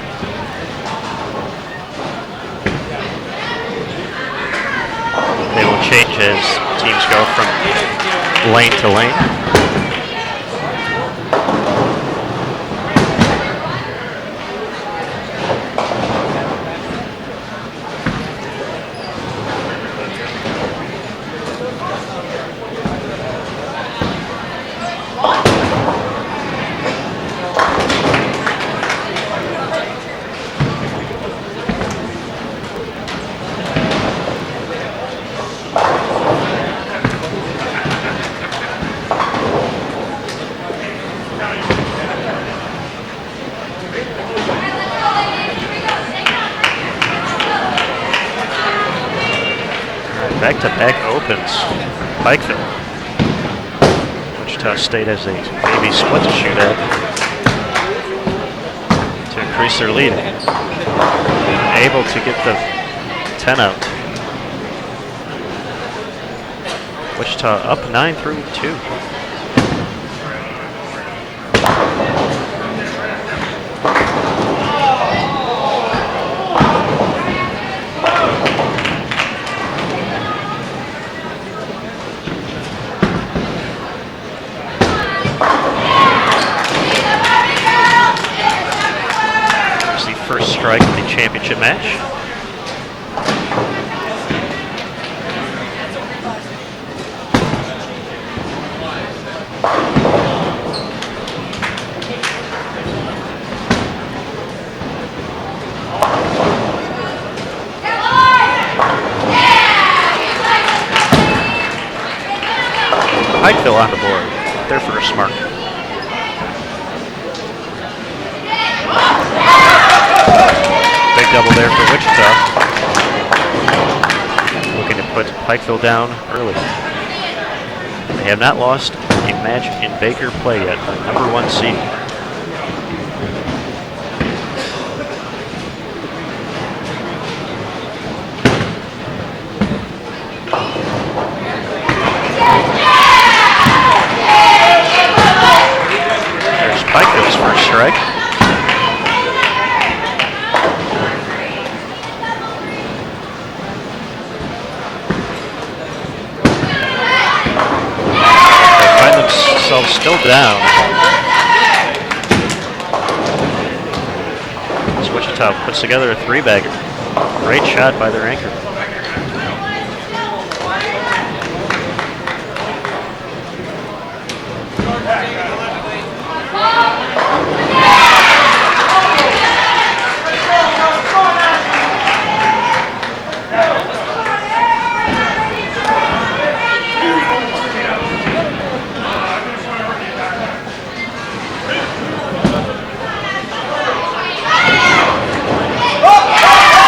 A: They will change as teams go from lane to lane. Back-to-back opens. Pikeville. Wichita State has a baby split to shoot at to increase their lead. Able to get the 10 out. Wichita up 9 through 2. First strike of the championship match. Pikeville on the board. Their first mark. Big double there for Wichita. Looking to put Pikeville down early. They have not lost a match in Baker play yet. Number 1 seed. There's Pikeville's first strike. themselves still down. As Wichita puts together a three-bagger. Great shot by their anchor.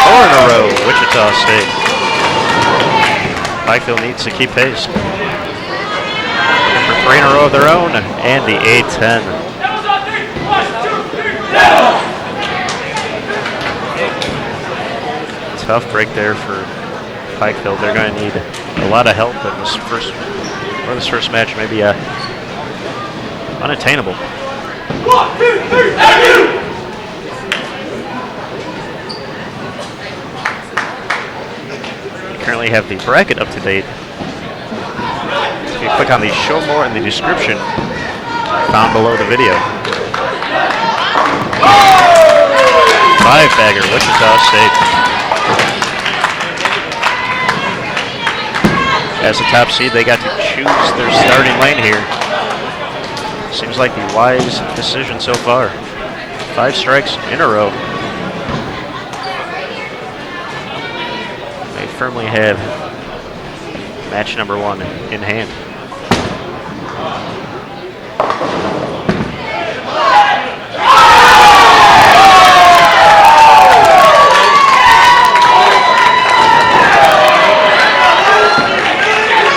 A: Four in a row, Wichita State. Pikeville needs to keep pace. Number 3 in a row of their own, and the A-10. Tough break there for Pikeville. They're going to need a lot of help in this first match. Maybe unattainable.
G: 1, 2, 3, and you!
A: Currently have the bracket up to date. If you click on the show more in the description found below the video. 5-bagger, Wichita State. As the top seed, they got to choose their starting lane here. Seems like the wise decision so far. 5 strikes in a row. They firmly have match number 1 in hand.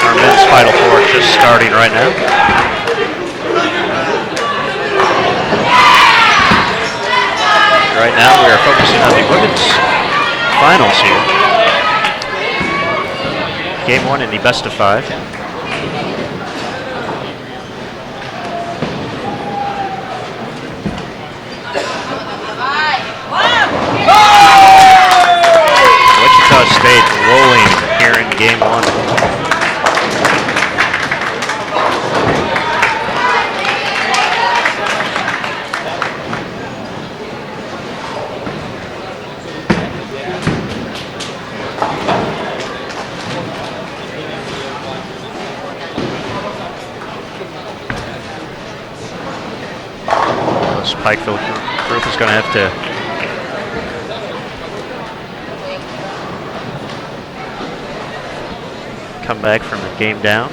A: Our men's Final Four just starting right now. Right now we are focusing on the women's finals here. Game 1 in the best of 5. Wichita State rolling here in Game 1. Pikeville group is going to have to come back from the game down.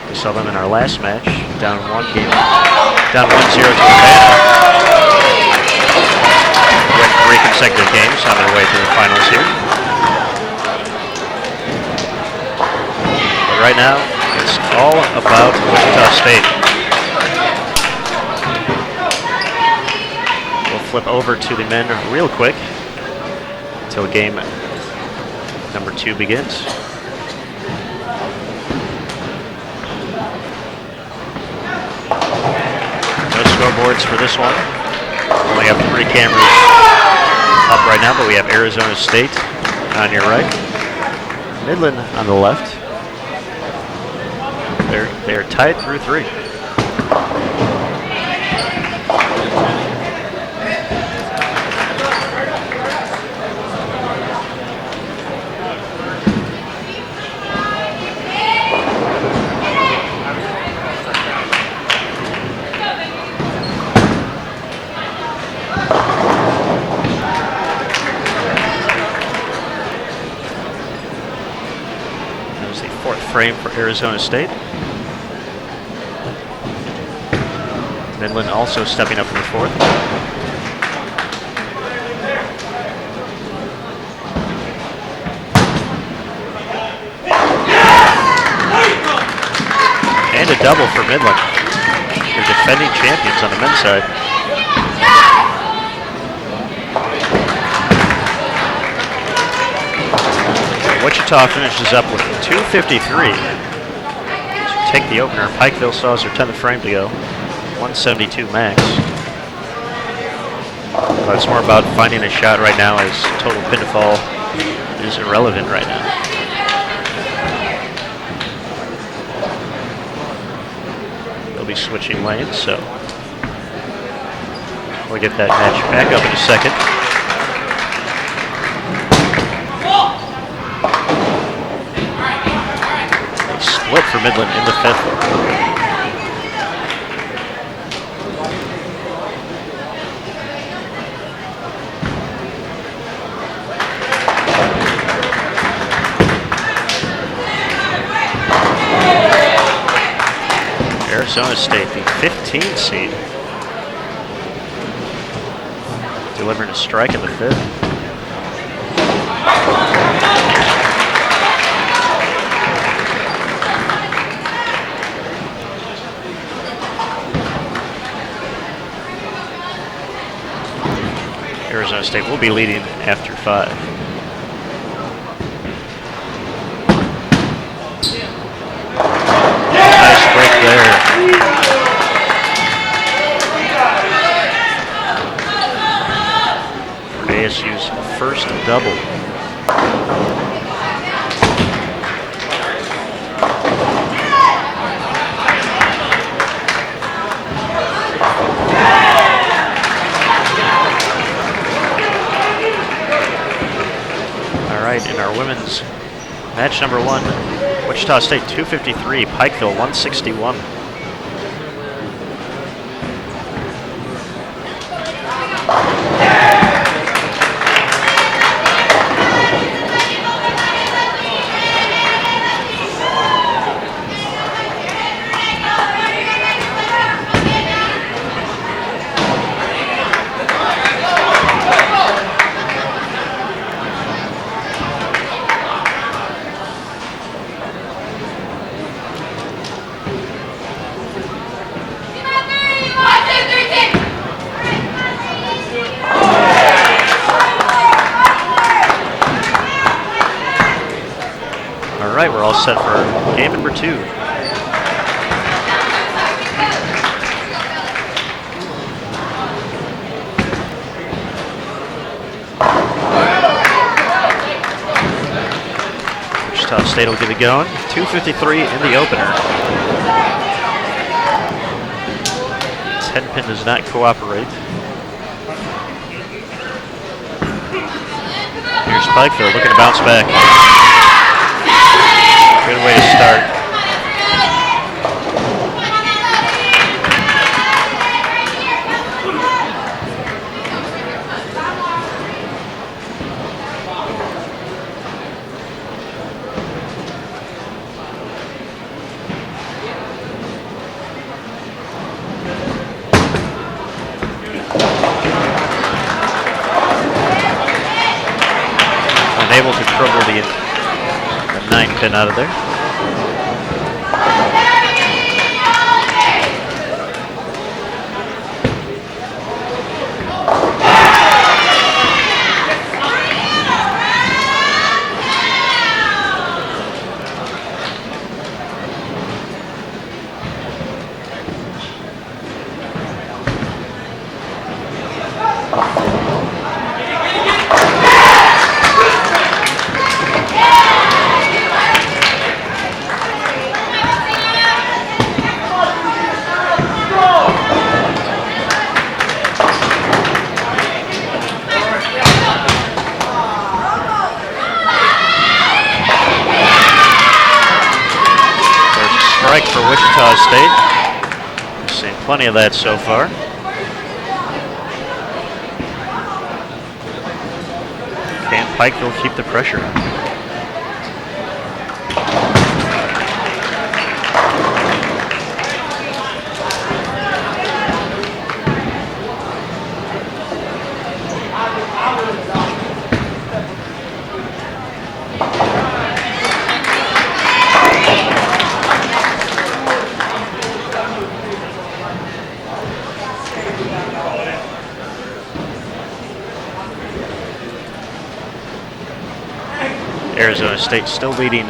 A: We saw them in our last match, down 1-0 to Penn. Win 3 consecutive games on their way to the finals here. But right now, it's all about Wichita State. Flip over to the men real quick until game number 2 begins. No scoreboards for this one. We only have 3 cameras up right now, but we have Arizona State on your right, Midland on the left. They're tied through 3. Frame for Arizona State. Midland also stepping up in the 4th. And a double for Midland. They're defending champions on the men's side. Wichita finishes up with 253 to take the opener. Pikeville still has their 10th frame to go, 172 max. But it's more about finding a shot right now, as total pinfall is irrelevant right now. They'll be switching lanes, so we'll get that match back up in a second. A split for Midland in the 5th. Arizona State, the 15th seed, delivering a strike in the 5th. Arizona State will be leading after 5. Nice break there. For ASU's first double. All right, in our women's match number 1, Wichita State 253, Pikeville 161. All right, we're all set for game number 2. Wichita State will get it going. 2:53 in the opener. 10-pin does not cooperate. Here's Pikeville looking to bounce back. Good way to start. Unable to trouble the 9-pin out of there. For Wichita State. We've seen plenty of that so far. Can Pikeville keep the pressure on? Arizona State still leading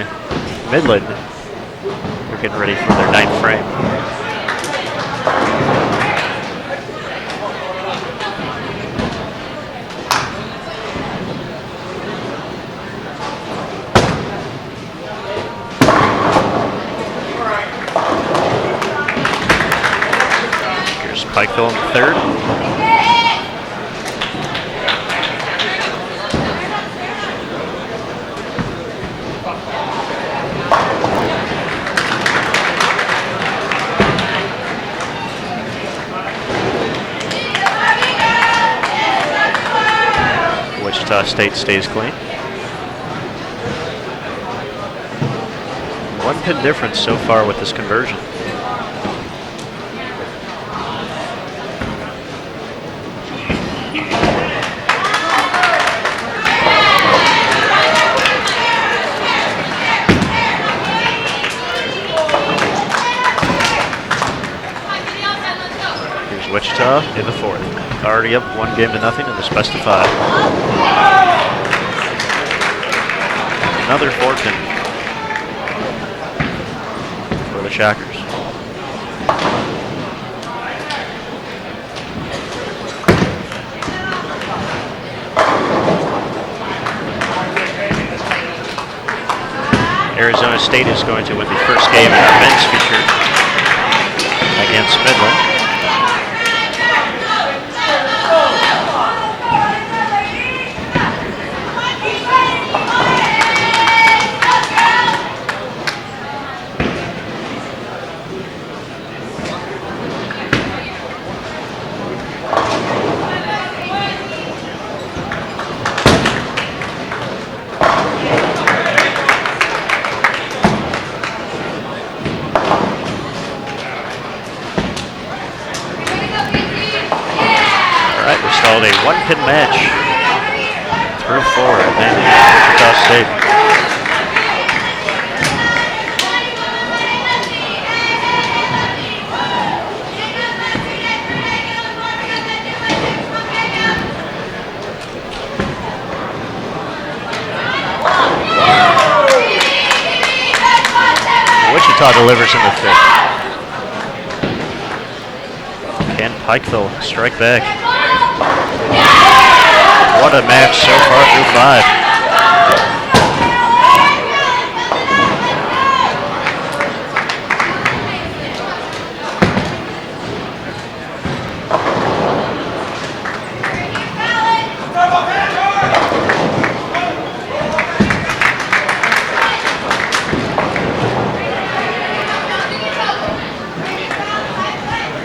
A: Midland. They're getting ready for their 9th frame. Pikeville in third. Wichita State stays clean. 1 pin difference so far with this conversion. Here's Wichita in the fourth. Already up 1-0 in this best of 5. Another 4-pin for the Shockers. Arizona State is going to win the first game in our men's feature against Midland. A 1-pin match through 4 and Wichita State. Wichita delivers in the 5th. Can Pikeville strike back? What a match so far through 5.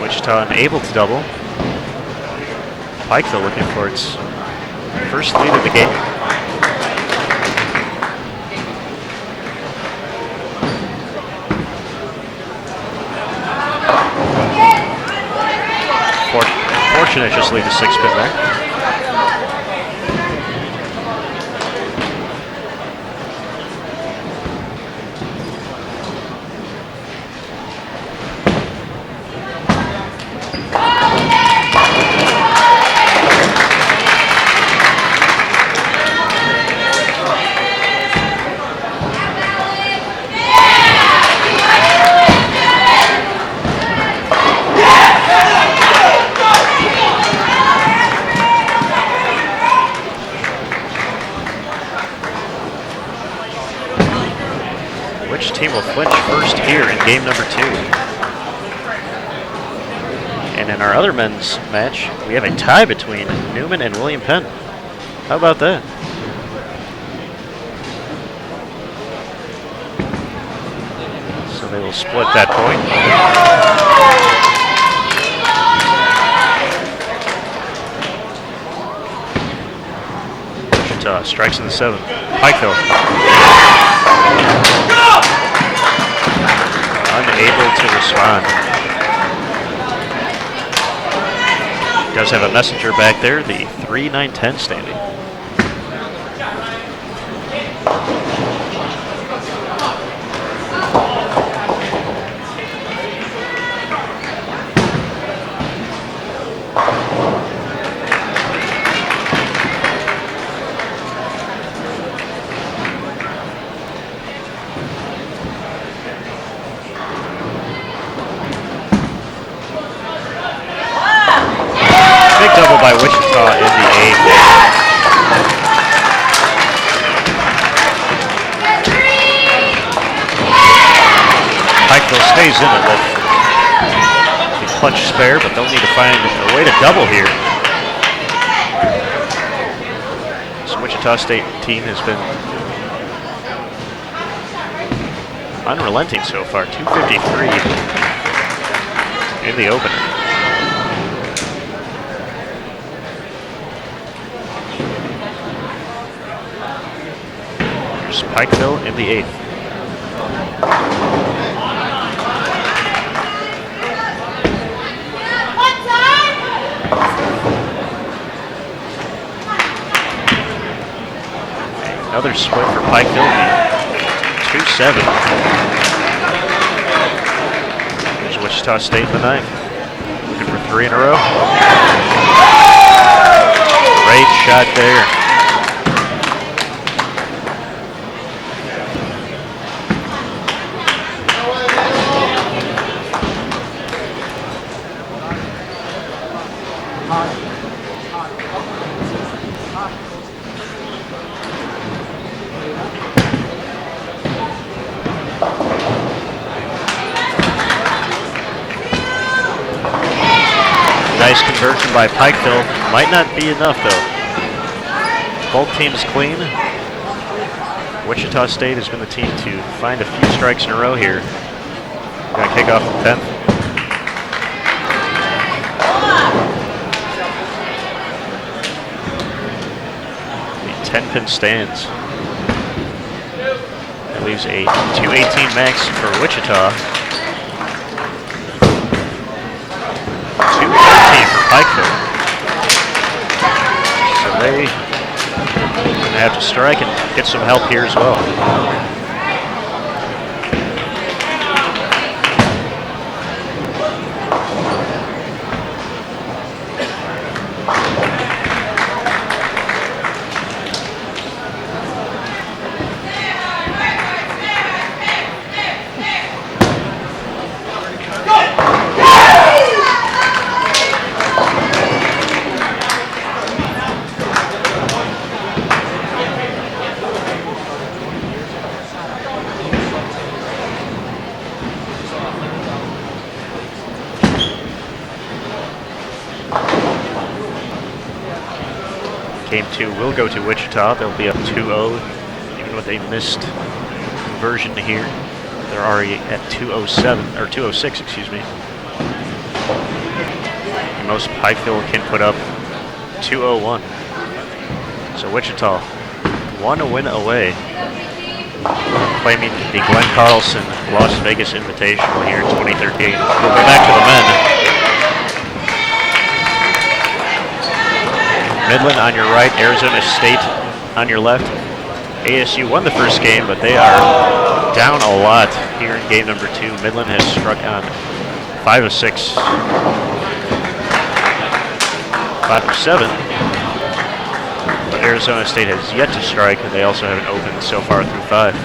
A: Wichita unable to double. Pikeville looking for its first lead of the game. Fortunate just lead the 6-pin there. Which team will flinch first here in game number 2? And in our other men's match, we have a tie between Newman and William Penn. How about that? So they will split that point. Wichita strikes in the 7th. Pikeville. Unable to respond. Does have a messenger back there, the 3-9-10 standing. Double by Wichita in the 8th. Pikeville stays in it with the clutch spare, but they'll need to find a way to double here. This Wichita State team has been unrelenting so far. 253 in the opener. There's Pikeville in the 8th. Another split for Pikeville. 2-7. There's Wichita State in the 9th. Looking for 3 in a row. Great shot there. Nice conversion by Pikeville. Might not be enough though. Both teams clean. Wichita State has been the team to find a few strikes in a row here. We're gonna kick off the 10th. The 10-pin stands. That leaves a 218 max for Wichita. 213 for Pikeville. So they have to strike and get some help here as well. Game 2 will go to Wichita. They'll be up 2-0, even with a missed conversion here. They're already at 207 or 206, excuse me. The most Pikeville can put up 201. So Wichita, 1 win away, claiming the Glenn Carlson Las Vegas Invitational here in 2013. We'll go back to the men. Midland on your right, Arizona State on your left. ASU won the first game, but they are down a lot here in game number 2. Midland has struck on 5 of 6, 5 of 7. But Arizona State has yet to strike, and they also haven't opened so far through 5.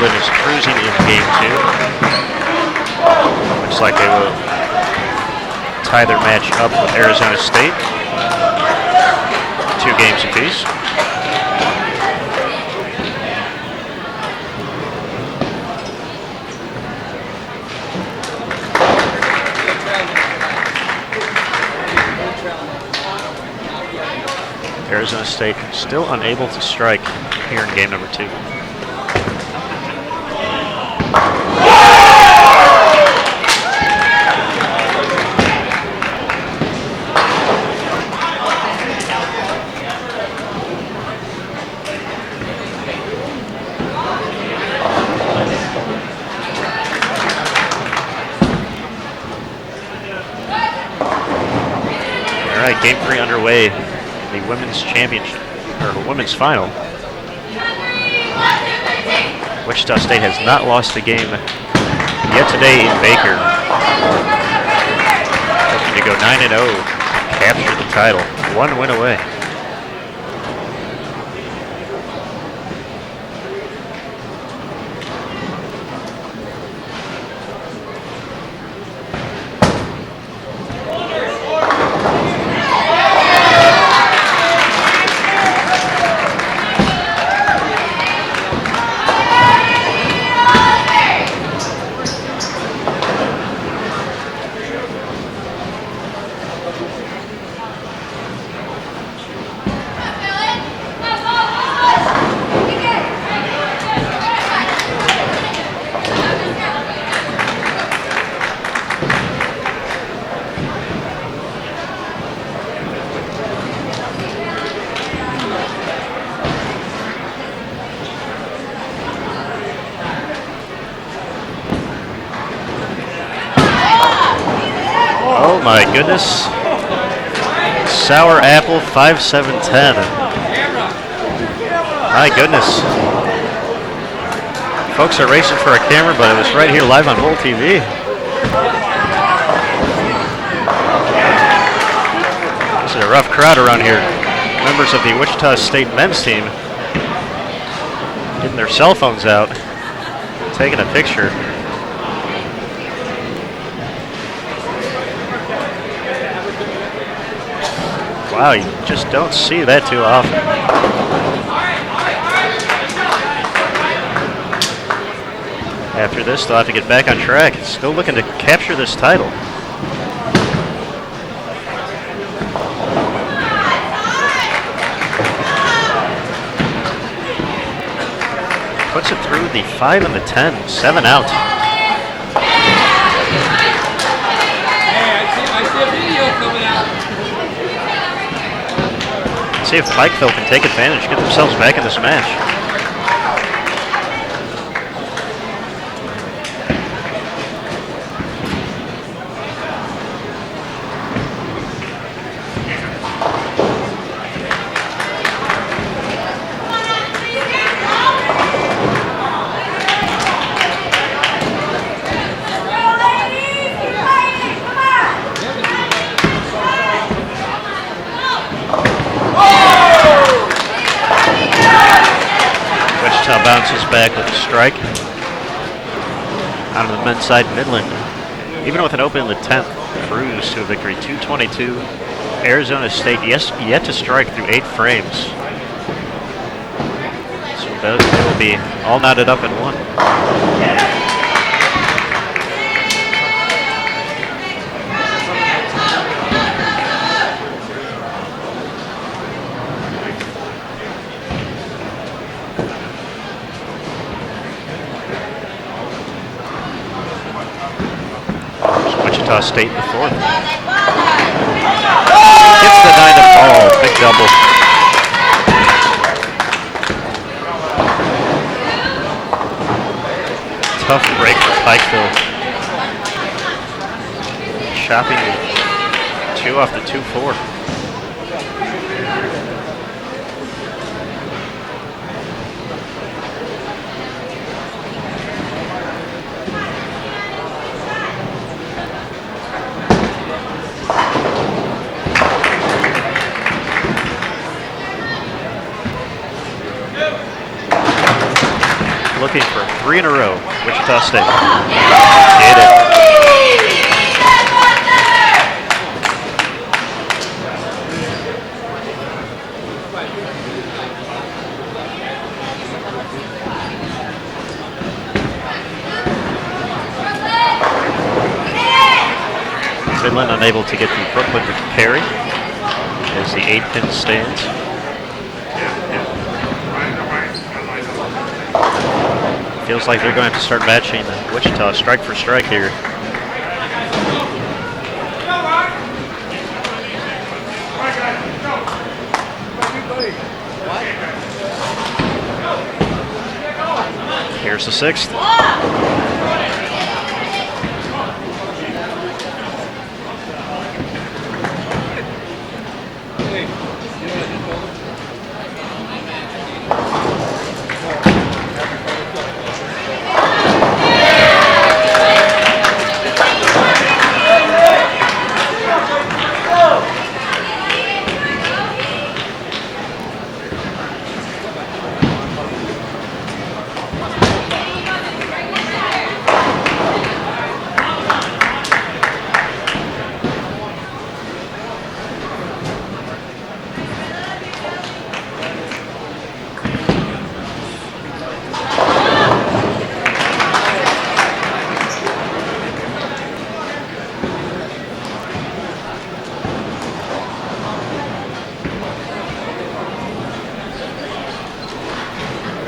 A: Is cruising in game 2. Looks like they will tie their match up with Arizona State. 2 games apiece. Arizona State still unable to strike here in game number 2. All right, game 3 underway. The women's championship, or women's final. Wichita State has not lost a game yet today in Baker. Looking to go 9-0, capture the title, 1 win away. Oh my goodness. Sour apple 5-7-10. My goodness. Folks are racing for a camera, but it was right here live on BowlTV. This is a rough crowd around here. Members of the Wichita State men's team getting their cell phones out, taking a picture. Wow, you just don't see that too often. After this, they'll have to get back on track. Still looking to capture this title. Puts it through the 5 and the 10, 7 out.
D: Hey, I see a video coming out.
A: See if Pikeville can take advantage, get themselves back in this match. Bounces back with a strike. On the men's side, Midland, even with an open in the 10th, cruise to a victory, 222. Arizona State yet to strike through 8 frames. So they will be all knotted up in one. Wichita State in the 4th. Gets the 9 to fall. Big double. Tough break for Pikeville. Chopping 2 off the 2-4. Looking for 3 in a row, Wichita State. Get it. Midland unable to get the Brooklyn to carry as the 8-pin stands. Feels like they're going to have to start matching Wichita strike for strike here. Here's the 6th.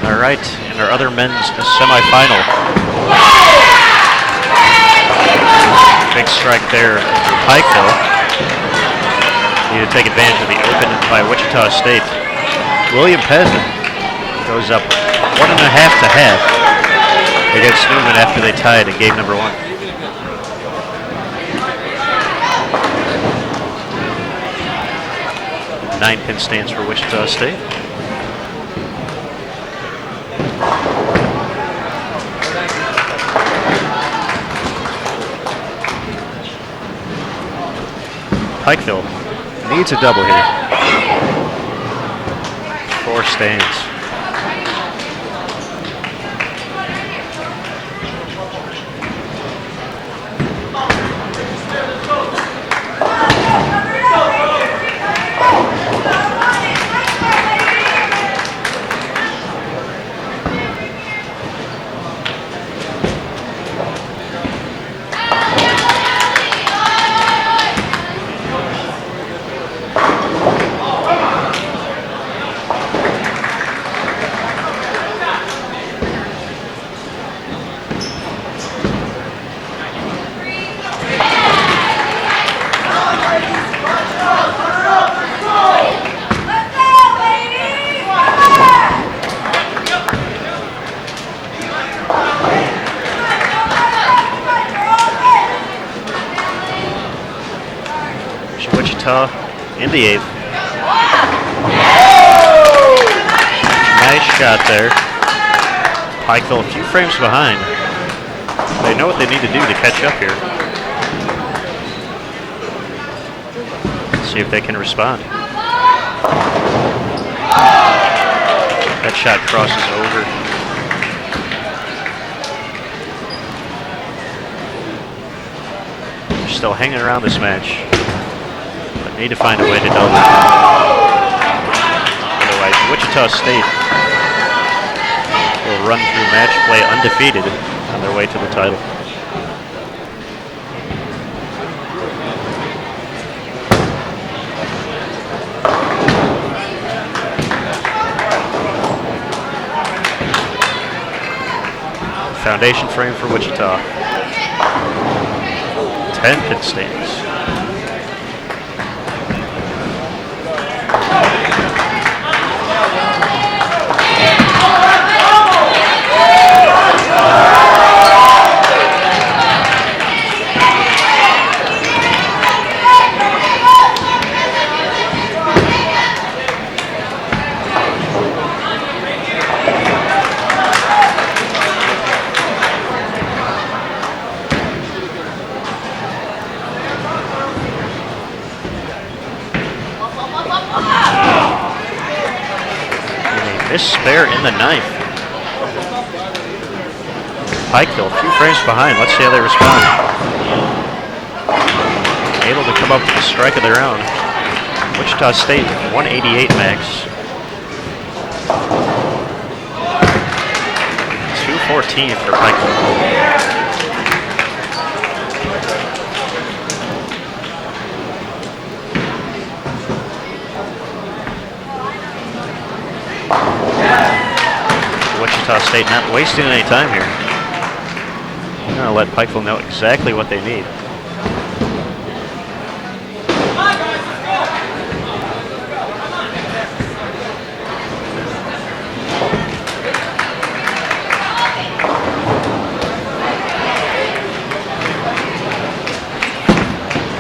A: All right, in our other men's semifinal. Big strike there for Pikeville. Need to take advantage of the open by Wichita State. William Penn goes up 1.5 to half against Newman after they tied in game number 1. Nine-pin stands for Wichita State. Pikeville needs a double here. 4 stands. Wichita in the 8th. Nice shot there. Pikeville a few frames behind. They know what they need to do to catch up here. Let's see if they can respond. That shot crosses over. They're still hanging around this match. Need to find a way to double. Otherwise, Wichita State will run through match play undefeated on their way to the title. Foundation frame for Wichita. 10-pin stands. Spare in the 9th. Pikeville, a few frames behind. Let's see how they respond. Able to come up with a strike of their own. Wichita State, 188 max. 214 for Pikeville. Wichita State not wasting any time here. I'm going to let Pikeville know exactly what they need.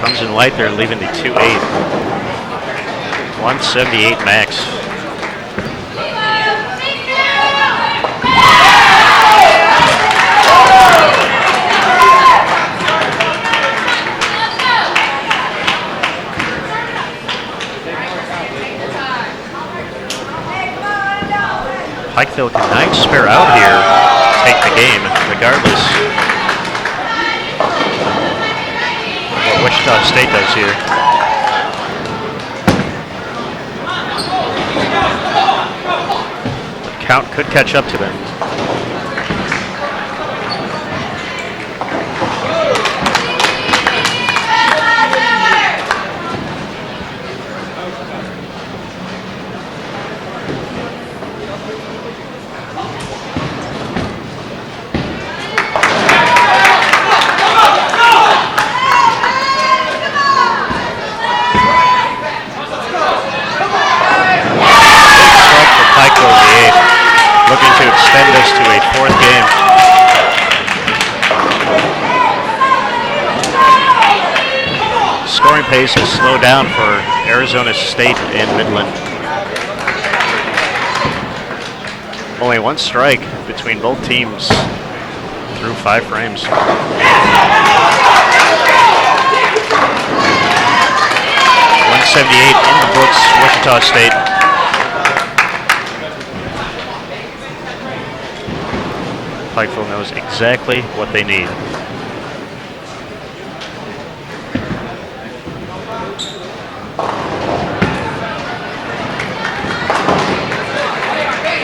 A: Comes in light there, leaving the 2-8. 178 max. Pikeville can nice spare out here, take the game, regardless of what Wichita State does here. The count could catch up to them. looking to extend this to a 4th game. Scoring pace has slowed down for Arizona State and Midland. Only 1 strike between both teams through 5 frames. 178 in the books, Wichita State. Pikeville knows exactly what they need.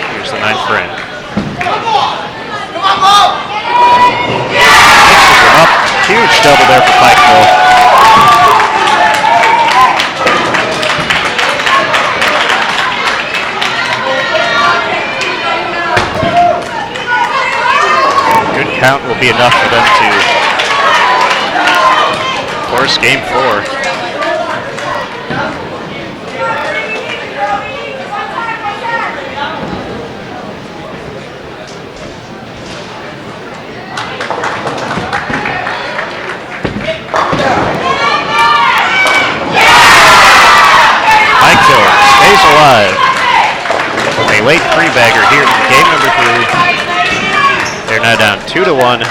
A: Here's the 9th frame. Mixes them up. Huge double there for Pikeville. Count will be enough for them to force game 4. Pikeville stays alive. A late 3-bagger here in game number 3. They're now down 2-1.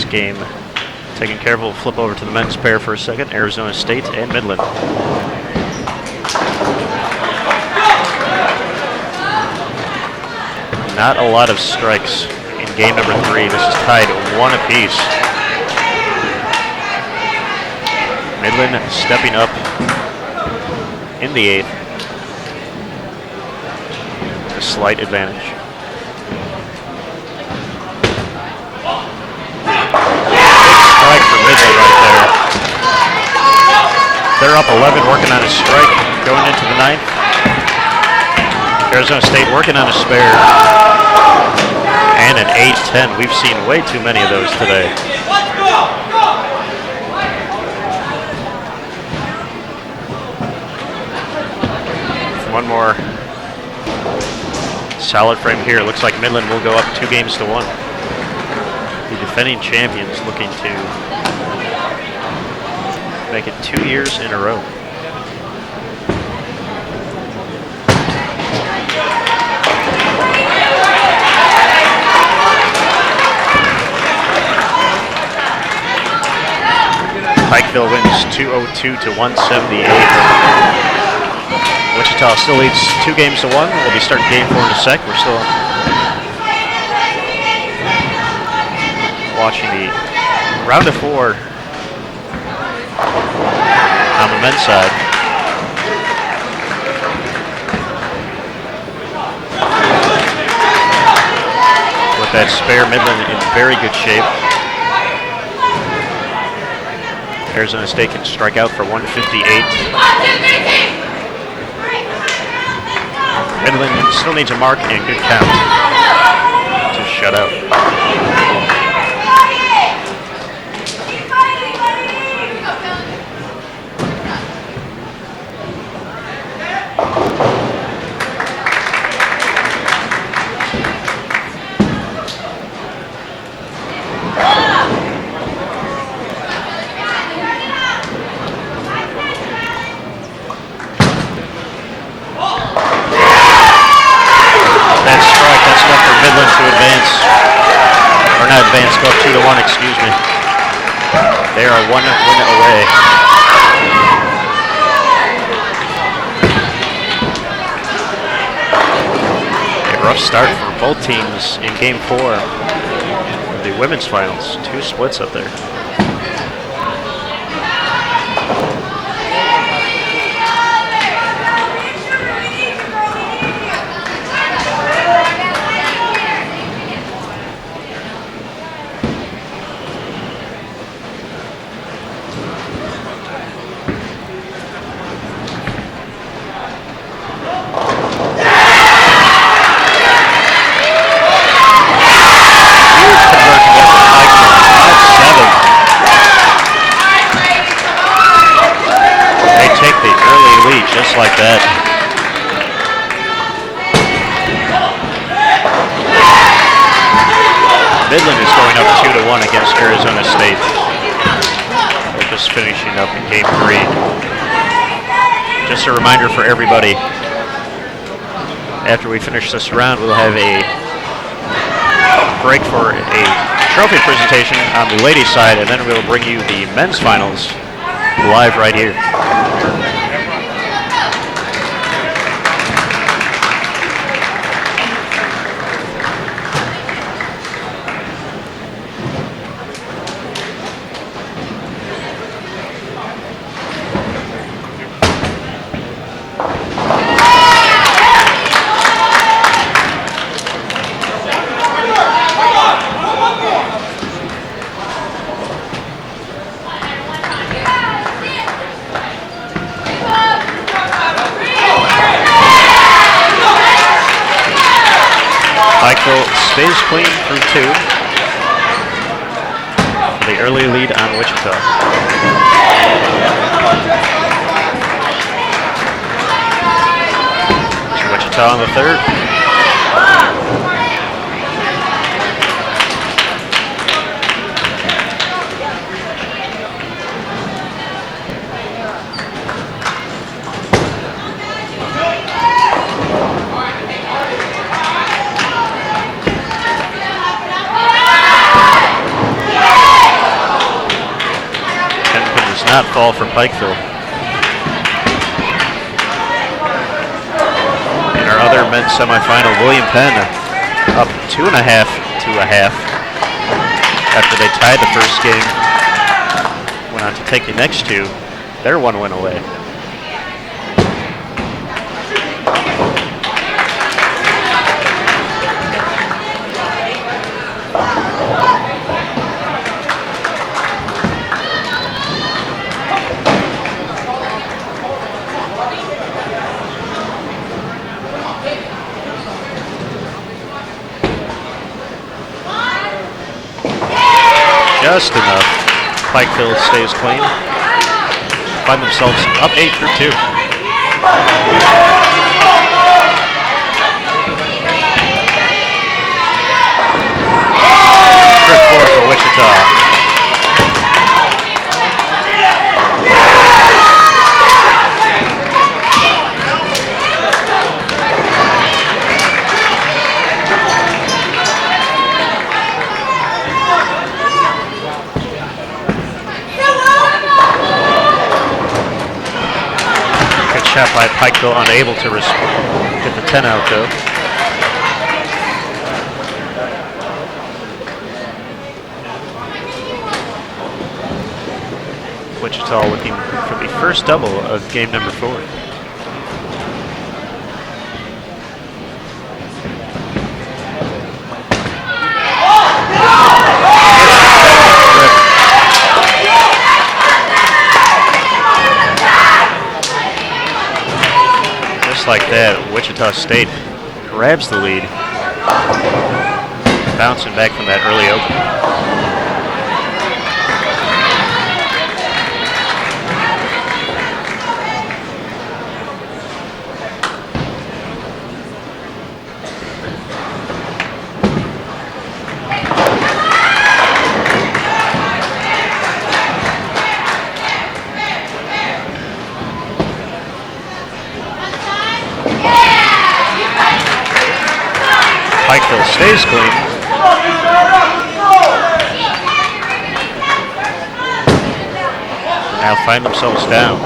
A: Game taken care of. We'll flip over to the men's pair for a second. Arizona State and Midland. Not a lot of strikes in game number 3. This is tied 1 apiece. Midland stepping up in the 8th. A slight advantage. Midland right there. They're up 11, working on a strike going into the 9th. Arizona State working on a spare. And an 8-10. We've seen way too many of those today. One more solid frame here. Looks like Midland will go up 2-1. The defending champions looking to make it 2 years in a row. Pikeville wins 202 to 178. Wichita still leads 2-1. We'll be starting game 4 in a sec. We're still watching the round of 4 on the men's side. With that spare, Midland in very good shape. Arizona State can strike out for 158. Midland still needs a mark and good count to shut out. Go up 2-1, excuse me. They are 1 win away. A rough start for both teams in game 4 of the women's finals. 2 splits up there. Just like that. Midland is going up 2-1 against Arizona State. We're just finishing up in game 3. Just a reminder for everybody, after we finish this round, we'll have a break for a trophy presentation on the ladies' side, and then we'll bring you the men's finals live right here. Stays clean through 2 for the early lead on Wichita. Wichita on the 3rd. Not fall for Pikeville. In our other men's semifinal, William Penn up 2.5 to a half after they tied the first game. Went on to take the next 2. They're 1 win away. Just enough. Pikeville stays clean. Find themselves up 8 through 2. First 4 for Wichita. Shot by Pikeville, unable to get the 10 out though. Wichita looking for the first double of game number 4. Like that, Wichita State grabs the lead, bouncing back from that early open. Pikeville stays clean. Now find themselves down.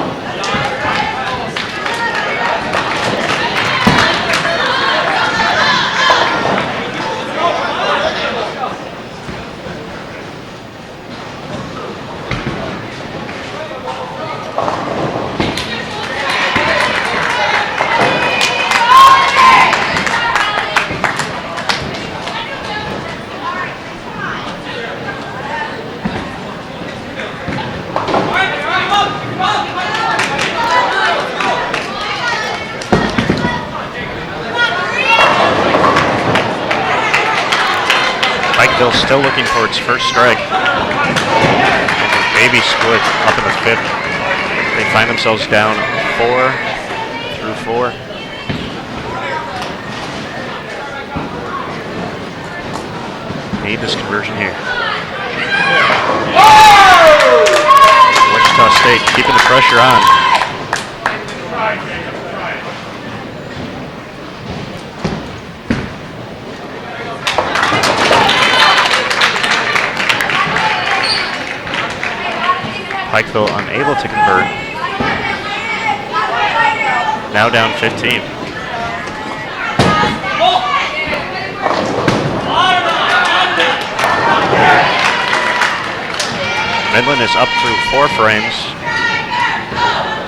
A: Pikeville still looking for its first strike. Baby split up in the 5th. They find themselves down 4 through 4. Need this conversion here. Wichita State keeping the pressure on. Pikeville unable to convert. Now down 15. Midland is up through 4 frames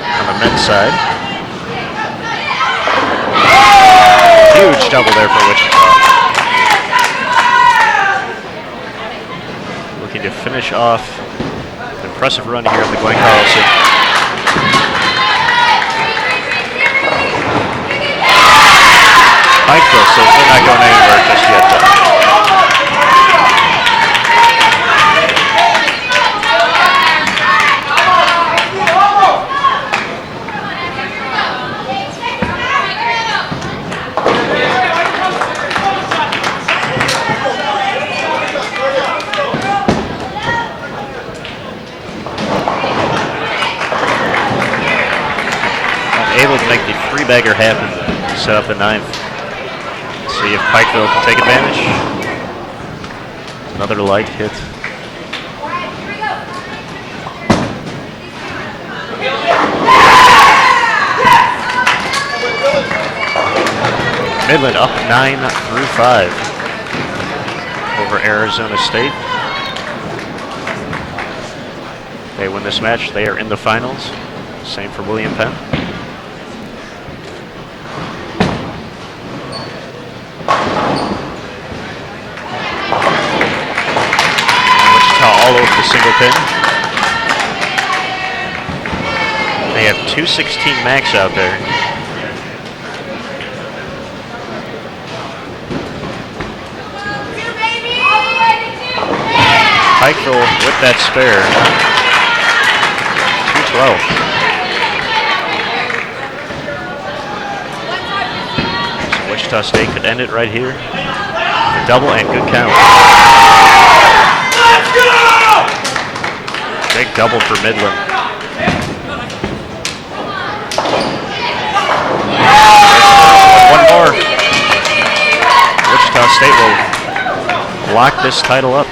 A: on the men's side. Huge double there for Wichita. Looking to finish off an impressive run here of the Glenn Carlson. Pikeville says they're not going anywhere just yet, though. Able to make the 3-bagger happen to set up the 9th. See if Pikeville can take advantage. Another light hit. Midland up 9 through 5 over Arizona State. They win this match, they are in the finals. Same for William Penn. All over the single pin. They have 216 max out there. Pikeville with that spare. 212. So Wichita State could end it right here. A double and good count. Big double for Midland. One more. Wichita State will lock this title up.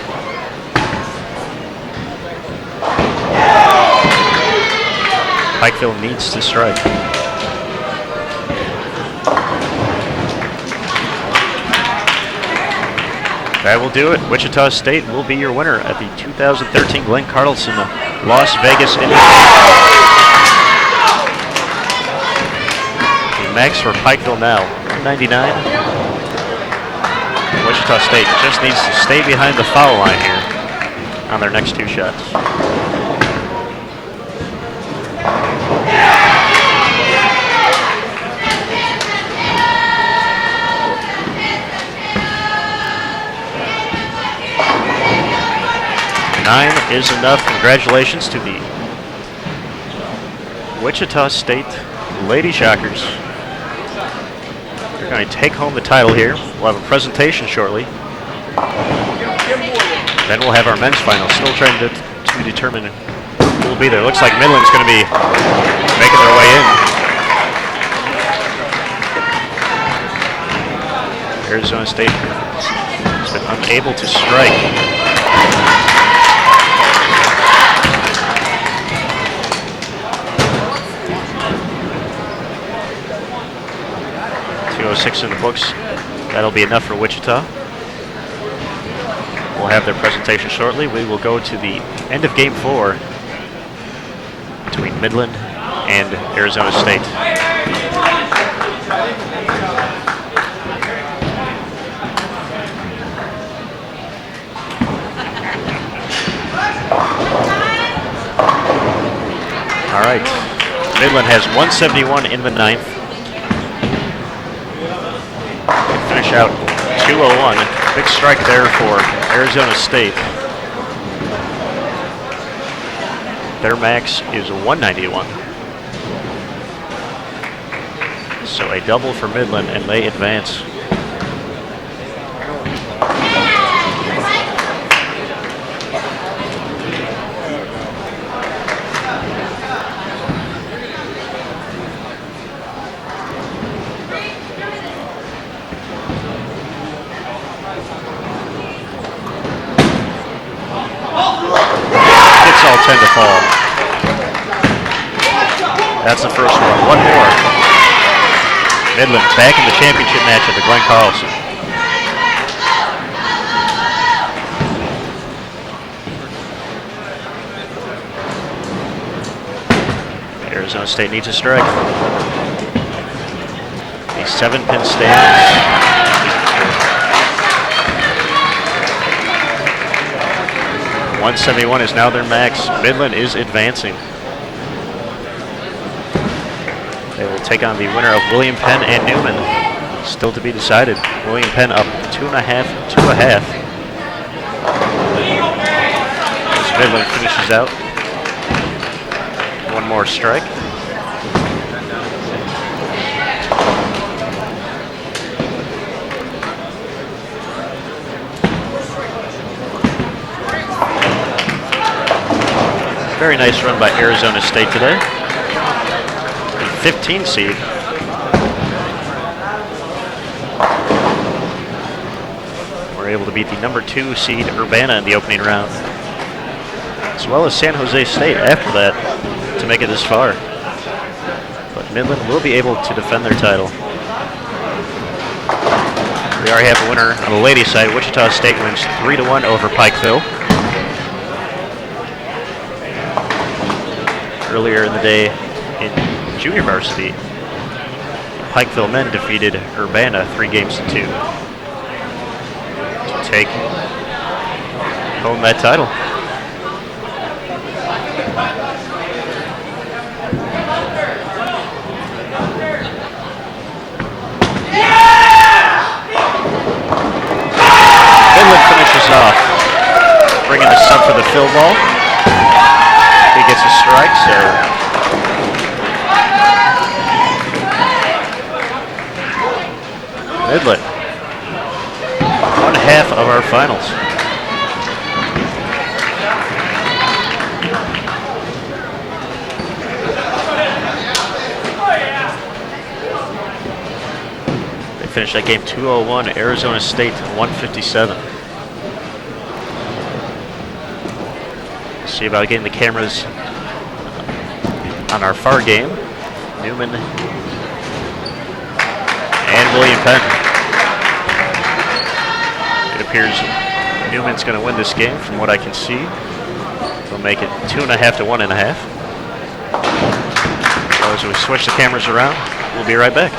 A: Pikeville needs to strike. That will do it. Wichita State will be your winner at the 2013 Glenn Carlson Las Vegas Invitational. The max for Pikeville now, 199. Wichita State just needs to stay behind the foul line here on their next 2 shots. Nine is enough. Congratulations to the Wichita State Lady Shockers. They're going to take home the title here. We'll have a presentation shortly. Then we'll have our men's final. Still trying to determine who will be there. Looks like Midland's going to be making their way in. Arizona State has been unable to strike. 206 in the books. That'll be enough for Wichita. We'll have their presentation shortly. We will go to the end of Game 4 between Midland and Arizona State. All right. Midland has 171 in the 9th. Finish out 201. Big strike there for Arizona State. Their max is 191. So a double for Midland, and they advance. Hits all 10 to fall. That's the first one. One more. Midland back in the championship match at the Glen Carlson. Arizona State needs a strike. A 7-pin stands. 171 is now their max. Midland is advancing. They will take on the winner of William Penn and Newman. Still to be decided. William Penn up 2.5 to a half. As Midland finishes out. One more strike. Very nice run by Arizona State today. 15 seed. We're able to beat the number 2 seed Urbana in the opening round, as well as San Jose State after that to make it this far. But Midland will be able to defend their title. We already have a winner on the ladies' side. Wichita State wins 3-1 over Pikeville. Earlier in the day in junior varsity, Pikeville men defeated Urbana 3 games to 2 to take home that title. Midland finishes off, bringing the sub for the fill ball. He gets a strike, so Midland, 1/2 of our finals. They finished that game 201, Arizona State 157. See about getting the cameras on our far game. Newman and William Penn. It appears Newman's going to win this game from what I can see. They'll make it 2.5 to 1.5. So as we switch the cameras around, we'll be right back.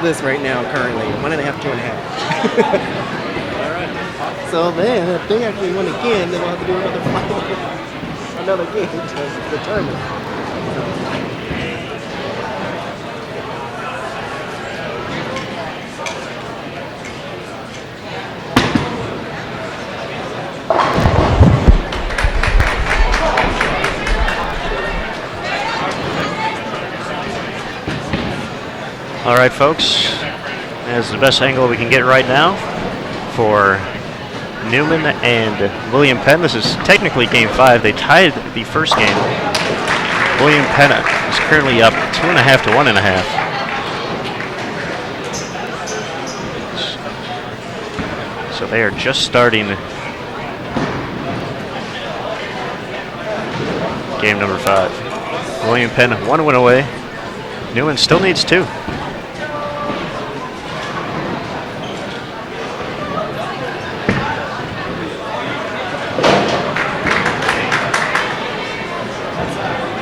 H: this right now currently. 1.5, 2.5. So then, if they actually win again, then we'll have to do another game to determine.
A: All right, folks. That's the best angle we can get right now for Newman and William Penn. This is technically Game 5. They tied the first game. William Penn is currently up 2.5 to 1.5. So they are just starting game number 5. William Penn 1 win away. Newman still needs 2.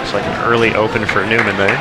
A: It's like an early open for Newman there.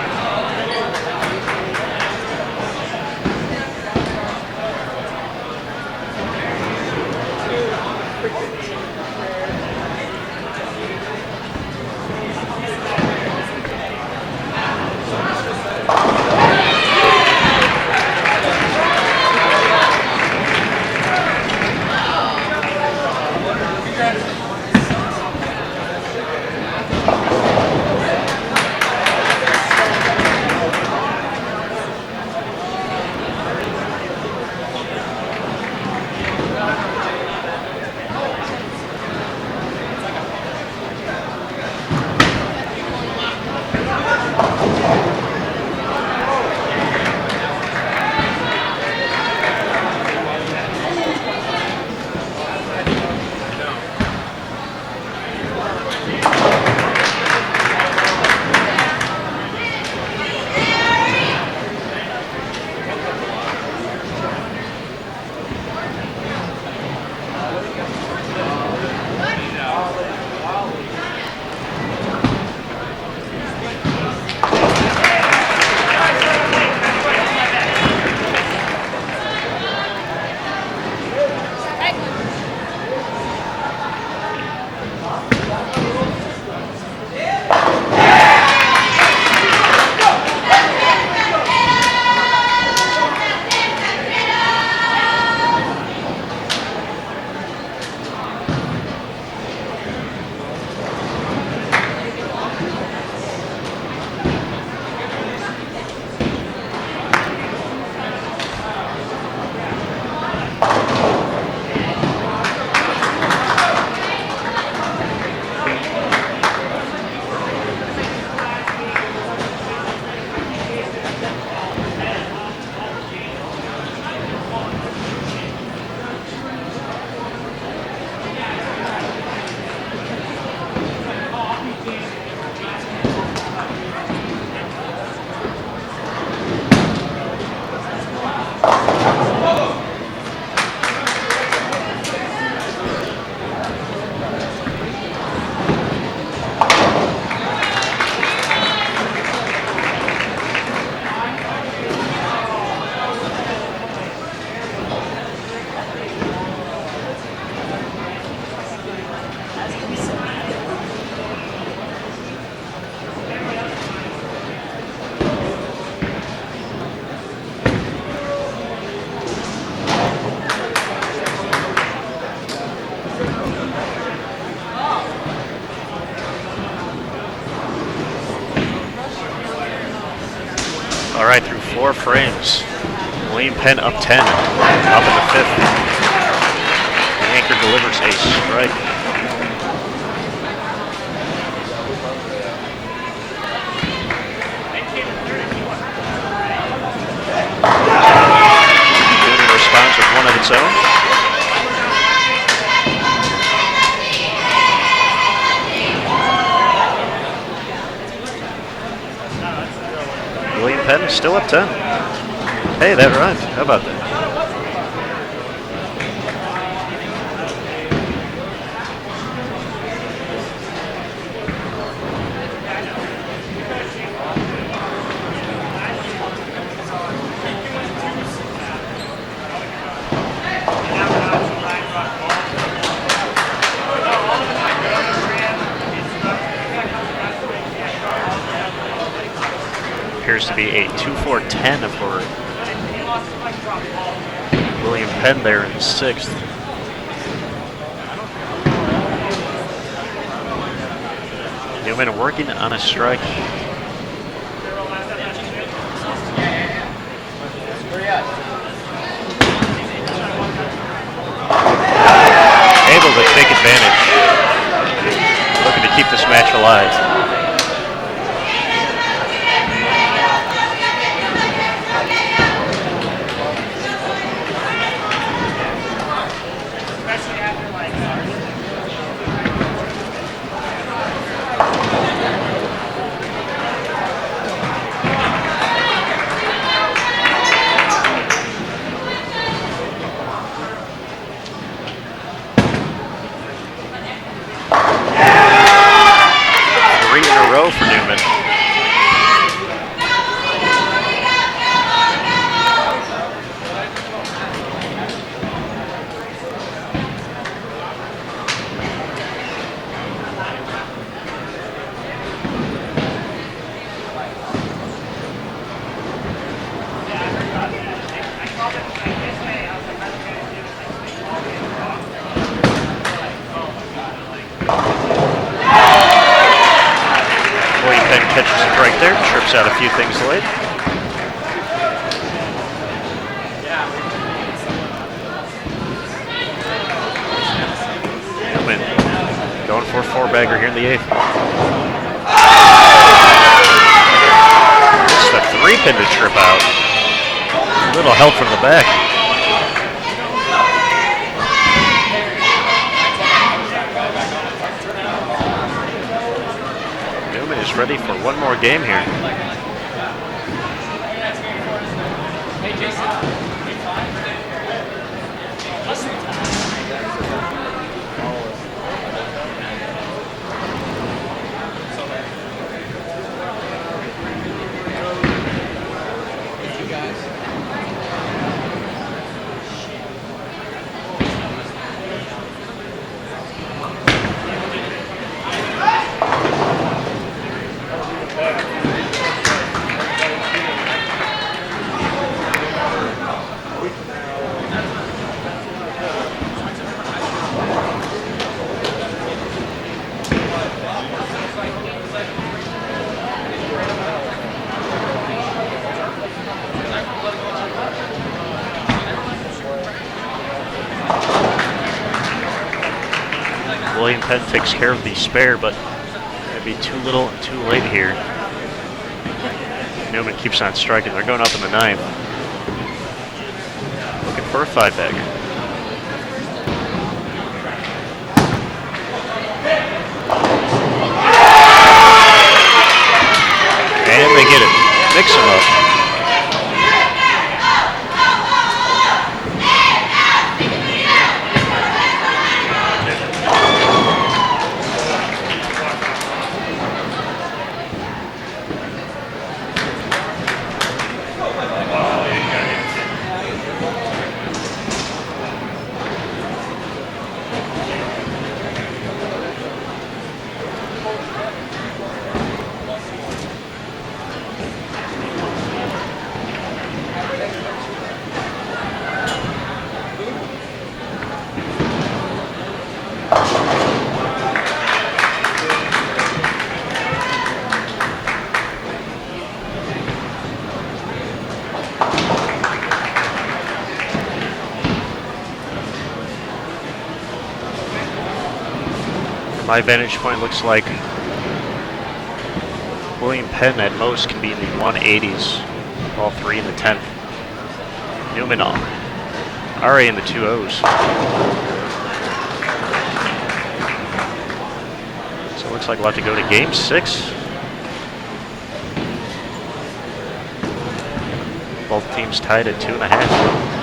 A: All right, through 4 frames. William Penn up 10, up in the 5th. The anchor delivers a strike. Newman responds with one of its own. William Penn is still up 10. Hey, that rhymed. How about that? appears to be a 2-4-10 for William Penn there in the 6th. Newman working on a strike. Able to take advantage. Looking to keep this match alive. For Newman. Catches it right there, trips out a few things late. Newman going for a 4-bagger here in the 8th. It's the 3-pin to trip out. A little help from the back. Ready for one more game here.
C: Hey, Jason.
A: William Penn takes care of the spare, but maybe too little and too late here. Newman keeps on striking. They're going up in the 9th. Looking for a 5-bagger. And they get it. Mix them up. My vantage point looks like William Penn at most can be in the 180s, all 3 in the 10th. Newman RA in the 2-0s. So it looks like we'll have to go to game 6. Both teams tied at 2.5.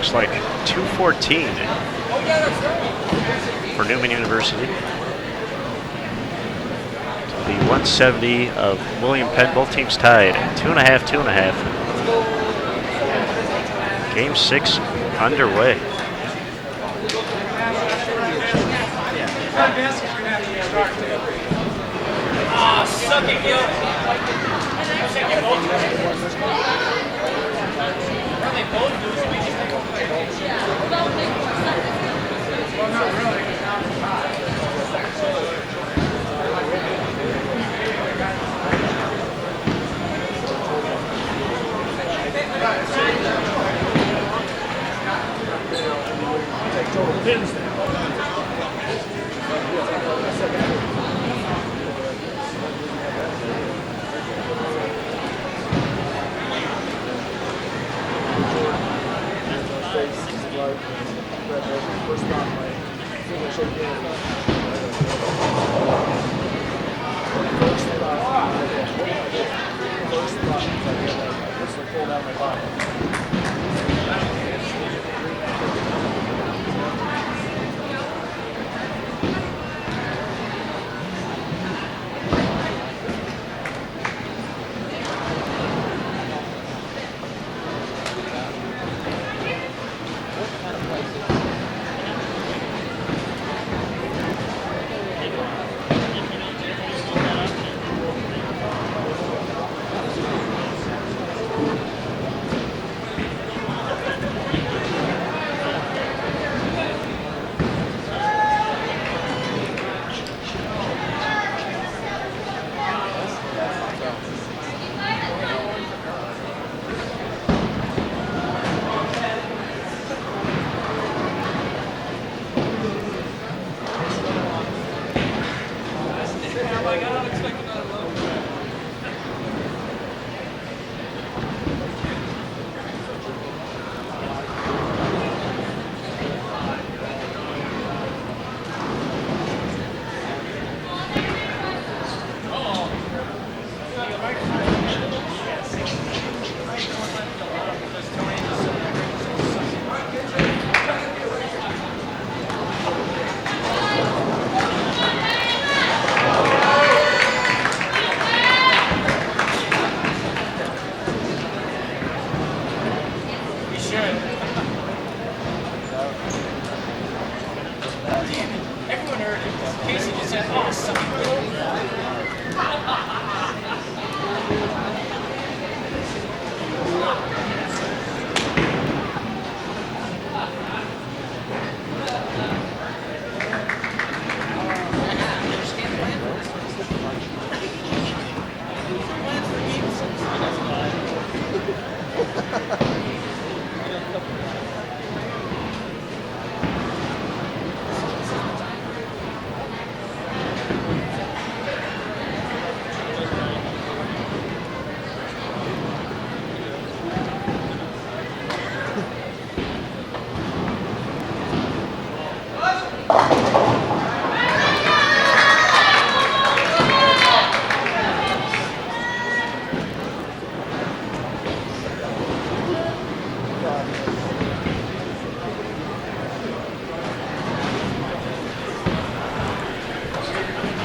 A: Looks like 214 for Newman University. To the 170 of William Penn. Both teams tied. 2.5, 2.5. Game 6 underway.
G: Suck it, yo. They both do, so we just take a play. Well, not really. Pins now.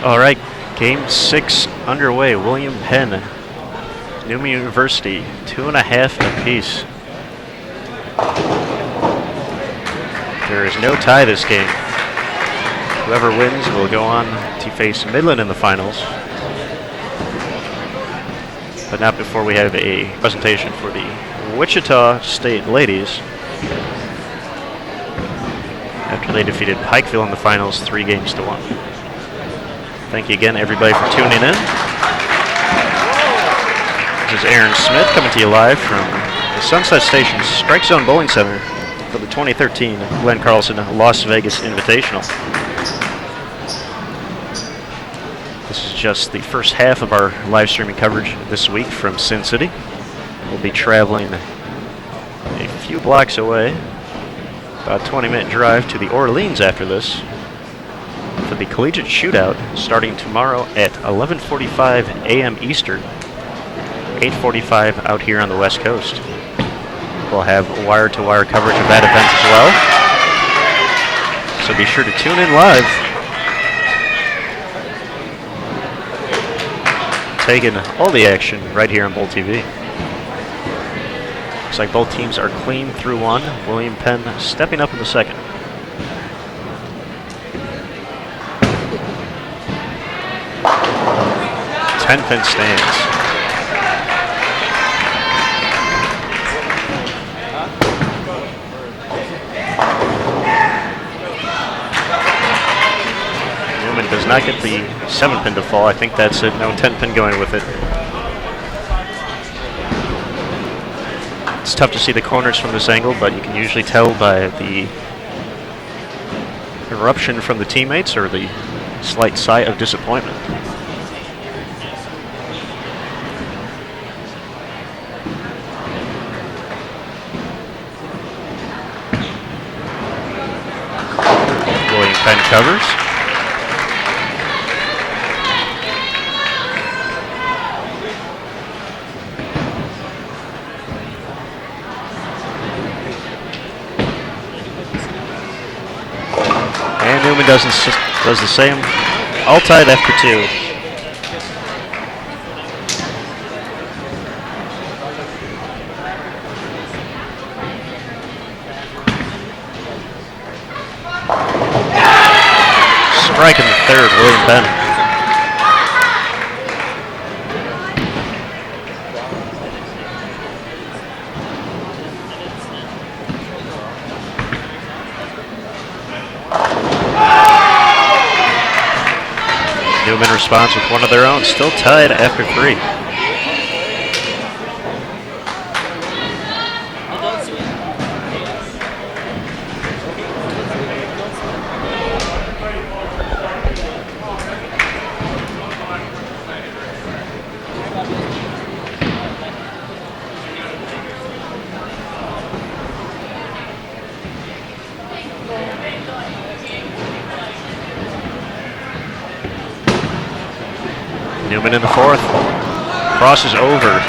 A: All right, game 6 underway. William Penn, Newman University, 2.5 apiece. There is no tie this game. Whoever wins will go on to face Midland in the finals. But not before we have a presentation for the Wichita State ladies. After they defeated Pikeville in the finals 3-1. Thank you again, everybody, for tuning in. This is Aaron Smith coming to you live from the Sunset Station Strike Zone Bowling Center for the 2013 Glenn Carlson Las Vegas Invitational. This is just the first half of our live streaming coverage this week from Sin City. We'll be traveling a few blocks away, about a 20-minute drive to the Orleans after this, for the collegiate shootout starting tomorrow at 11:45 a.m. Eastern, 8:45 out here on the West Coast. We'll have wire-to-wire coverage of that event as well. So be sure to tune in live. Taking all the action right here on BowlTV. Looks like both teams are clean through one. William Penn stepping up in the second. Ten-pin stands. Newman does not get the 7-pin to fall. I think that's it. No 10-pin going with it. It's tough to see the corners from this angle, but you can usually tell by the eruption from the teammates or the slight sigh of disappointment. William Penn covers. And Newman does the same. All tied after 2. Strike in the third, William Penn. Newman responds with one of their own, still tied after 3. Newman in the 4th. Crosses over.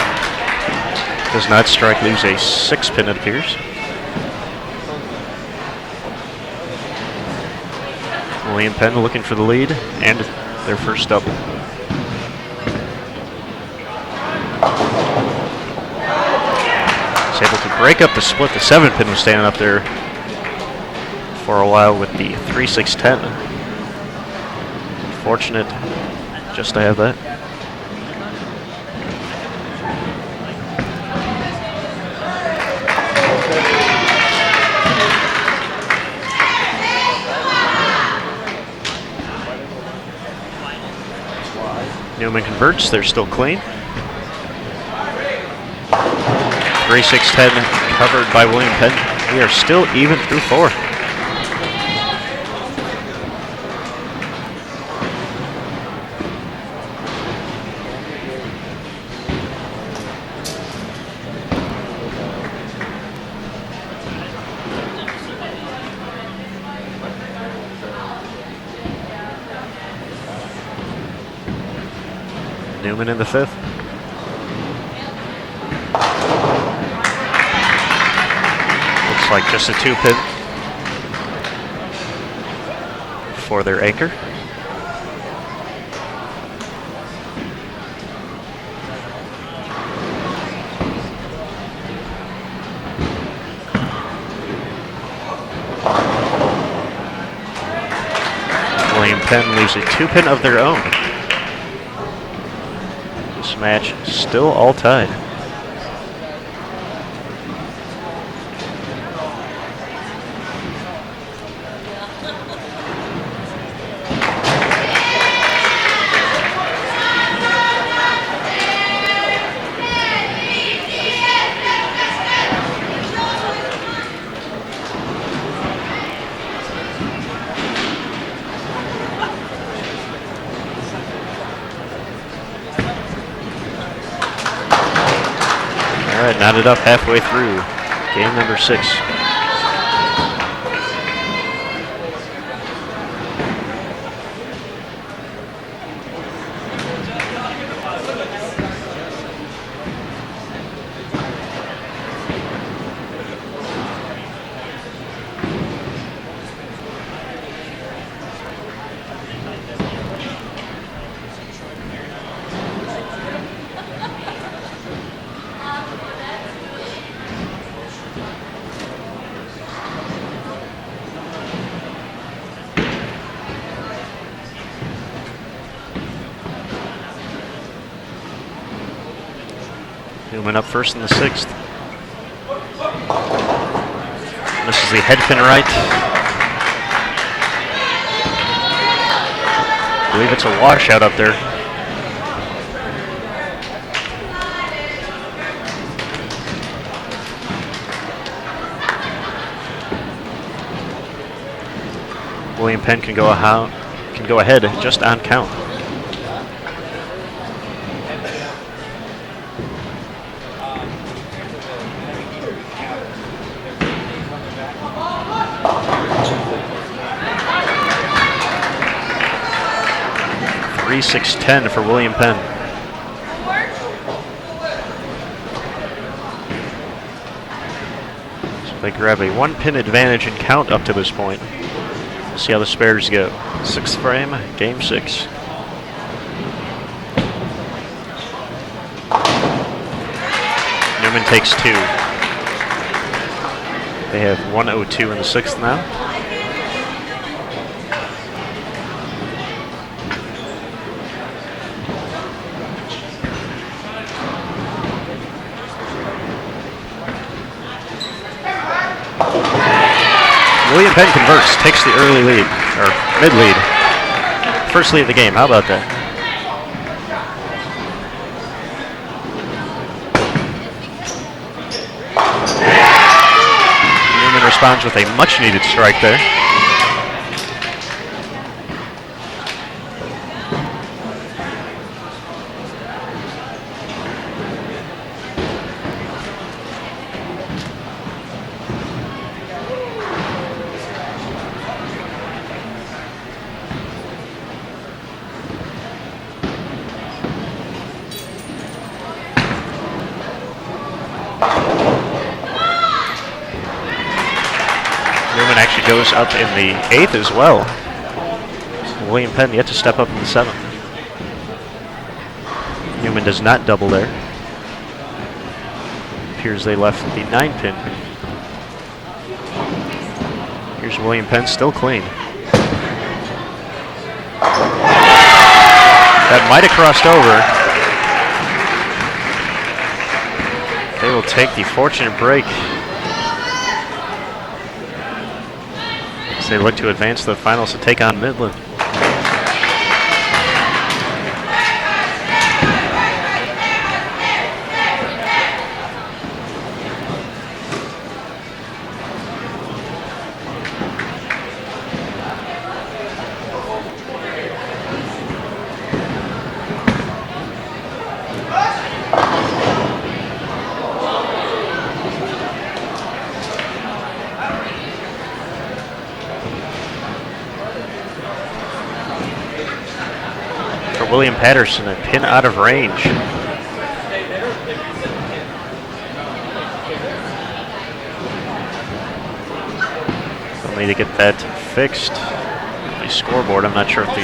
A: Does not strike, leaves a 6-pin, it appears. William Penn looking for the lead and their first double. He's able to break up the split. The 7-pin was standing up there for a while with the 3-6-10. Fortunate just to have that. Newman converts, they're still clean. 3-6-10 covered by William Penn. We are still even through 4. Newman in the 5th. Looks like just a 2-pin for their anchor. William Penn leaves a 2-pin of their own. This match still all tied. All right, knotted up halfway through game number 6. Newman up first in the 6th. This is the head pin right. I believe it's a washout up there. William Penn can go ahead just on count. Three 6-10 for William Penn. So they grab a 1-pin advantage in count up to this point. We'll see how the spares go. 6th frame, game 6. Newman takes 2. They have 102 in the 6th now. William Penn converts, takes the early lead, or mid-lead. First lead of the game, how about that? Newman responds with a much-needed strike there. Goes up in the 8th as well. William Penn yet to step up in the 7th. Newman does not double there. Appears they left the 9-pin. Here's William Penn still clean. That might have crossed over. They will take the fortunate break. They look to advance to the finals to take on Midland. William Patterson, a pin out of range. They'll need to get that fixed. The scoreboard, I'm not sure if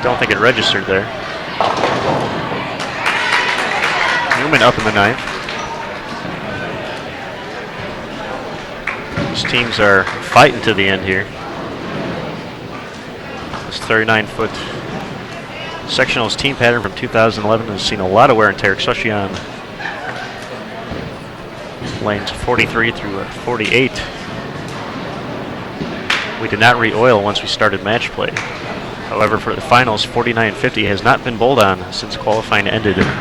A: don't think it registered there. Newman up in the 9th. These teams are fighting to the end here. This 39-foot sectionals team pattern from 2011 has seen a lot of wear and tear, especially on lanes 43 through 48. We did not re-oil once we started match play. However, for the finals, 49 and 50 has not been bowled on since qualifying ended. Big spare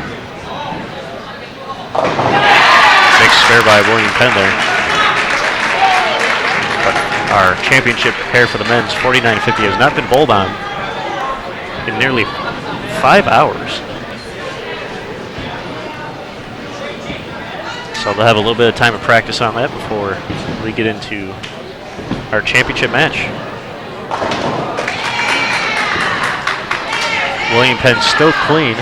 A: by William Penn there. But our championship pair for the men's 49-50 has not been bowled on in nearly 5 hours. So they'll have a little bit of time to practice on that before we get into our championship match. William Penn still clean.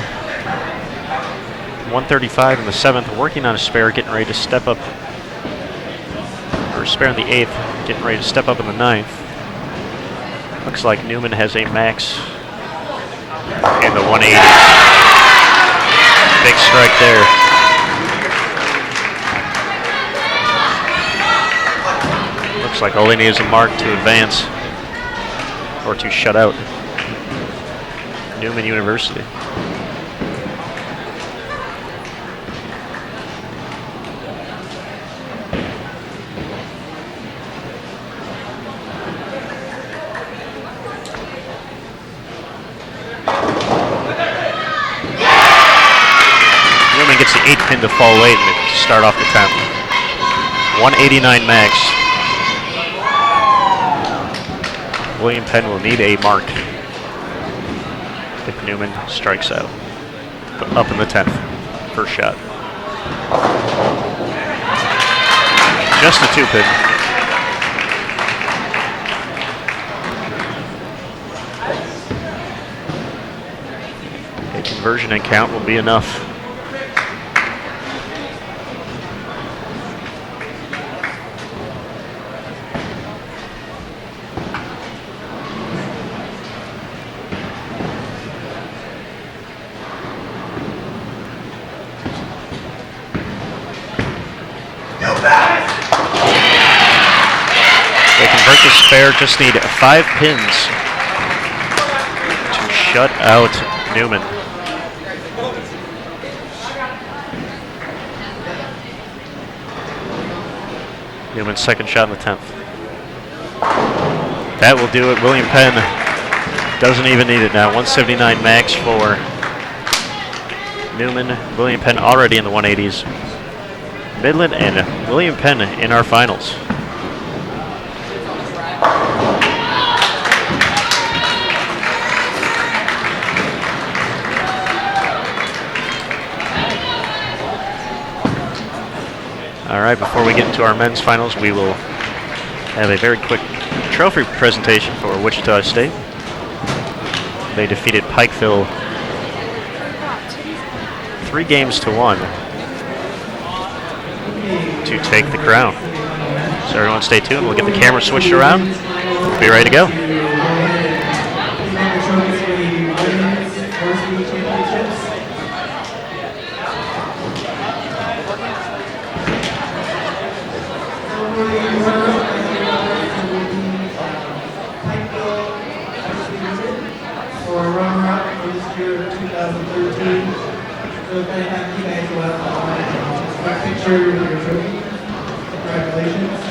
A: 135 in the 7th, working on a spare, getting ready to step up, or a spare in the 8th, getting ready to step up in the 9th. Looks like Newman has a max in the 180. Big strike there. Looks like all he needs is a mark to advance or to shut out Newman University. 8 pin to fall late and to start off the 10th. 189 max. William Penn will need a mark if Newman strikes out. Up in the 10th. First shot. Just a 2 pin. A conversion and count will be enough. They convert the spare, just need 5 pins to shut out Newman. Newman's second shot in the 10th. That will do it. William Penn doesn't even need it now. 179 max for Newman. William Penn already in the 180s. Midland and William Penn in our finals. All right, before we get into our men's finals, we will have a very quick trophy presentation for Wichita State. They defeated Pikeville 3-1 to take the crown. So everyone stay tuned. We'll get the camera switched around. We'll be ready to go.
B: For a runner-up for this year, 2013. So if I have you guys go out and quick picture with your trophy. Congratulations.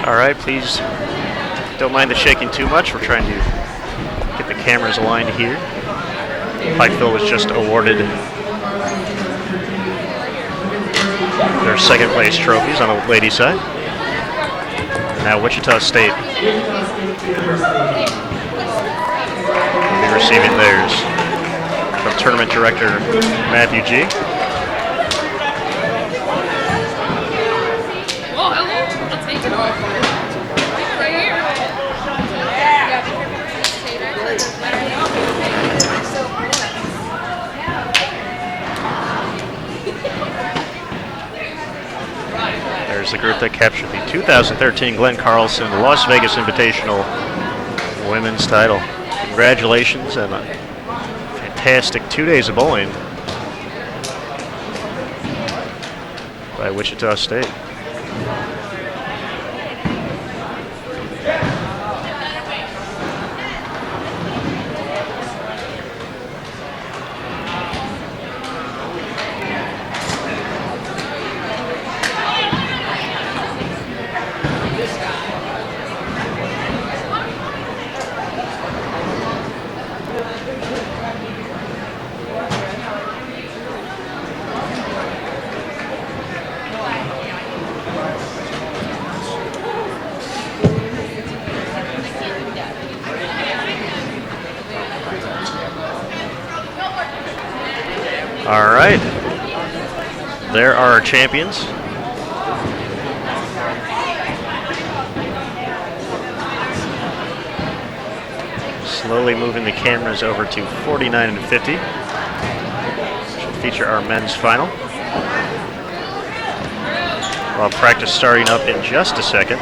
A: All right, please don't mind the shaking too much. We're trying to get the cameras aligned here. Pikeville was just awarded their second place trophies on the ladies' side. Now Wichita State will be receiving theirs from tournament director Matthew G.
F: Well, hello. I'll take it off. Right here.
A: There's the group that captured the 2013 Glenn Carlson Las Vegas Invitational women's title. Congratulations and a fantastic 2 days of bowling by Wichita State. All right, there are our champions. Slowly moving the cameras over to 49 and 50. Which will feature our men's final. We'll have practice starting up in just a second.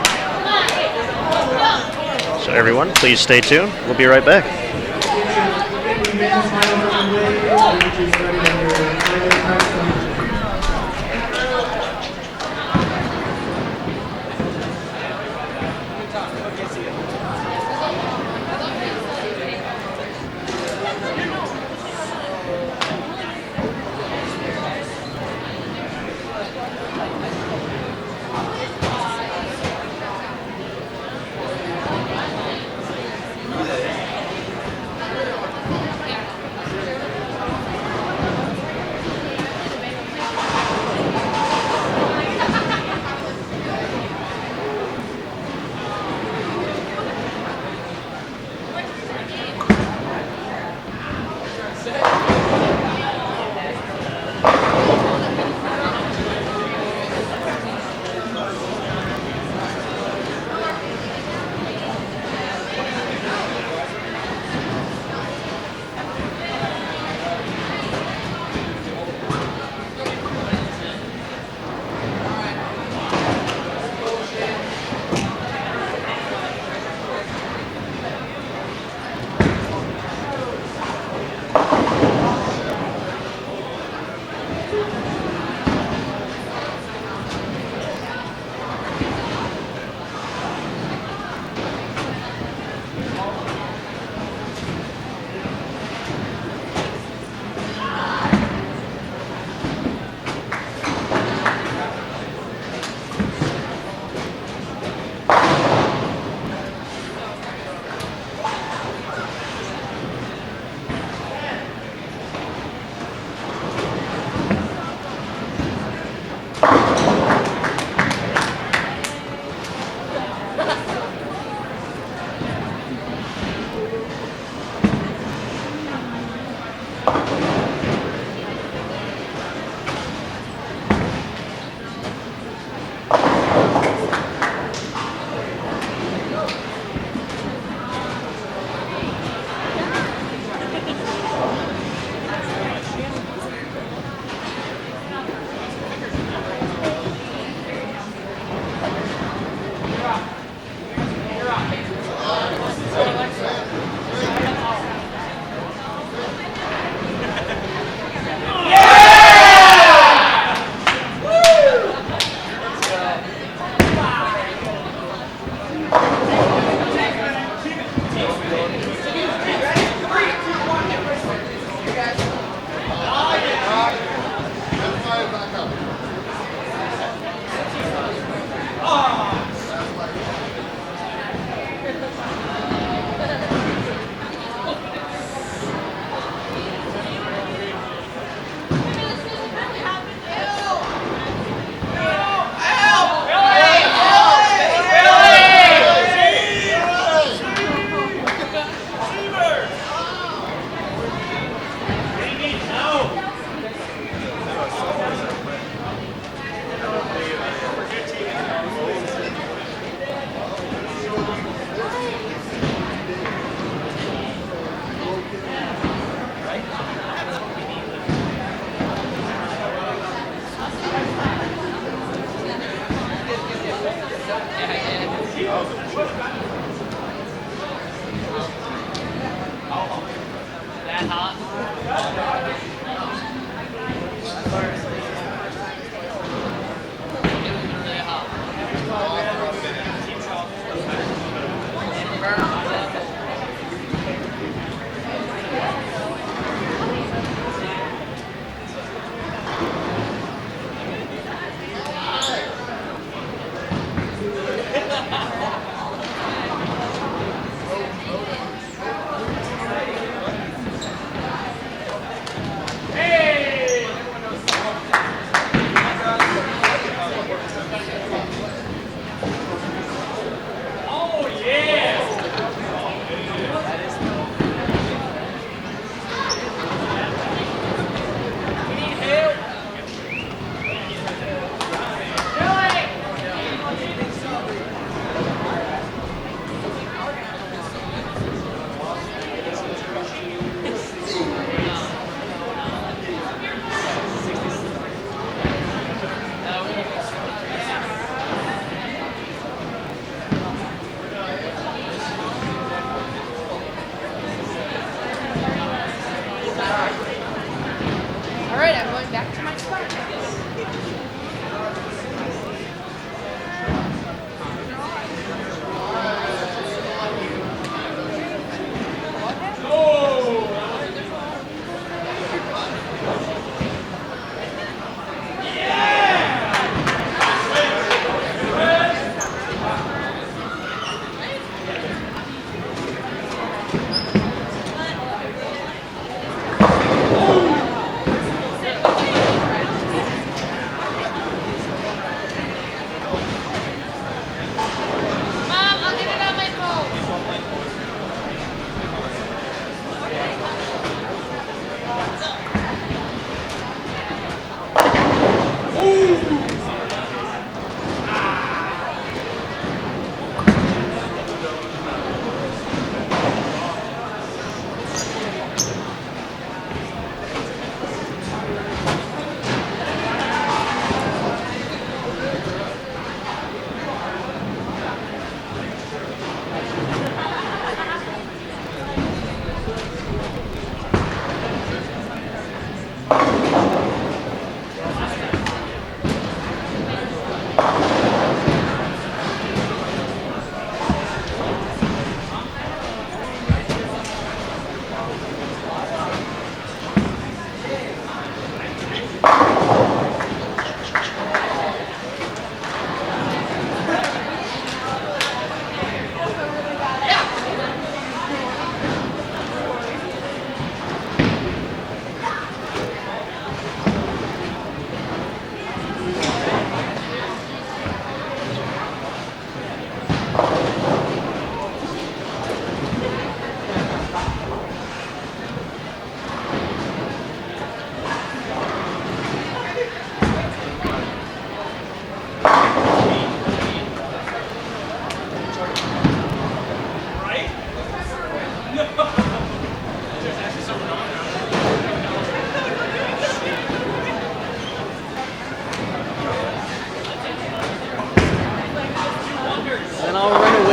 A: So everyone, please stay tuned. We'll be right back.
B: Men's final underway, which is starting under 5-minute time.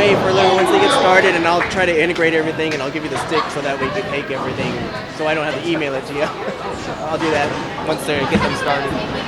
I: way for a little once they get started, and I'll try to integrate everything, and I'll give you the stick so that way you can take everything, so I don't have to email it to you. I'll do that once they get them started.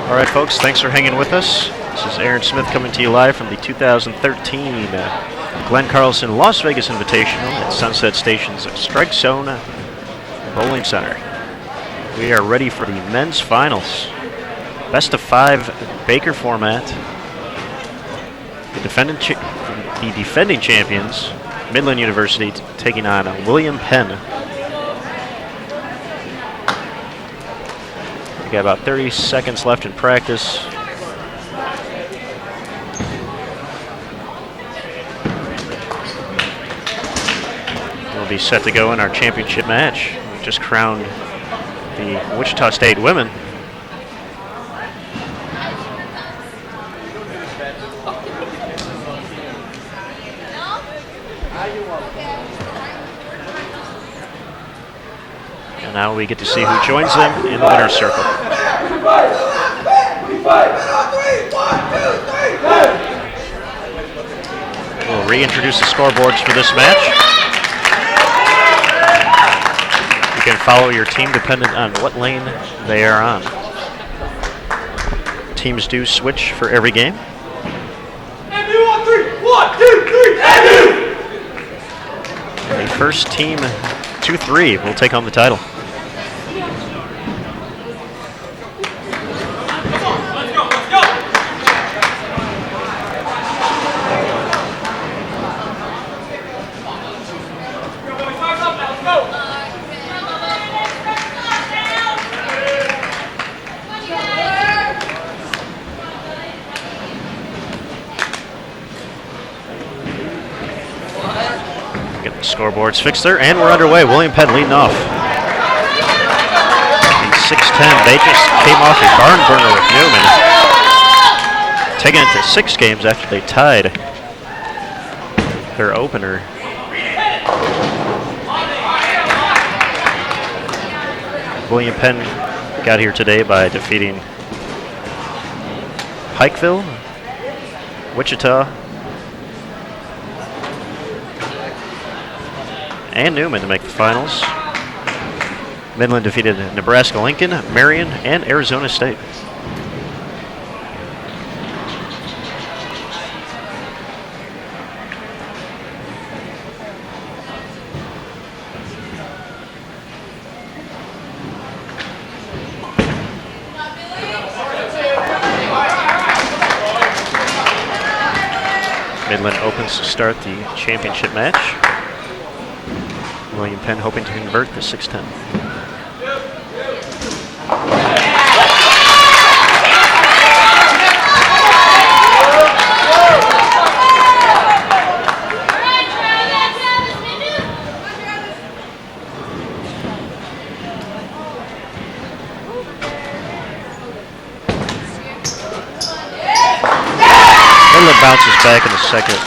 A: All right, folks, thanks for hanging with us. This is Aaron Smith coming to you live from the 2013 Glenn Carlson Las Vegas Invitational at Sunset Station's Strike Zone Bowling Center. We are ready for the men's finals. Best of 5 Baker format. The defending champions, Midland University, taking on William Penn. We got about 30 seconds left in practice. We'll be set to go in our championship match. We just crowned the Wichita State women. And now we get to see who joins them in the winner's circle. We'll reintroduce the scoreboards for this match. You can follow your team dependent on what lane they are on. Teams do switch for every game.
G: And you on 3. 1, 2, 3, and you!
A: The first team 2-3 will take home the title. Scoreboards fixed there, and we're underway. William Penn leading off. The 6'10", they just came off a barn burner with Newman, taking it to 6 games after they tied their opener. William Penn got here today by defeating Pikeville, Wichita, and Newman to make the finals. Midland defeated Nebraska Lincoln, Marion, and Arizona State. Midland opens to start the championship match. William Penn hoping to convert the 6'10". Midland bounces back in the second.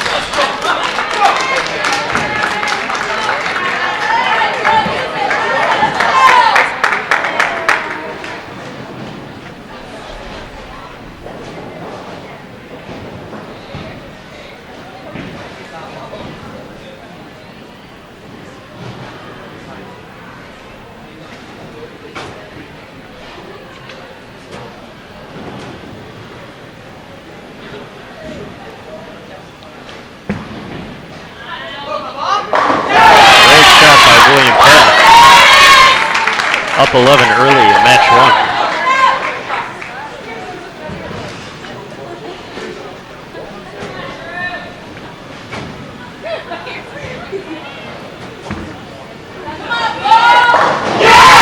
A: Up 11 early in match 1.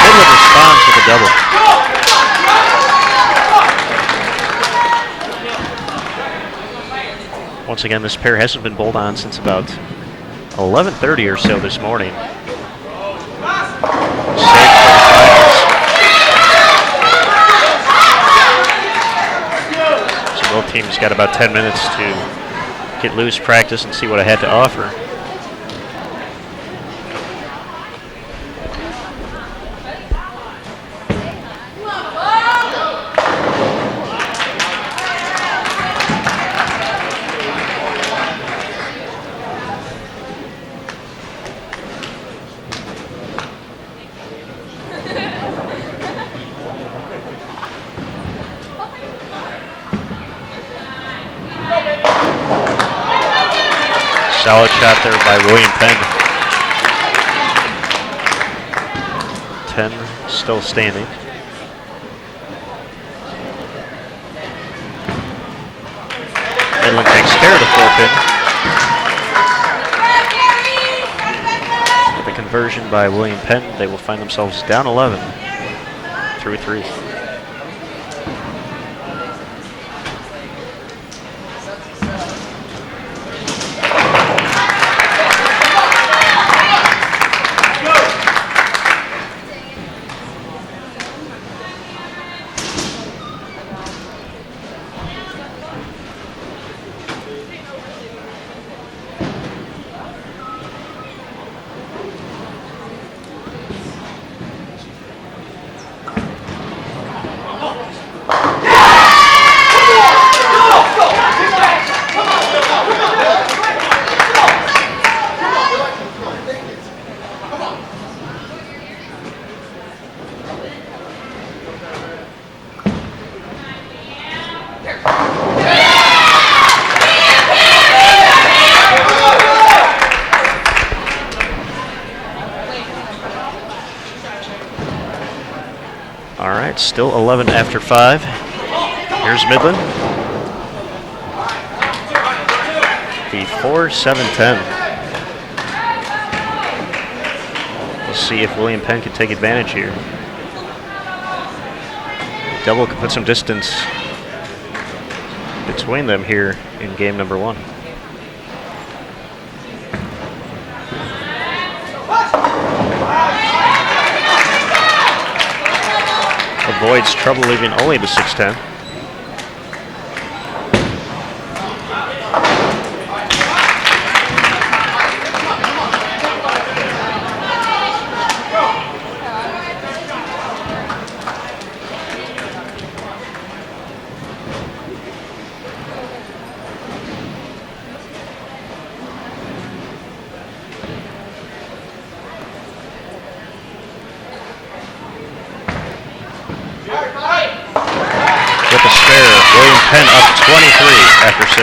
A: Midland responds with a double. Once again, this pair hasn't been bowled on since about 11:30 or so this morning. Both teams got about 10 minutes to get loose, practice, and see what I had to offer. Solid shot there by William Penn. 10 still standing. Midland takes care of the 4-pin. With the conversion by William Penn, they will find themselves down 11 through 3. Still 11 after 5. Here's Midland. The 4-7-10. We'll see if William Penn can take advantage here. Double can put some distance between them here in game number 1. Avoids trouble, leaving only the 6-10. With a spare, William Penn up 23 after 6.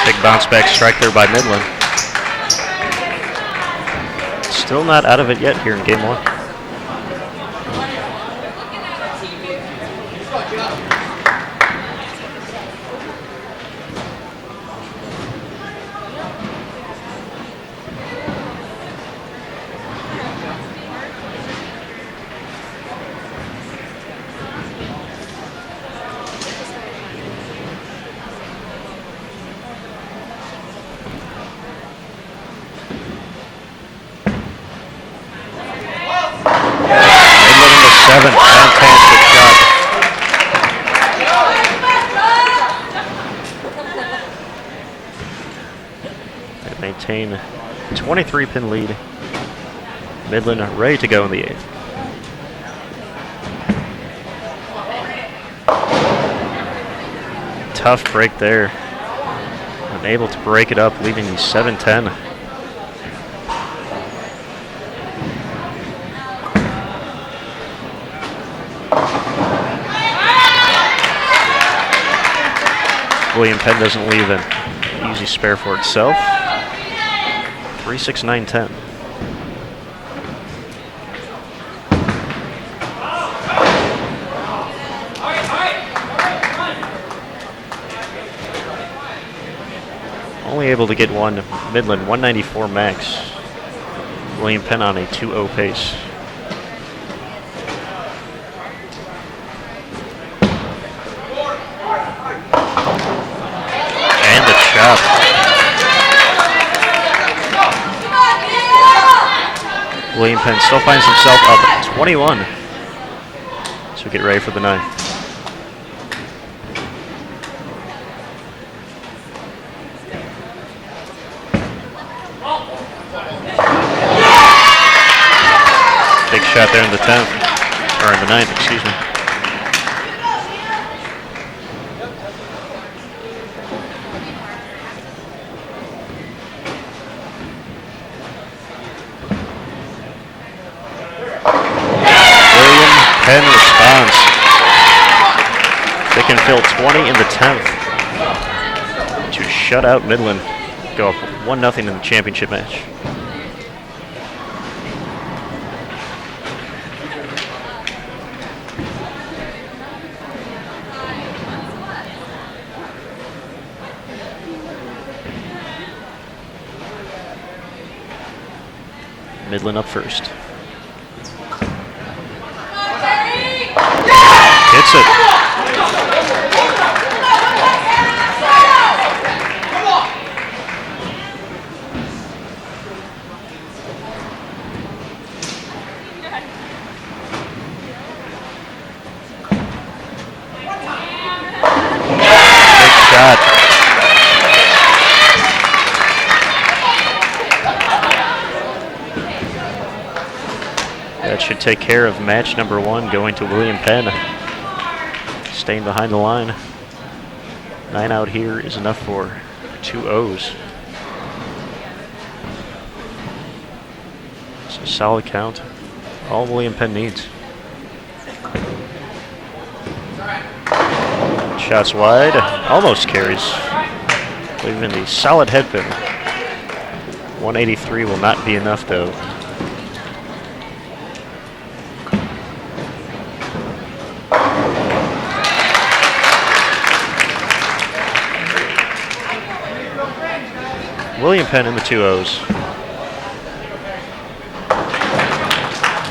A: Big bounce back strike there by Midland. Still not out of it yet here in game 1. Fantastic shot. They maintain a 23-pin lead. Midland ready to go in the 8th. Tough break there. Unable to break it up, leaving the 7-10. William Penn doesn't leave an easy spare for itself. 3-6-9-10. Only able to get one. Midland 194 max. William Penn on a 2-0 pace. William Penn still finds himself up at 21. So get ready for the 9th. Big shot there in the 10th, or in the 9th, excuse me. Plainfield 20 in the 10th to shut out Midland. Go up 1-0 in the championship match. Midland up first. Hits it. Big shot. That should take care of match number 1 going to William Penn. Staying behind the line. 9 out here is enough for 2 O's. It's a solid count. All William Penn needs. Shots wide. Almost carries. Leaving the solid head pin. 183 will not be enough though. William Penn in the 2 O's.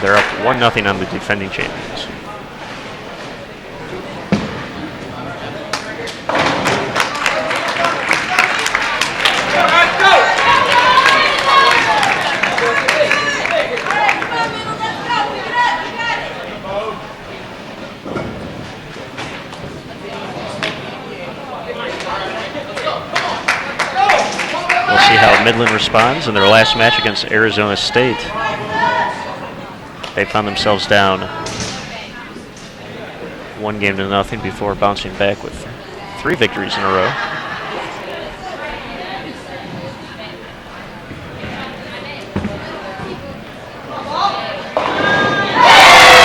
A: They're up 1-0 on the defending champions. How Midland responds in their last match against Arizona State. They found themselves down 1-0 before bouncing back with 3 victories in a row.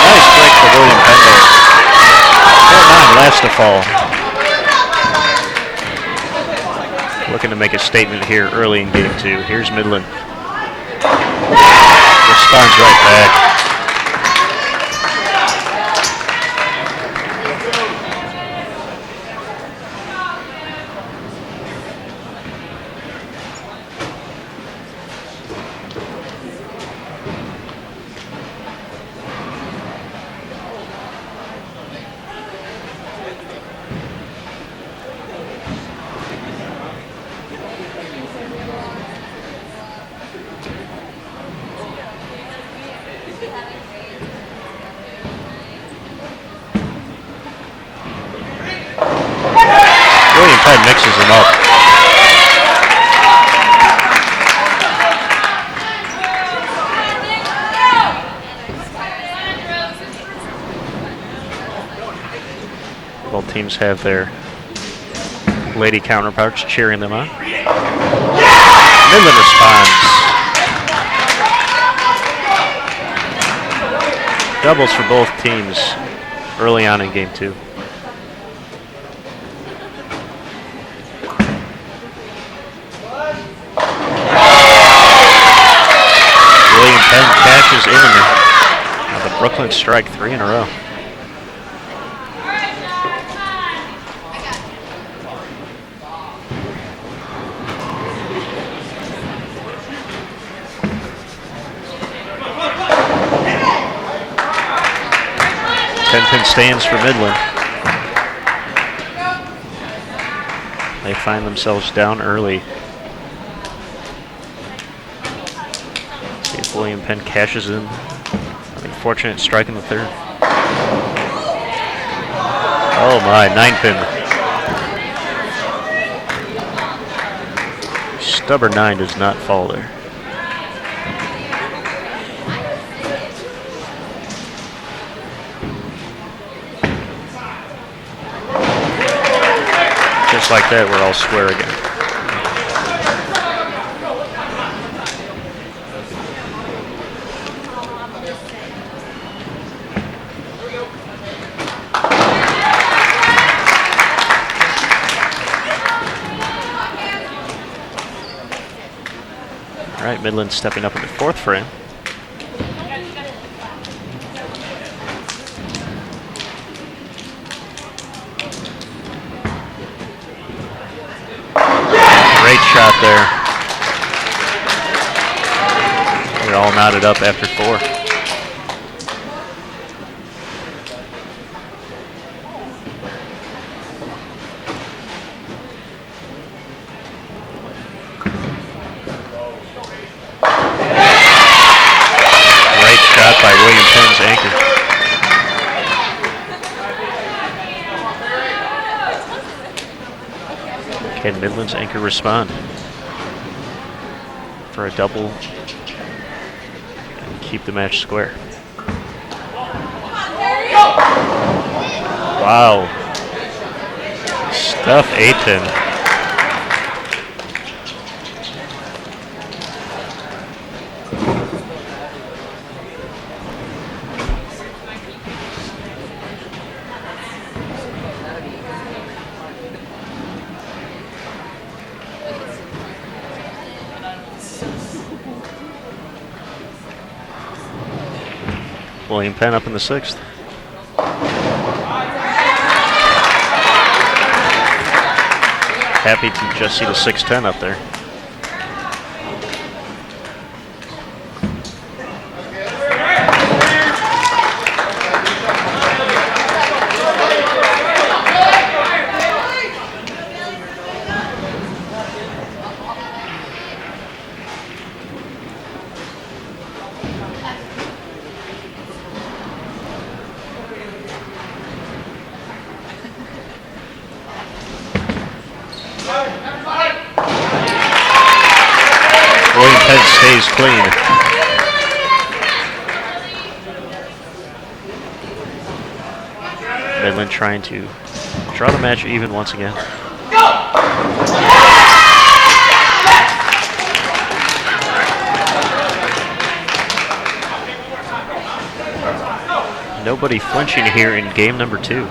A: Nice break for William Penn. 4-9 last to fall. Looking to make a statement here early in game 2. Here's Midland. Responds right back. Penn mixes them up. Both teams have their lady counterparts cheering them on. Midland responds. Doubles for both teams early on in game 2. Penn cashes in with a Brooklyn strike, 3 in a row. Ten-pin stands for Midland. They find themselves down early. William Penn cashes in. Unfortunate strike in the 3rd. Oh my, 9-pin. Stubborn 9 does not fall there. Just like that, we're all square again. Midland stepping up in the 4th frame. Great shot there. They're all knotted up after 4. Great shot by William Penn's anchor. Can Midland's anchor respond for a double and keep the match square? Wow. Stuff Aiton. William Penn up in the 6th. Happy to just see the 6-10 up there. William Penn stays clean. Midland trying to draw the match even once again. Nobody flinching here in game number 2.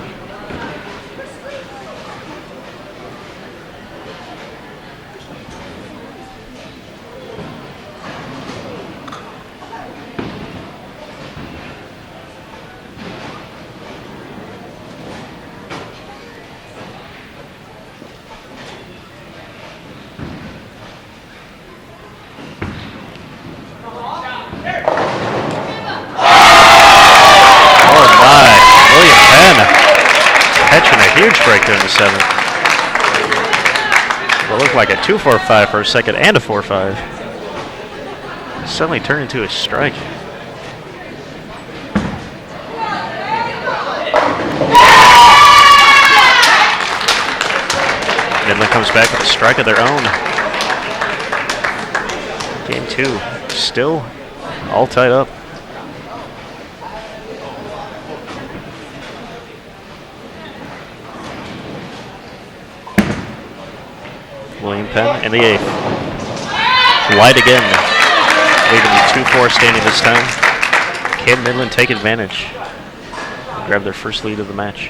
A: Huge break there in the 7th. What looked like a 2-4-5 for a second and a 4-5. Suddenly turned into a strike. Midland comes back with a strike of their own. Game 2 still all tied up. William Penn in the 8th. Light again, leaving the 2-4 standing this time. Can Midland take advantage? Grab their first lead of the match.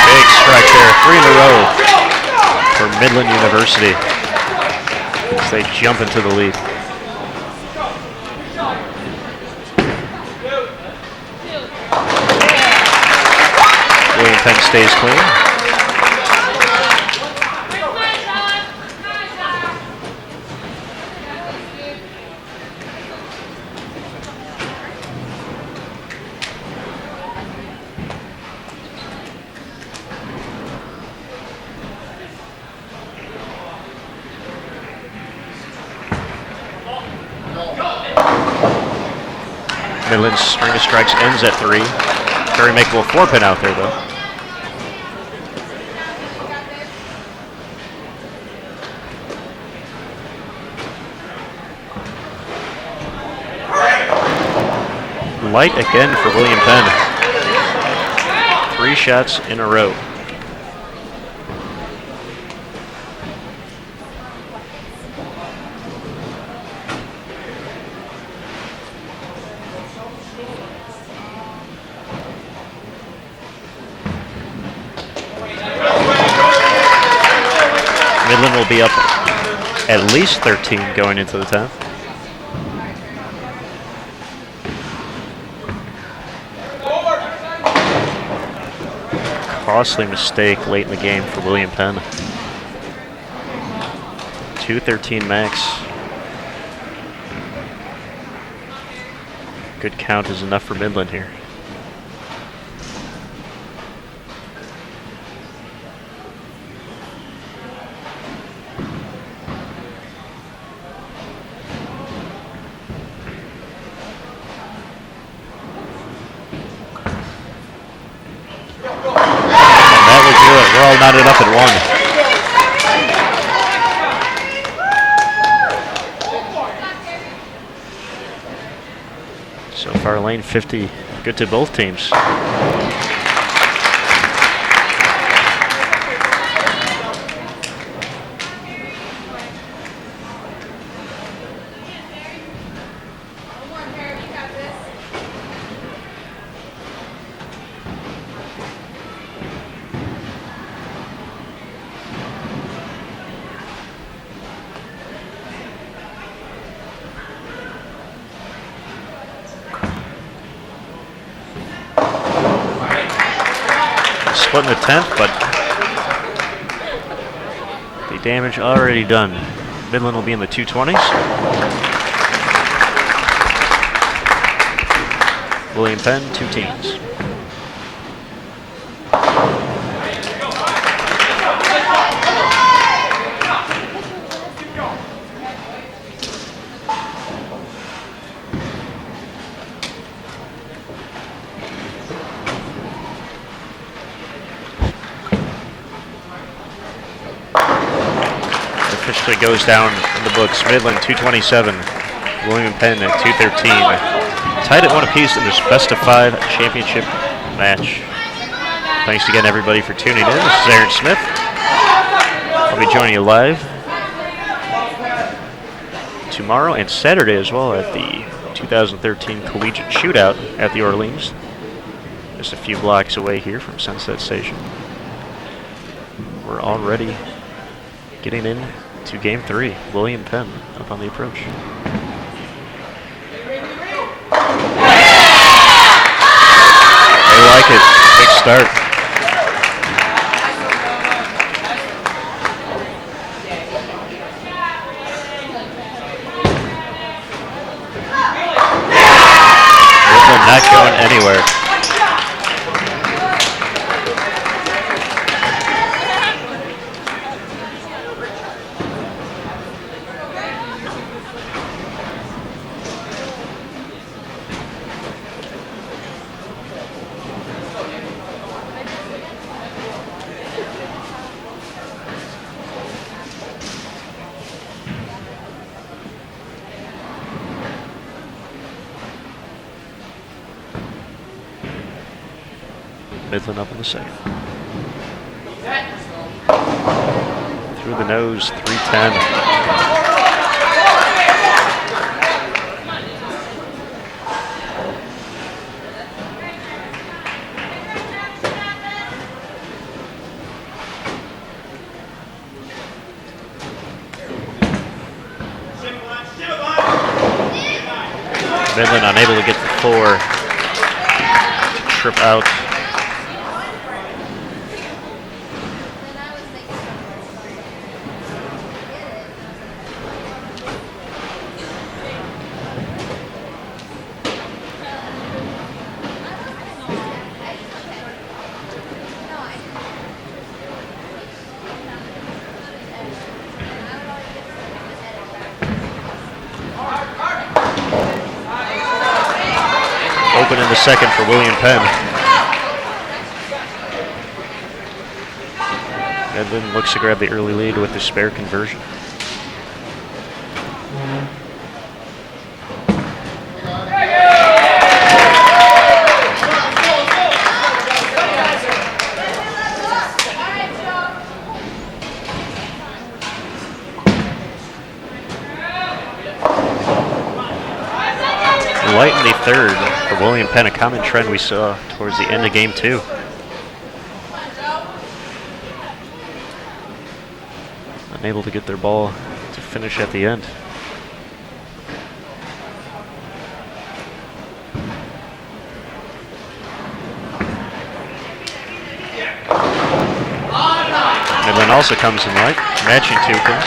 A: Big strike there, 3 in a row for Midland University as they jump into the lead. William Penn stays clean. Midland's string of strikes ends at 3. Very makeable 4-pin out there, though. Light again for William Penn. 3 shots in a row. Midland will be up at least 13 going into the 10th. Costly mistake late in the game for William Penn. 2:13 max. Good count is enough for Midland here. We're all knotted up at 1. So far, lane 50, good to both teams. Split in the 10th, but the damage already done. Midland will be in the 220s. William Penn, 2 teams. Officially goes down in the books. Midland 227, William Penn at 213. Tied at 1 apiece in this best of 5 championship match. Thanks again everybody for tuning in. This is Aaron Smith. I'll be joining you live tomorrow and Saturday as well at the 2013 Collegiate Shootout at the Orleans. Just a few blocks away here from Sunset Station. We're already getting in to Game 3. William Penn up on the approach. They like it. Big start. Midland not going anywhere. Midland up in the second. Through the nose, 310. Midland unable to get the 4. Trip out. Open in the second for William Penn. Midland looks to grab the early lead with the spare conversion. Light in the third for William Penn, a common trend we saw towards the end of game 2. Unable to get their ball to finish at the end. Midland also comes in light, matching 2 pins.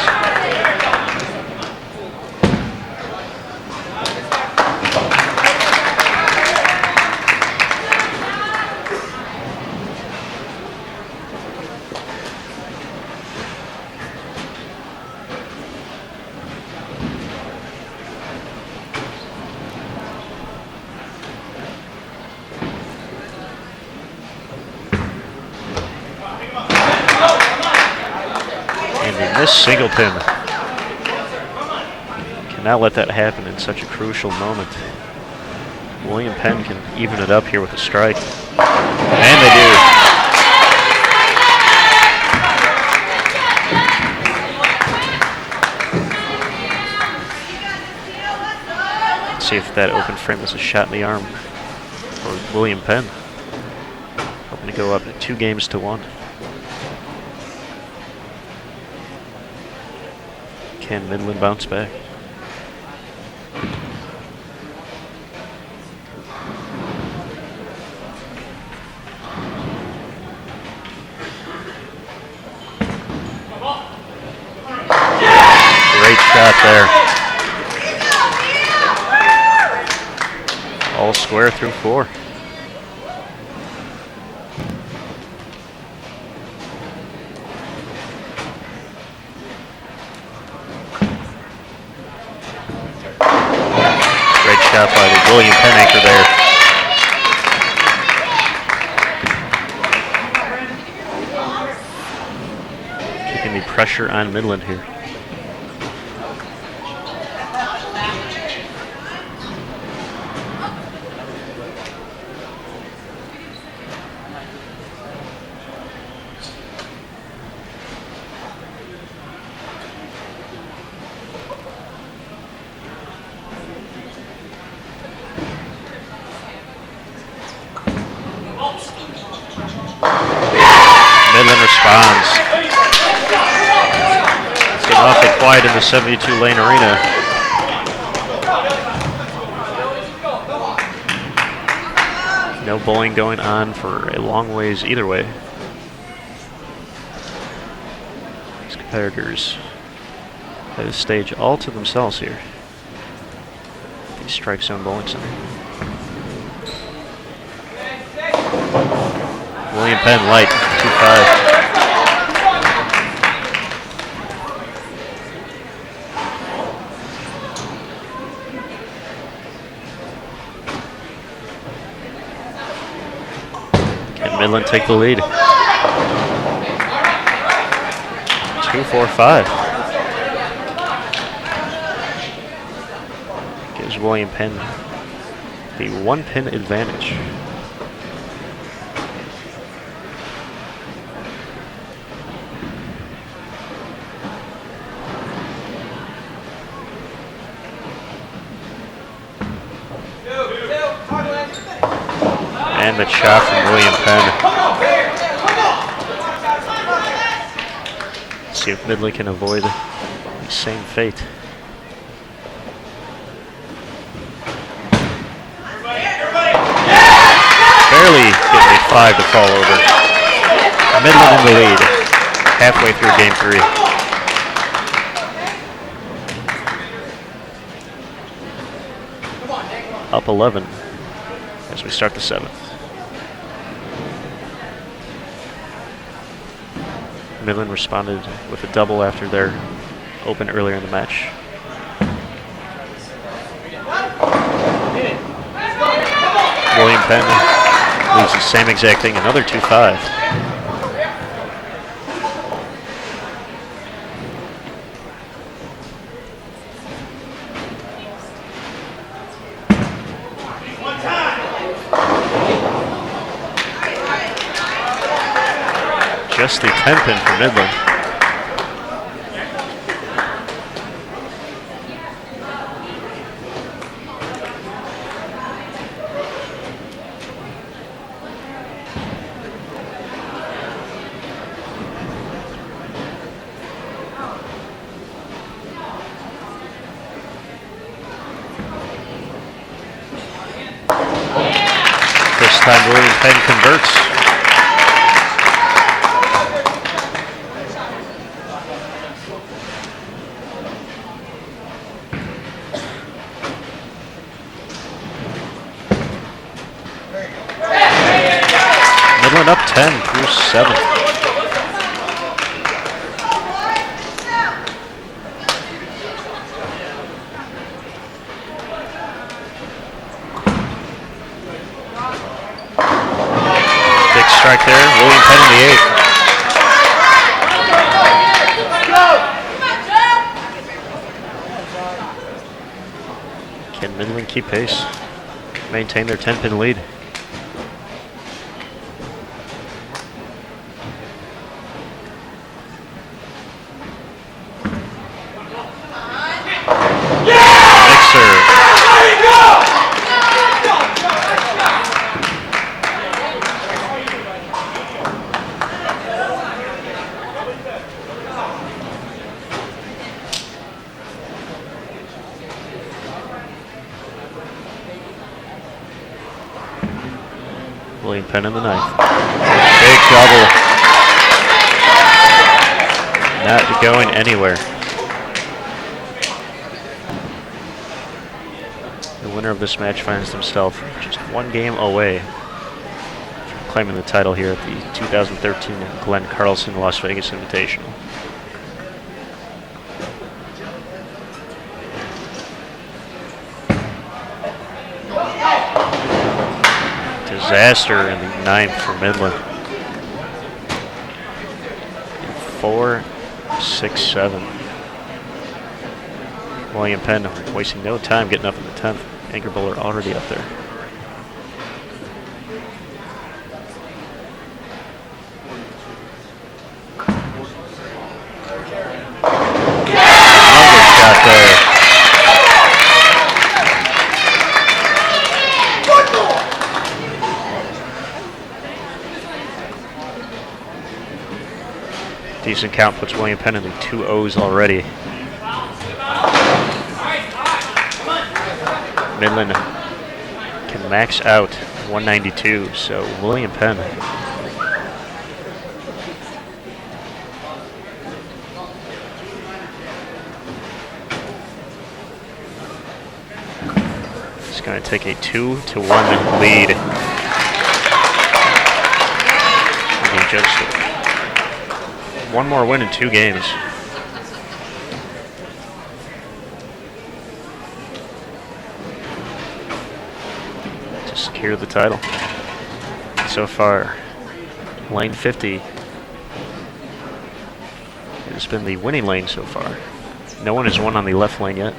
A: This single pin. Cannot let that happen in such a crucial moment. William Penn can even it up here with a strike. And they do. Let's see if that open frame is a shot in the arm for William Penn. Hoping to go up 2-1. Can Midland bounce back? Great shot there. All square through 4. Shot by the William Penn anchor there. Keeping the pressure on Midland here. Midland responds. It's getting awfully quiet in the 72-lane arena. No bowling going on for a long ways either way. These competitors have the stage all to themselves here. The Strike Zone Bowling Center. William Penn light, 2-5. Can Midland take the lead? 2-4-5. Gives William Penn the 1-pin advantage. And the shot from William Penn. Let's see if Midland can avoid the same fate. Barely getting a 5 to fall over. Midland in the lead, halfway through game 3. Up 11 as we start the 7th. Midland responded with a double after their open earlier in the match. William Penn leaves the same exact thing, another 2-5. Just the 10-pin for Midland. This time William Penn converts. Midland up 10 through 7. Strike there, William Penn in the 8th. Can Midland keep pace? Maintain their 10-pin lead. William Penn in the 9th. Big double. Not going anywhere. The winner of this match finds themselves just one game away from claiming the title here at the 2013 Glenn Carlson Las Vegas Invitational. Disaster in the 9th for Midland. 4, 6, 7. William Penn wasting no time getting up in the 10th. Anchor bowler already up there. Another shot there. Decent count puts William Penn in the 2-0s already. Midland can max out 192, so William Penn is going to take a 2-1 lead. And just one more win in 2 games. To secure the title. So far, lane 50 has been the winning lane so far. No one has won on the left lane yet.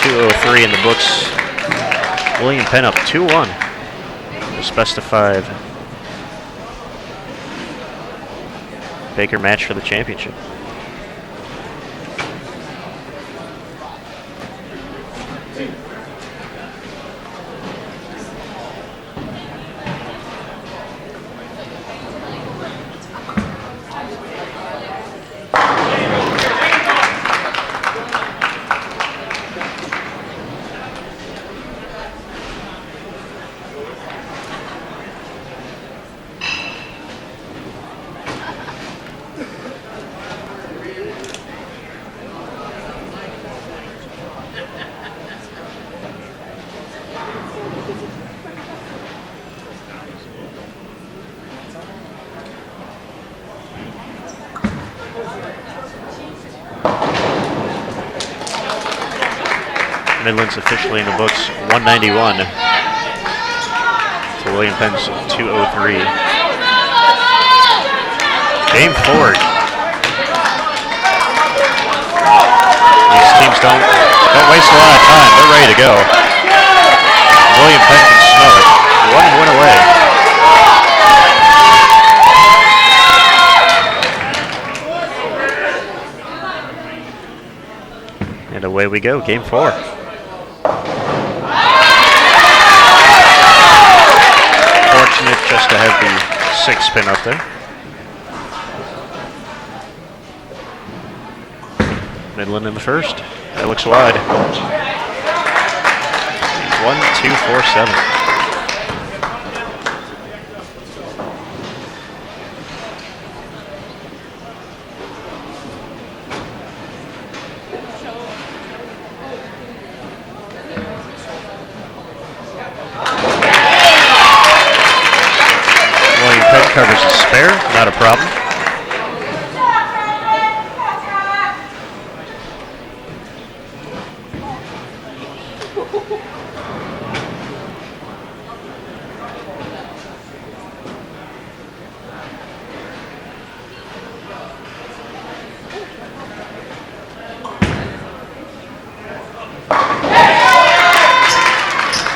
A: .203 in the books. William Penn up 2-1. This best of 5 Baker match for the championship. Midland's officially in the books 191 to William Penn's 203. Game 4. These teams don't waste a lot of time. They're ready to go. William Penn can smell it. 1 win away. And away we go, game 4. Fortunate just to have the 6 spin up there. Midland in the first. That looks wide. 1-2-4-7. Covers a spare, not a problem.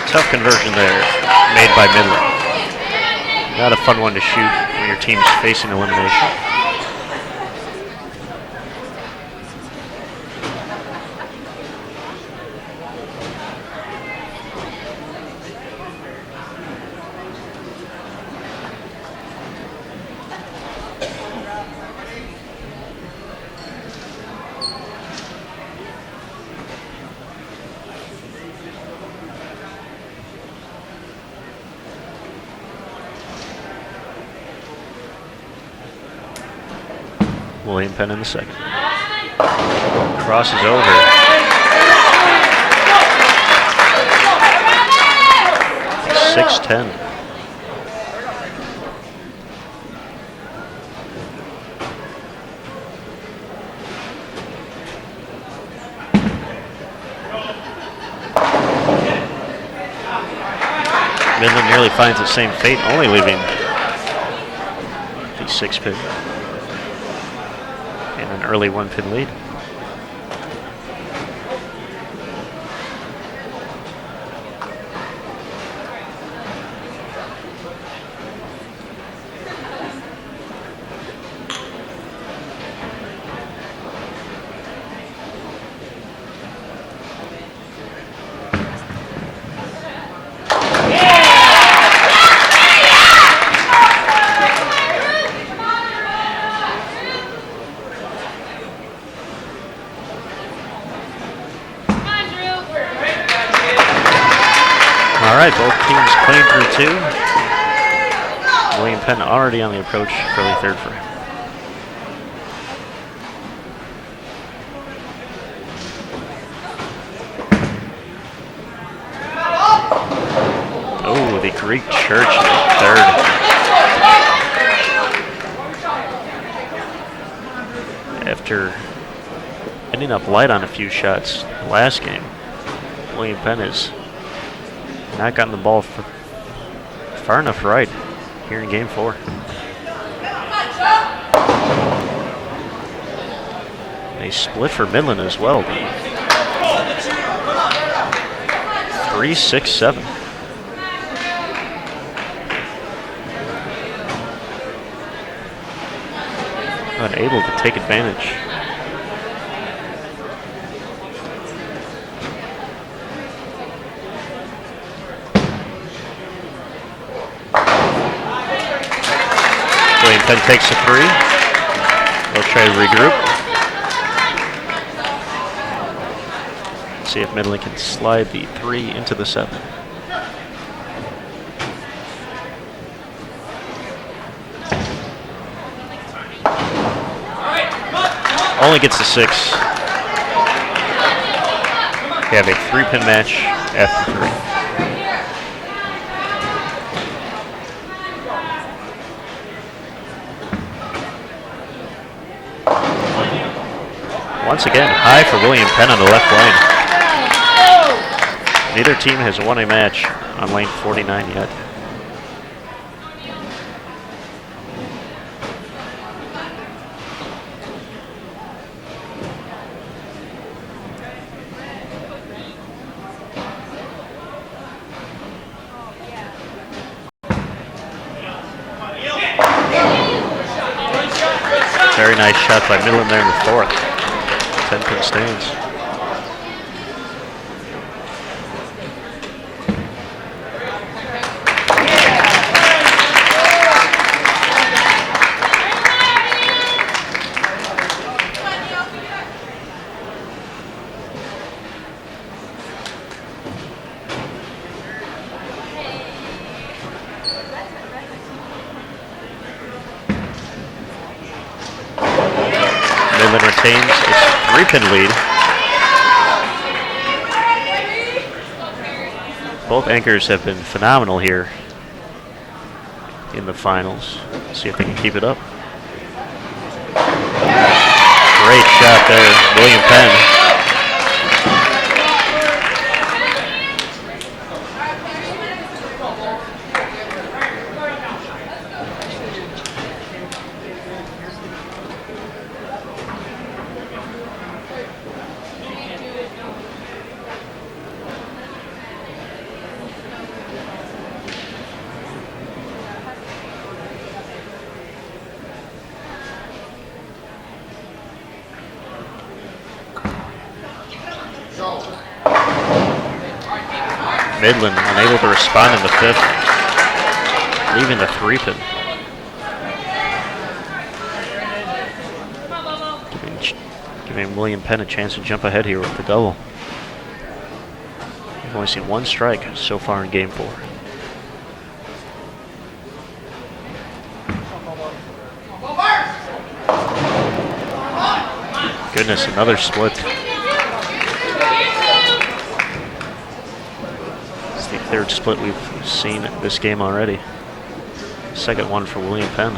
A: Tough conversion there, made by Midland. Not a fun one to shoot when your team's facing elimination. William Penn in the second. Crosses over. He's 6'10". Midland nearly finds the same fate, only leaving the 6 pin. An early 1-pin lead. All right, both teams clean through 2. William Penn already on the approach, early third for him. Oh, the Greek Church in third. After ending up light on a few shots last game, William Penn has not gotten the ball far enough right here in game 4. A split for Midland as well. 3-6-7. Unable to take advantage. William Penn takes a 3. They'll try to regroup. See if Midland can slide the 3 into the 7. Only gets the 6. They have a 3-pin match after 3. Once again, high for William Penn on the left lane. Neither team has won a match on lane 49 yet. Very nice shot by Midland there in the 4th. 10-pin stands. Midland retains its 3-pin lead. Both anchors have been phenomenal here in the finals. Let's see if they can keep it up. Great shot there, William Penn. Midland unable to respond in the 5th, leaving the 3-pin. Giving William Penn a chance to jump ahead here with the double. We've only seen 1 strike so far in Game 4. Goodness, another split. It's the 3rd split we've seen this game already. 2nd one for William Penn.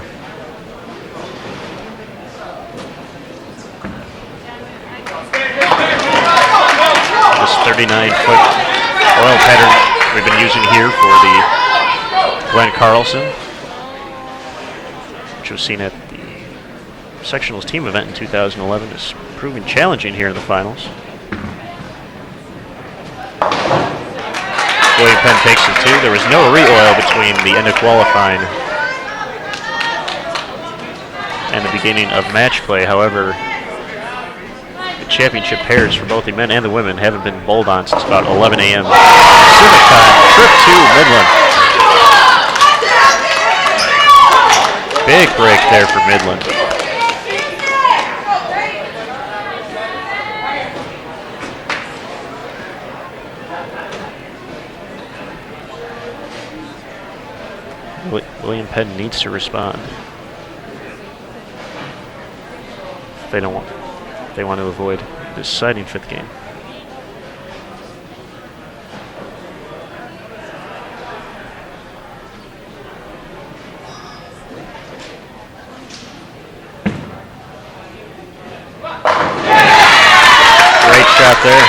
A: This 39-foot oil pattern we've been using here for the Glenn Carlson, which was seen at the sectionals team event in 2011, is proving challenging here in the finals. William Penn takes it 2. There was no re-oil between the end of qualifying and the beginning of match play. However, the championship pairs for both the men and the women haven't been bowled on since about 11 a.m. Pacific time. Trip 2, Midland. Big break there for Midland. William Penn needs to respond. They want to avoid this deciding 5th game. Great shot there.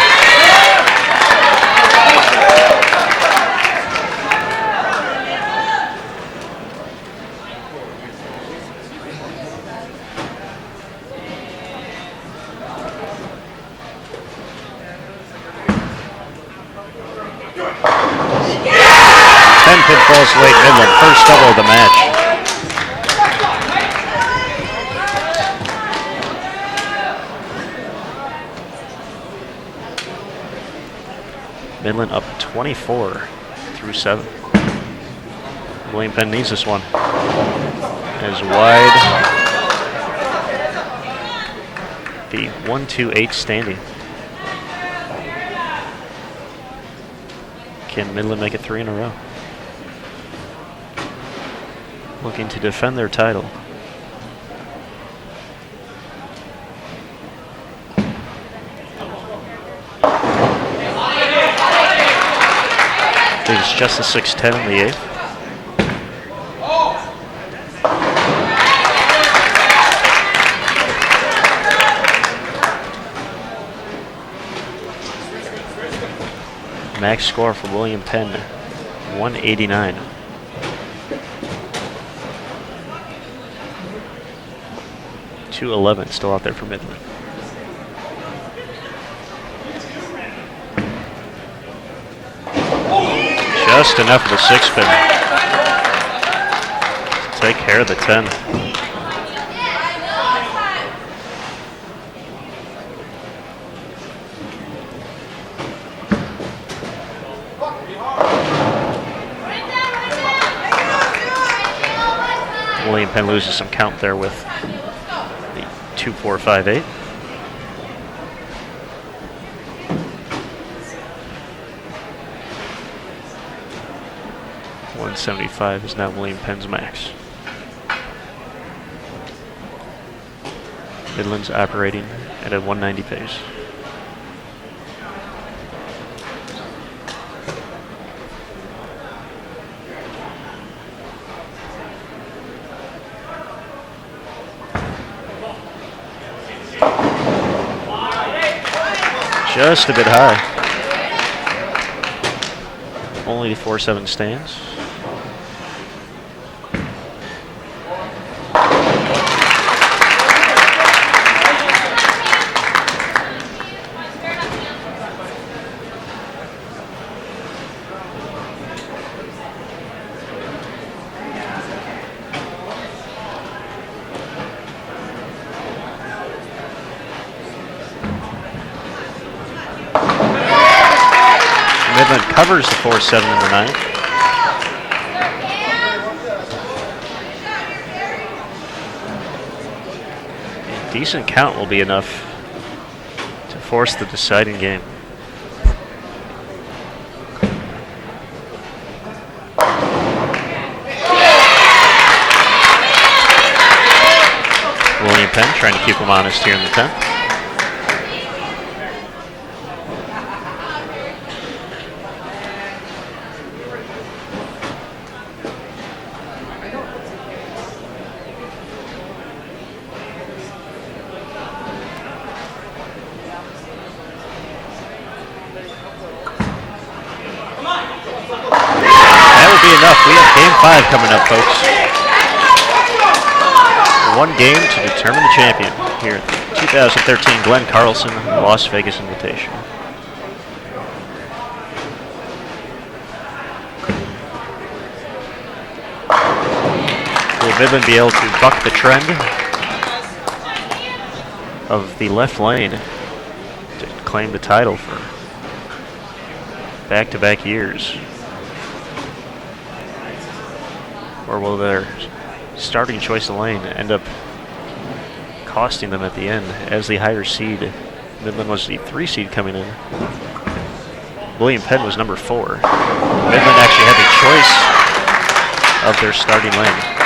A: Falls late Midland, first double of the match. Midland up 24 through 7. William Penn needs this one. As wide. The 1-2-8 standing. Can Midland make it 3 in a row? Looking to defend their title. It's just a 6-10 in the 8th. Max score for William Penn, 189. .211 still out there for Midland. Just enough of the 6-pin to take care of the 10. William Penn loses some count there with the 2-4-5-8. .175 is now William Penn's max. Midland's operating at a 190 pace. Just a bit high. Only 4-7 stands. Midland covers the 4-7 in the ninth. A decent count will be enough to force the deciding game. William Penn trying to keep him honest here in the 10th. We have game 5 coming up, folks. One game to determine the champion here at the 2013 Glenn Carlson Las Vegas Invitational. Will Midland be able to buck the trend of the left lane to claim the title for back-to-back years? Or will their starting choice of lane end up costing them at the end as the higher seed? Midland was the 3 seed coming in. William Penn was number 4. Midland actually had the choice of their starting lane.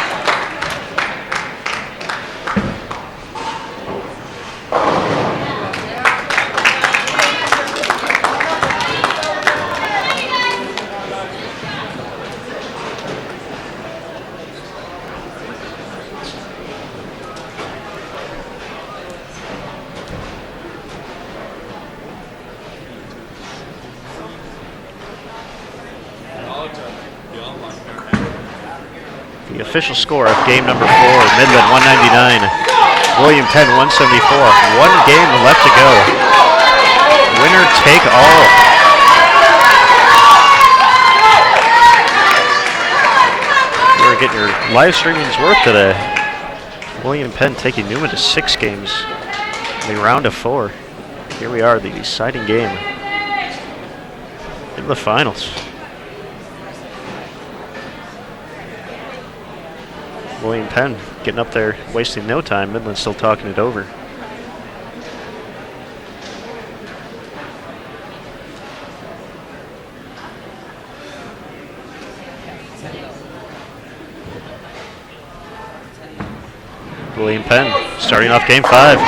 A: The official score of game number 4, Midland 199, William Penn 174. One game left to go. Winner take all. You're getting your live streaming's worth today. William Penn taking Newman to 6 games in the round of 4. Here we are, the deciding game in the finals. William Penn getting up there, wasting no time. Midland still talking it over. William Penn starting off game 5.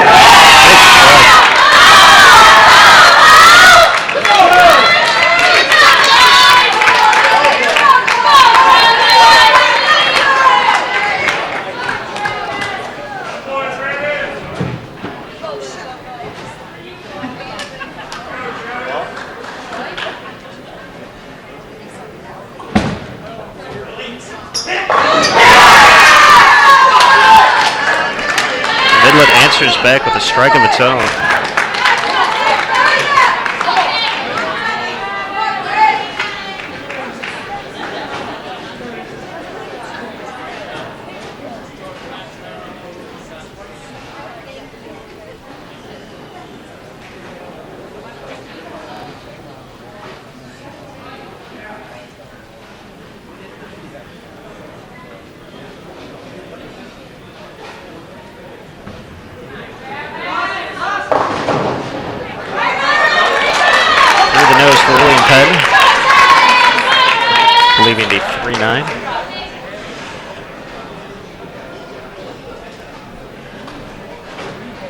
A: Midland answers back with a strike of its own. For William Penn, leaving the 3-9.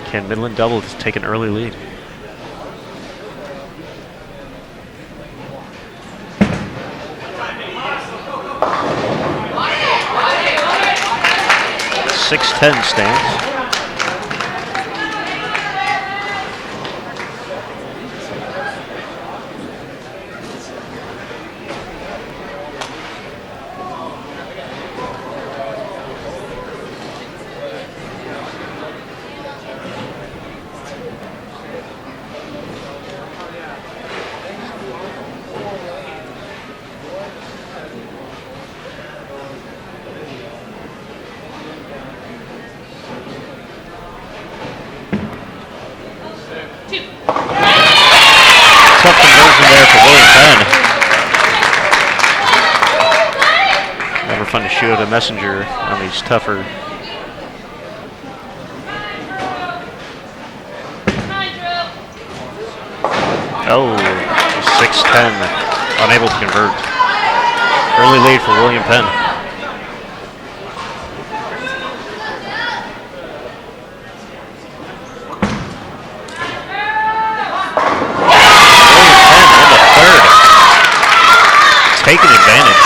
A: Can Midland double to take an early lead? .610 stands. Tough conversion there for William Penn. Never fun to shoot at a messenger on these tougher. Oh, 6-10, unable to convert. Early lead for William Penn. Taking advantage.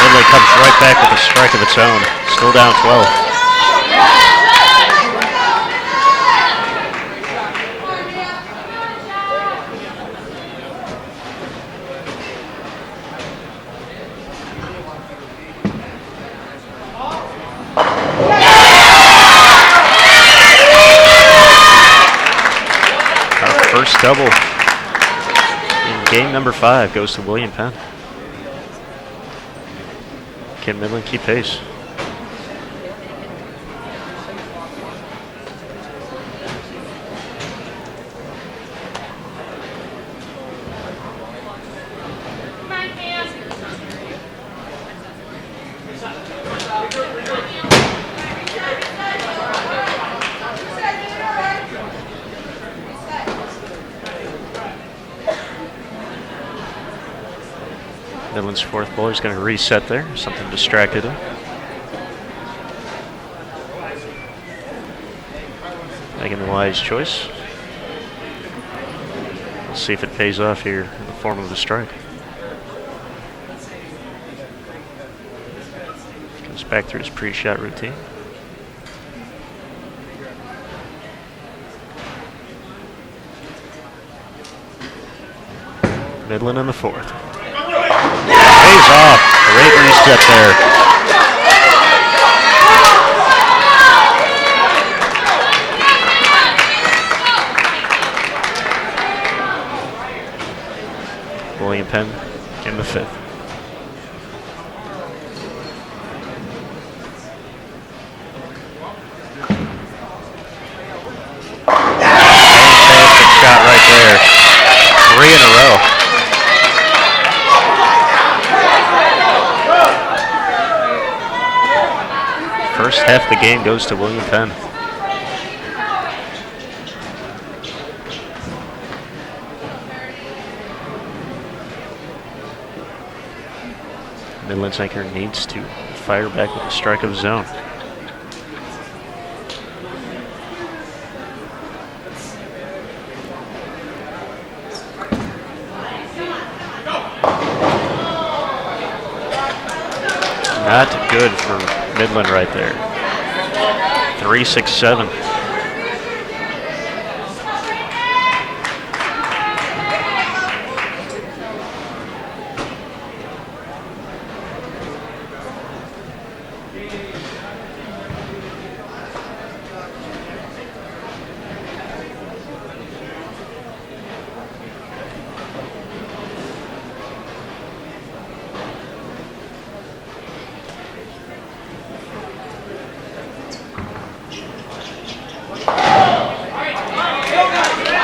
A: Midland comes right back with a strike of its own. Still down 12. First double in game number 5 goes to William Penn. Can Midland keep pace? Midland's fourth bowler is going to reset there. Something distracted him. Making the wise choice. We'll see if it pays off here in the form of a strike. Comes back through his pre-shot routine. Midland in the fourth. Pays off. Great reset there. William Penn in the fifth. Fantastic shot right there. 3 in a row. First half of the game goes to William Penn. Midland's anchor needs to fire back with a strike of his own. Not good for Midland right there. 3-6-7.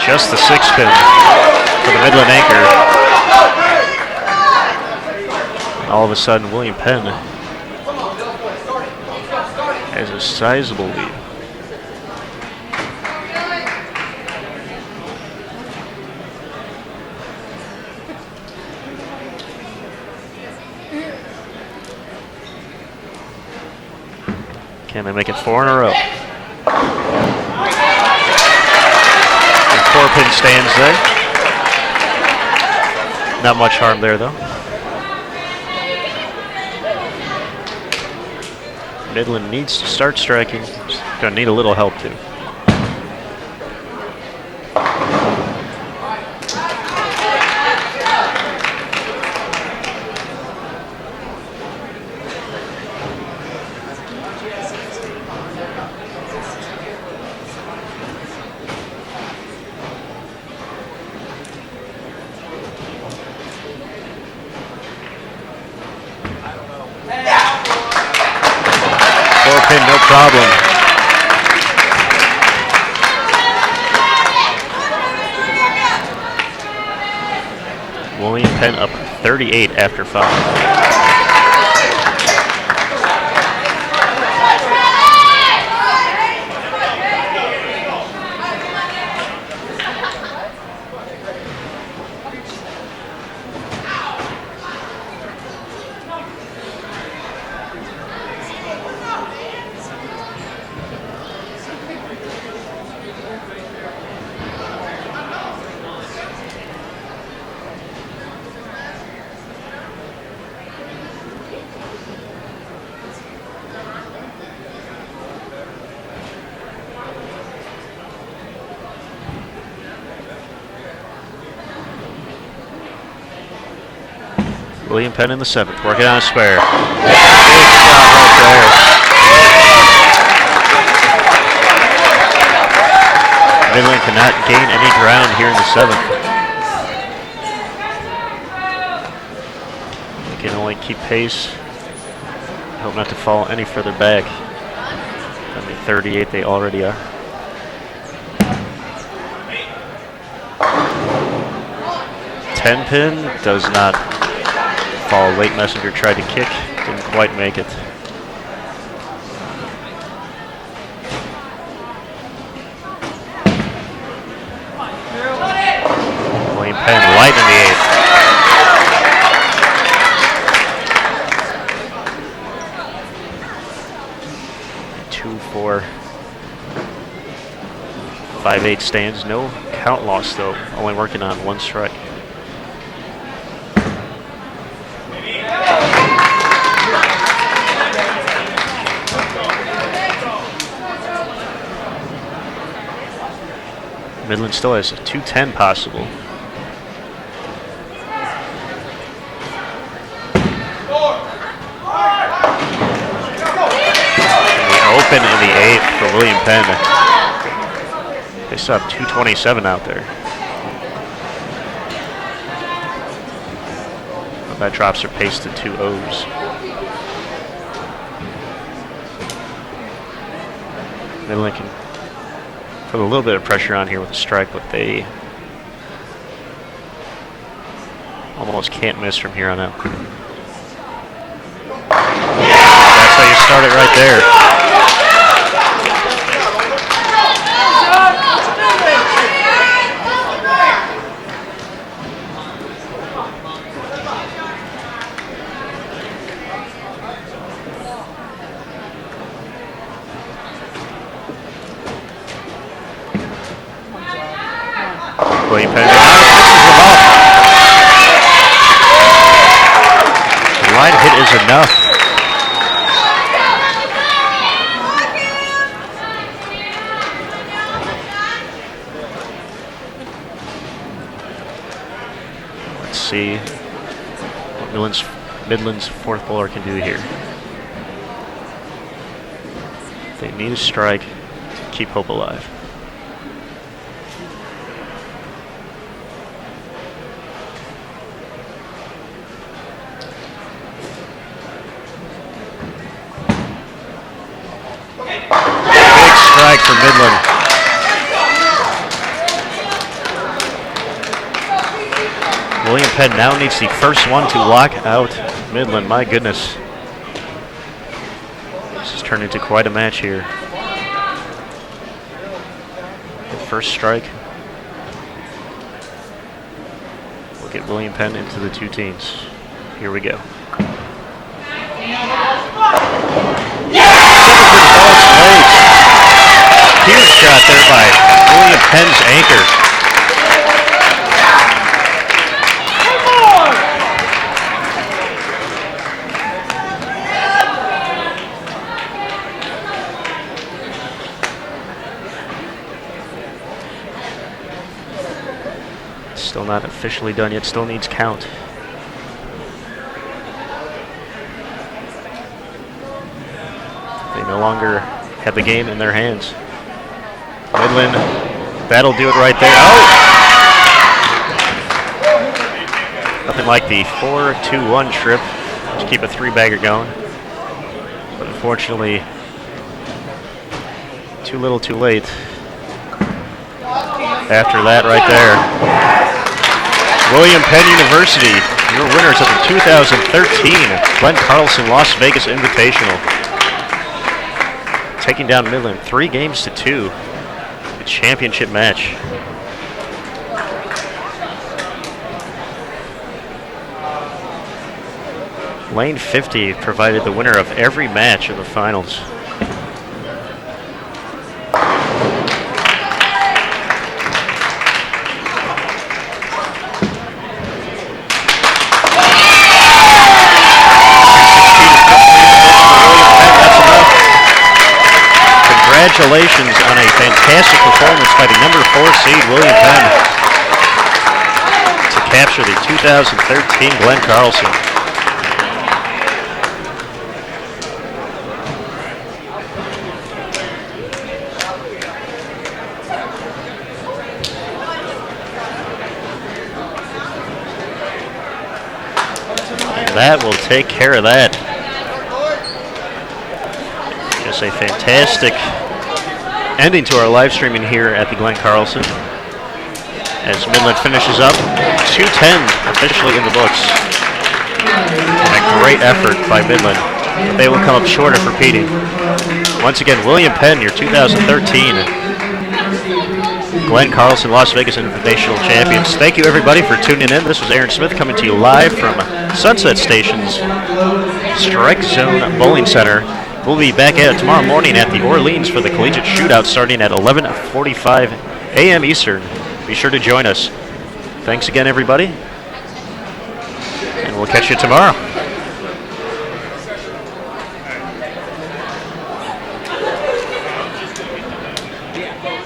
A: Just the 6-pin for the Midland anchor. All of a sudden, William Penn has a sizable lead. Can they make it 4 in a row? And 4-pin stands there. Not much harm there, though. Midland needs to start striking. Going to need a little help, too. No problem. William Penn up 38 after 5. William Penn in the 7th, working on a spare. Big shot right there. Midland cannot gain any ground here in the 7th. They can only keep pace. Hope not to fall any further back than the 38 they already are. Ten-pin does not fall. Late Messenger tried to kick, didn't quite make it. William Penn light in the 8th. Two, 4, 5-8 stands. No count loss though. Only working on 1 strike. Midland still has a 2-10 possible. And the open in the 8th for William Penn. They still have 2:27 out there. But that drops their pace to 2 O's. Midland can put a little bit of pressure on here with a strike, but they almost can't miss from here on out. That's how you start it right there. William Penn misses the ball. The line hit is enough. Let's see what Midland's 4th bowler can do here. They need a strike to keep hope alive. Strike for Midland. William Penn now needs the first one to lock out Midland. My goodness. This is turn into quite a match here. First strike. We'll get William Penn into the two teams. Here we go. Huge shot there by William Penn's anchor. Still not officially done yet, still needs count. They no longer have the game in their hands. Midland, that'll do it right there. Oh! Nothing like the 4-2-1 trip to keep a three-bagger going. But unfortunately, too little too late. After that right there. William Penn University, your winners of the 2013 Glenn Carlson Las Vegas Invitational. Taking down Midland 3-2. The championship match. Lane 50 provided the winner of every match of the finals. Congratulations on a fantastic performance by the number 4 seed, William Penn, to capture the 2013 Glenn Carlson. And that will take care of that. Just a fantastic ending to our live streaming here at the Glenn Carlson as Midland finishes up 210 officially in the books. And a great effort by Midland. They will come up short of repeating. Once again, William Penn, your 2013 Glenn Carlson Las Vegas Invitational champions. Thank you everybody for tuning in. This was Aaron Smith coming to you live from Sunset Station's Strike Zone Bowling Center. We'll be back at it tomorrow morning at the Orleans for the collegiate shootout starting at 11:45 a.m. Eastern. Be sure to join us. Thanks again, everybody, and we'll catch you tomorrow.
E: Yeah.